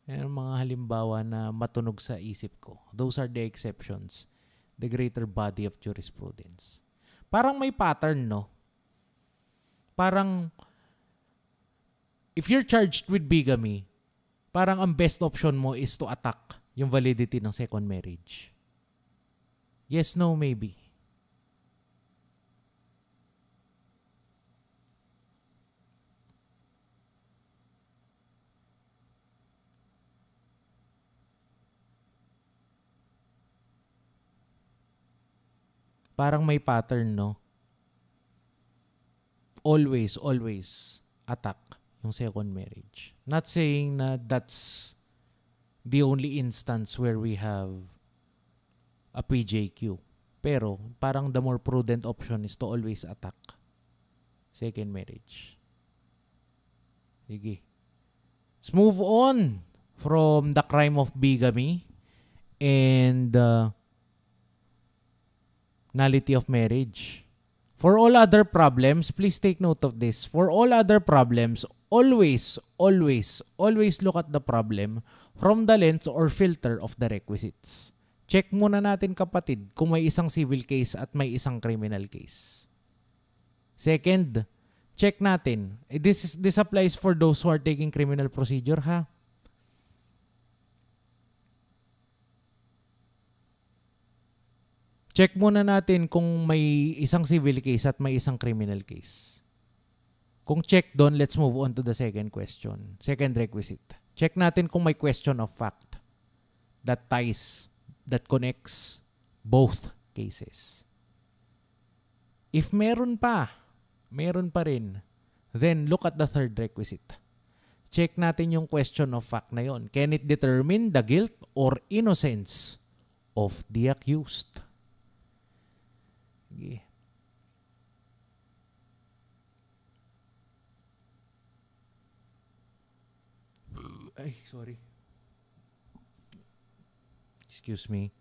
Speaker 1: Yan ang mga halimbawa na matunog sa isip ko. Those are the exceptions. The greater body of jurisprudence. Parang may pattern, no? Parang, if you're charged with bigamy, parang ang best option mo is to attack yung validity ng second marriage. Yes, no, maybe. Parang may pattern, no? Always attack yung second marriage. Not saying na that's the only instance where we have a PJQ. Pero parang the more prudent option is to always attack second marriage. Sige. Let's move on from the crime of bigamy and nullity of marriage For all other problems, please take note of this. For all other problems, always look at the problem from the lens or filter of the requisites. Check muna natin kapatid kung may isang civil case at may isang criminal case. Second, check natin. This applies for those who are taking criminal procedure ha. Check muna natin kung may isang civil case at may isang criminal case. Kung check doon, let's move on to the second question. Second requisite. Check natin kung may question of fact that connects both cases. If meron pa rin, then look at the third requisite. Check natin yung question of fact na yon. Can it determine the guilt or innocence of the accused? Okay. Ay, sorry. Excuse me.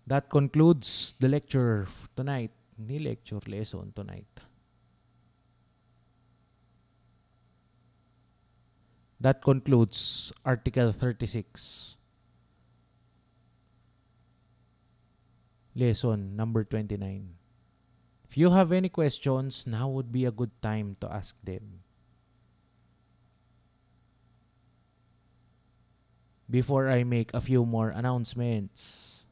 Speaker 1: That concludes the lecture tonight. Lesson tonight. That concludes Article 36. Lesson number 29. If you have any questions, now would be a good time to ask them. Before I make a few more announcements.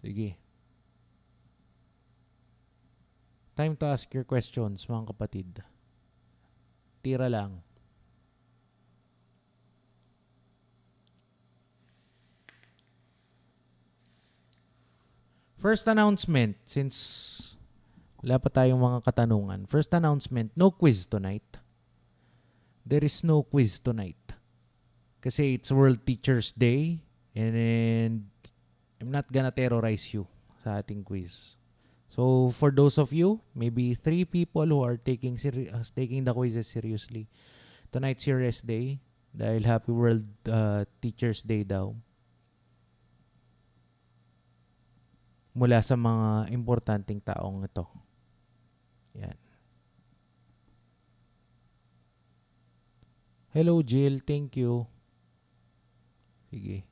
Speaker 1: Sige. Time to ask your questions, mga kapatid. Tira lang. First announcement, since wala pa tayong mga katanungan. First announcement, no quiz tonight. There is no quiz tonight. Kasi it's World Teachers Day and I'm not gonna terrorize you sa ating quiz. So for those of you, maybe 3 people who are taking the quizzes seriously, tonight's your rest day dahil Happy World Teachers Day daw. Mula sa mga importanteng taong ito. Yan. Hello, Jill. Thank you. Sige.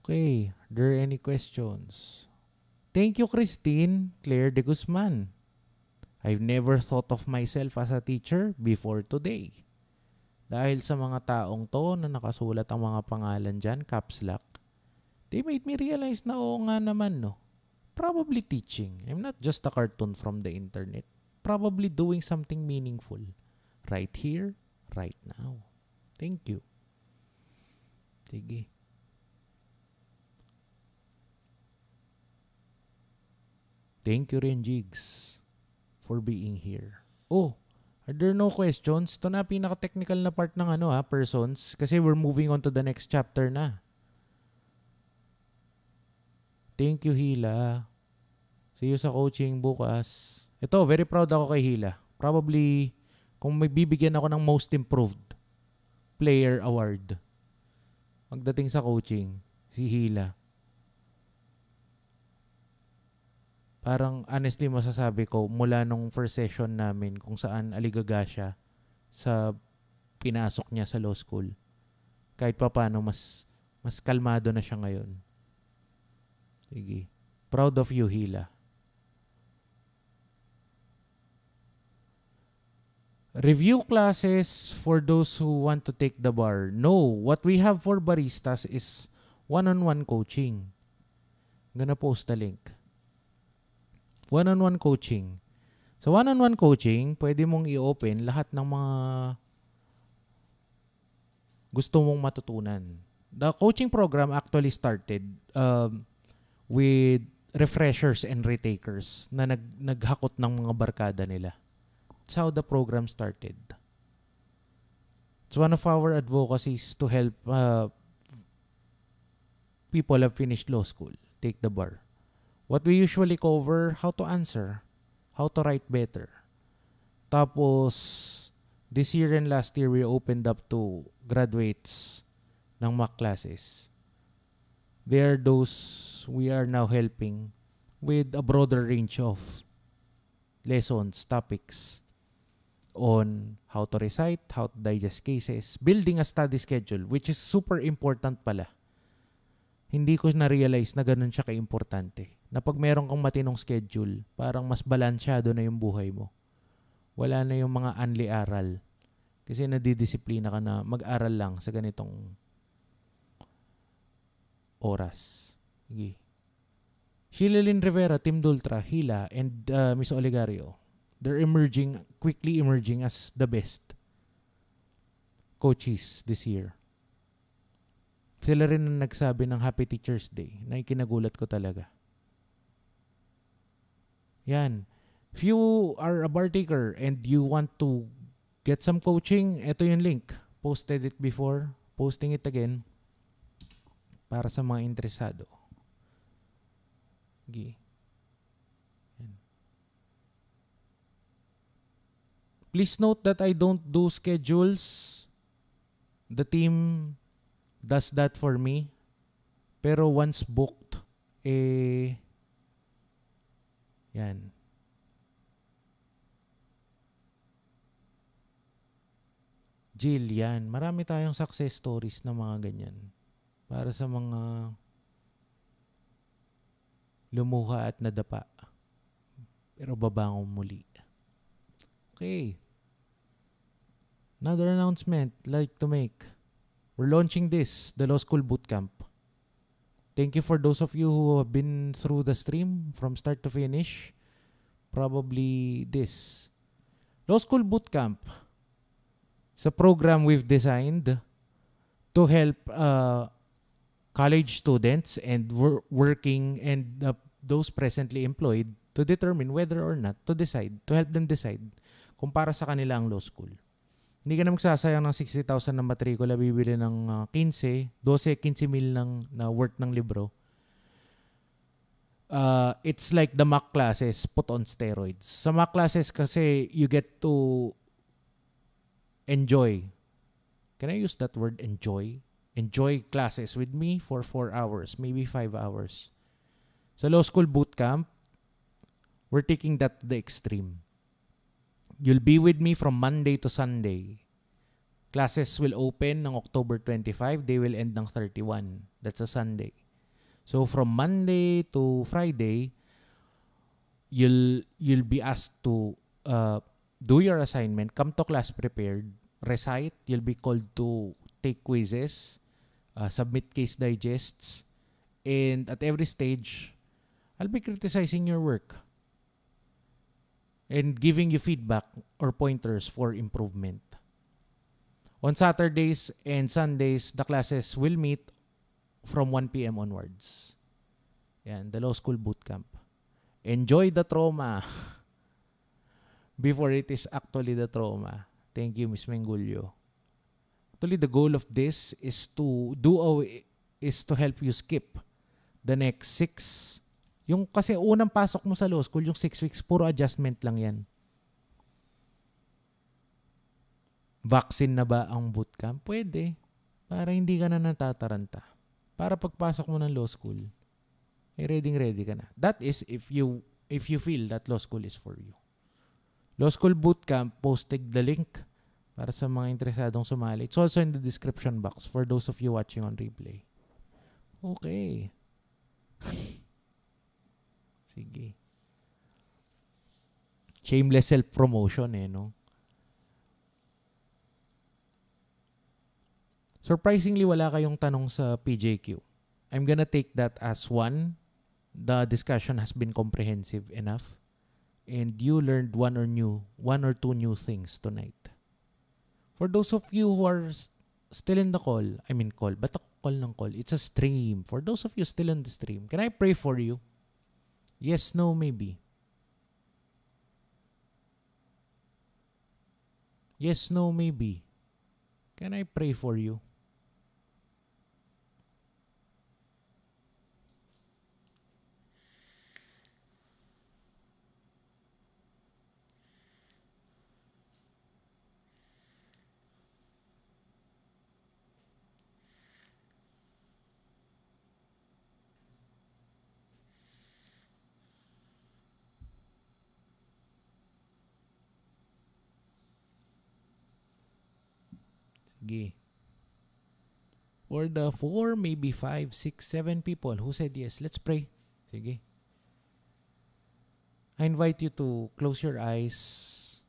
Speaker 1: Okay. Are there any questions? Thank you, Christine. Claire de Guzman. I've never thought of myself as a teacher before today. Dahil sa mga taong to na nakasulat ang mga pangalan dyan, caps lock, they made me realize na oo nga naman, no? Probably teaching. I'm not just a cartoon from the internet. Probably doing something meaningful. Right here, right now. Thank you. Sige. Thank you rin, Jigs, for being here. Oh, are there no questions? Ito na pinaka-technical na part ng persons. Kasi we're moving on to the next chapter na. Thank you, Hila. See you sa coaching bukas. Ito, very proud ako kay Hila. Probably, kung may bibigyan ako ng most improved player award, magdating sa coaching, si Hila. Parang honestly masasabi ko, mula nung first session namin, kung saan aligaga siya sa pinasok niya sa law school, kahit pa paano, mas kalmado na siya ngayon. Sige. Proud of you, Hila. Review classes for those who want to take the bar. No, what we have for baristas is one-on-one coaching. I'm gonna post the link. One-on-one coaching. So one-on-one coaching, pwede mong i-open lahat ng mga gusto mong matutunan. The coaching program actually started with refreshers and retakers na naghakot ng mga barkada nila. That's how the program started. It's one of our advocacies to help people have finished law school take the bar. What we usually cover, how to answer, how to write better. Tapos, this year and last year, we opened up to graduates ng mock classes. They are those we are now helping with a broader range of lessons, topics on how to recite, how to digest cases, building a study schedule, which is super important pala. Hindi ko na-realize na ganun siya ka-importante. Na pag meron kang matinong schedule, parang mas balansyado na yung buhay mo. Wala na yung mga anli-aral. Kasi nadidisiplina ka na mag-aral lang sa ganitong oras. Sige. Sheila Lynn Rivera, Tim Dultra, Hila, and Miss Oligario. They're quickly emerging as the best coaches this year. Sila rin ang nagsabi ng Happy Teacher's Day na ikinagulat ko talaga. Yan. If you are a bar taker and you want to get some coaching, ito yung link. Posted it before. Posting it again para sa mga interesado. Okay. Yan. Please note that I don't do schedules. The team does that for me. Pero once booked, yan. Jill, yan. Marami tayong success stories na mga ganyan. Para sa mga lumuha at nadapa. Pero babangon muli. Okay. Another announcement I'd like to make. We're launching the Law School Bootcamp. Thank you for those of you who have been through the stream from start to finish. Probably this. Law School Bootcamp. It's a program we've designed to help college students and working and those presently employed to determine whether or not to decide, to help them decide kung para sa kanila ang law school. Hindi ka na magsasayang ng 60,000 na matrikula, bibili ng 15 mil na worth ng libro. It's like the mock classes put on steroids. Sa mock classes kasi, you get to enjoy. Can I use that word, enjoy? Enjoy classes with me for 4 hours, maybe 5 hours. Sa Law School Bootcamp, we're taking that to the extreme. You'll be with me from Monday to Sunday. Classes will open ng October 25. They will end ng 31. That's a Sunday. So from Monday to Friday, you'll be asked to do your assignment, come to class prepared, recite. You'll be called to take quizzes, submit case digests, and at every stage, I'll be criticizing your work and giving you feedback or pointers for improvement. On Saturdays and Sundays, the classes will meet from 1 p.m. onwards. Yan, the Law School Bootcamp. Enjoy the trauma before it is actually the trauma. Thank you, Ms. Mengulio. Actually, the goal of this is to help you skip the next 6. Yung kasi unang pasok mo sa law school, yung 6 weeks, puro adjustment lang yan. Vaccine na ba ang bootcamp? Pwede. Para hindi ka na natataranta. Para pagpasok mo ng law school, ready ka na. That is if you feel that law school is for you. Law School Bootcamp, posted the link para sa mga interesadong sumali. It's also in the description box for those of you watching on replay. Okay. Sige. Shameless self-promotion no? Surprisingly, wala kayong tanong sa PJQ. I'm gonna take that as one. The discussion has been comprehensive enough. And you learned one or two new things tonight. For those of you who are still in the call, ba't ako call ng call? It's a stream. For those of you still in the stream, can I pray for you? Yes, no, maybe. Yes, no, maybe. Can I pray for you? Sige. For the 4, maybe 5, 6, 7 people who said yes, let's pray. Sige. I invite you to close your eyes,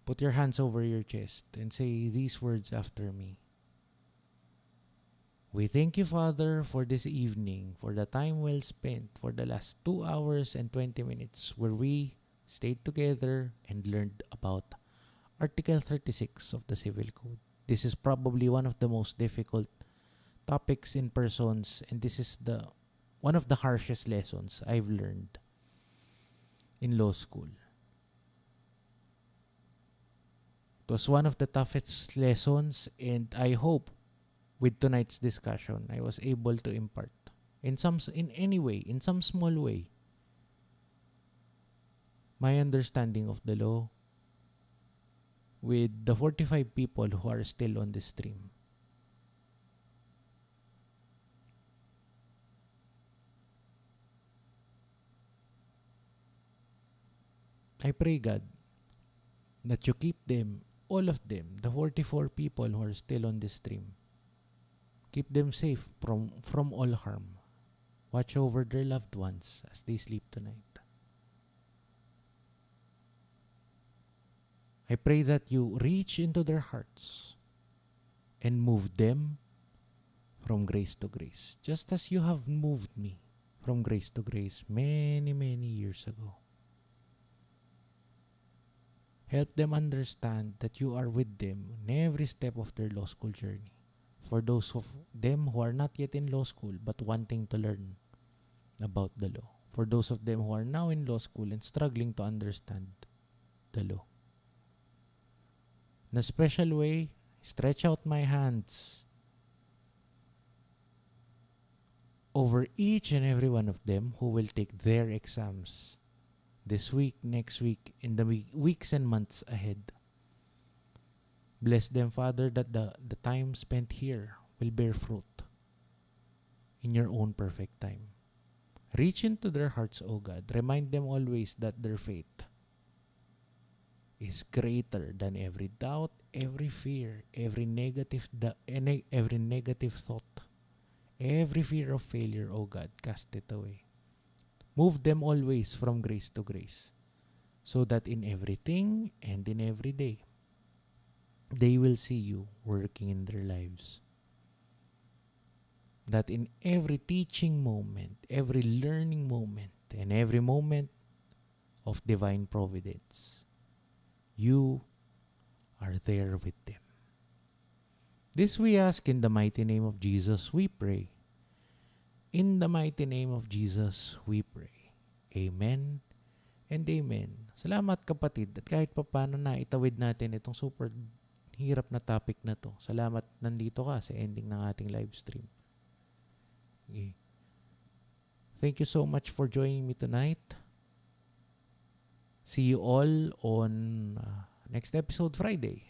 Speaker 1: put your hands over your chest, and say these words after me. We thank you, Father, for this evening, for the time well spent, for the last 2 hours and 20 minutes where we stayed together and learned about Article 36 of the Civil Code. This is probably one of the most difficult topics in persons, and this is one of the harshest lessons I've learned in law school. It was one of the toughest lessons, and I hope with tonight's discussion, I was able to impart in some small way, my understanding of the law with the 45 people who are still on the stream. I pray, God, that you keep them, all of them, the 44 people who are still on the stream. Keep them safe from all harm. Watch over their loved ones as they sleep tonight. I pray that you reach into their hearts and move them from grace to grace, just as you have moved me from grace to grace many, many years ago. Help them understand that you are with them in every step of their law school journey. For those of them who are not yet in law school but wanting to learn about the law. For those of them who are now in law school and struggling to understand the law. In a special way, stretch out my hands over each and every one of them who will take their exams this week, next week, in the weeks and months ahead. Bless them, Father, that the time spent here will bear fruit in your own perfect time. Reach into their hearts, O God. Remind them always that their faith is greater than every doubt, every fear, every negative thought, every fear of failure, O God. Cast it away. Move them always from grace to grace, so that in everything and in every day, they will see you working in their lives. That in every teaching moment, every learning moment, and every moment of divine providence, you are there with them. This we ask in the mighty name of Jesus, we pray. In the mighty name of Jesus, we pray. Amen and amen. Salamat, kapatid. At kahit papano na itawid natin itong super hirap na topic na to. Salamat nandito ka sa ending ng ating live stream. Okay. Thank you so much for joining me tonight. See you all on next episode Friday.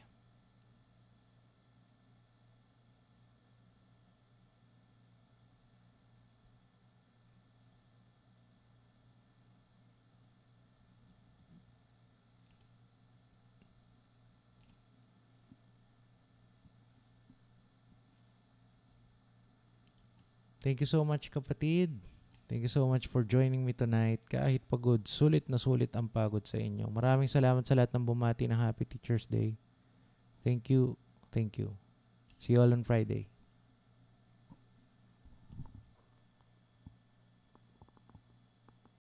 Speaker 1: Thank you so much, kapatid. Thank you so much for joining me tonight. Kahit pagod, sulit na sulit ang pagod sa inyo. Maraming salamat sa lahat ng bumati ng Happy Teacher's Day. Thank you. Thank you. See you all on Friday.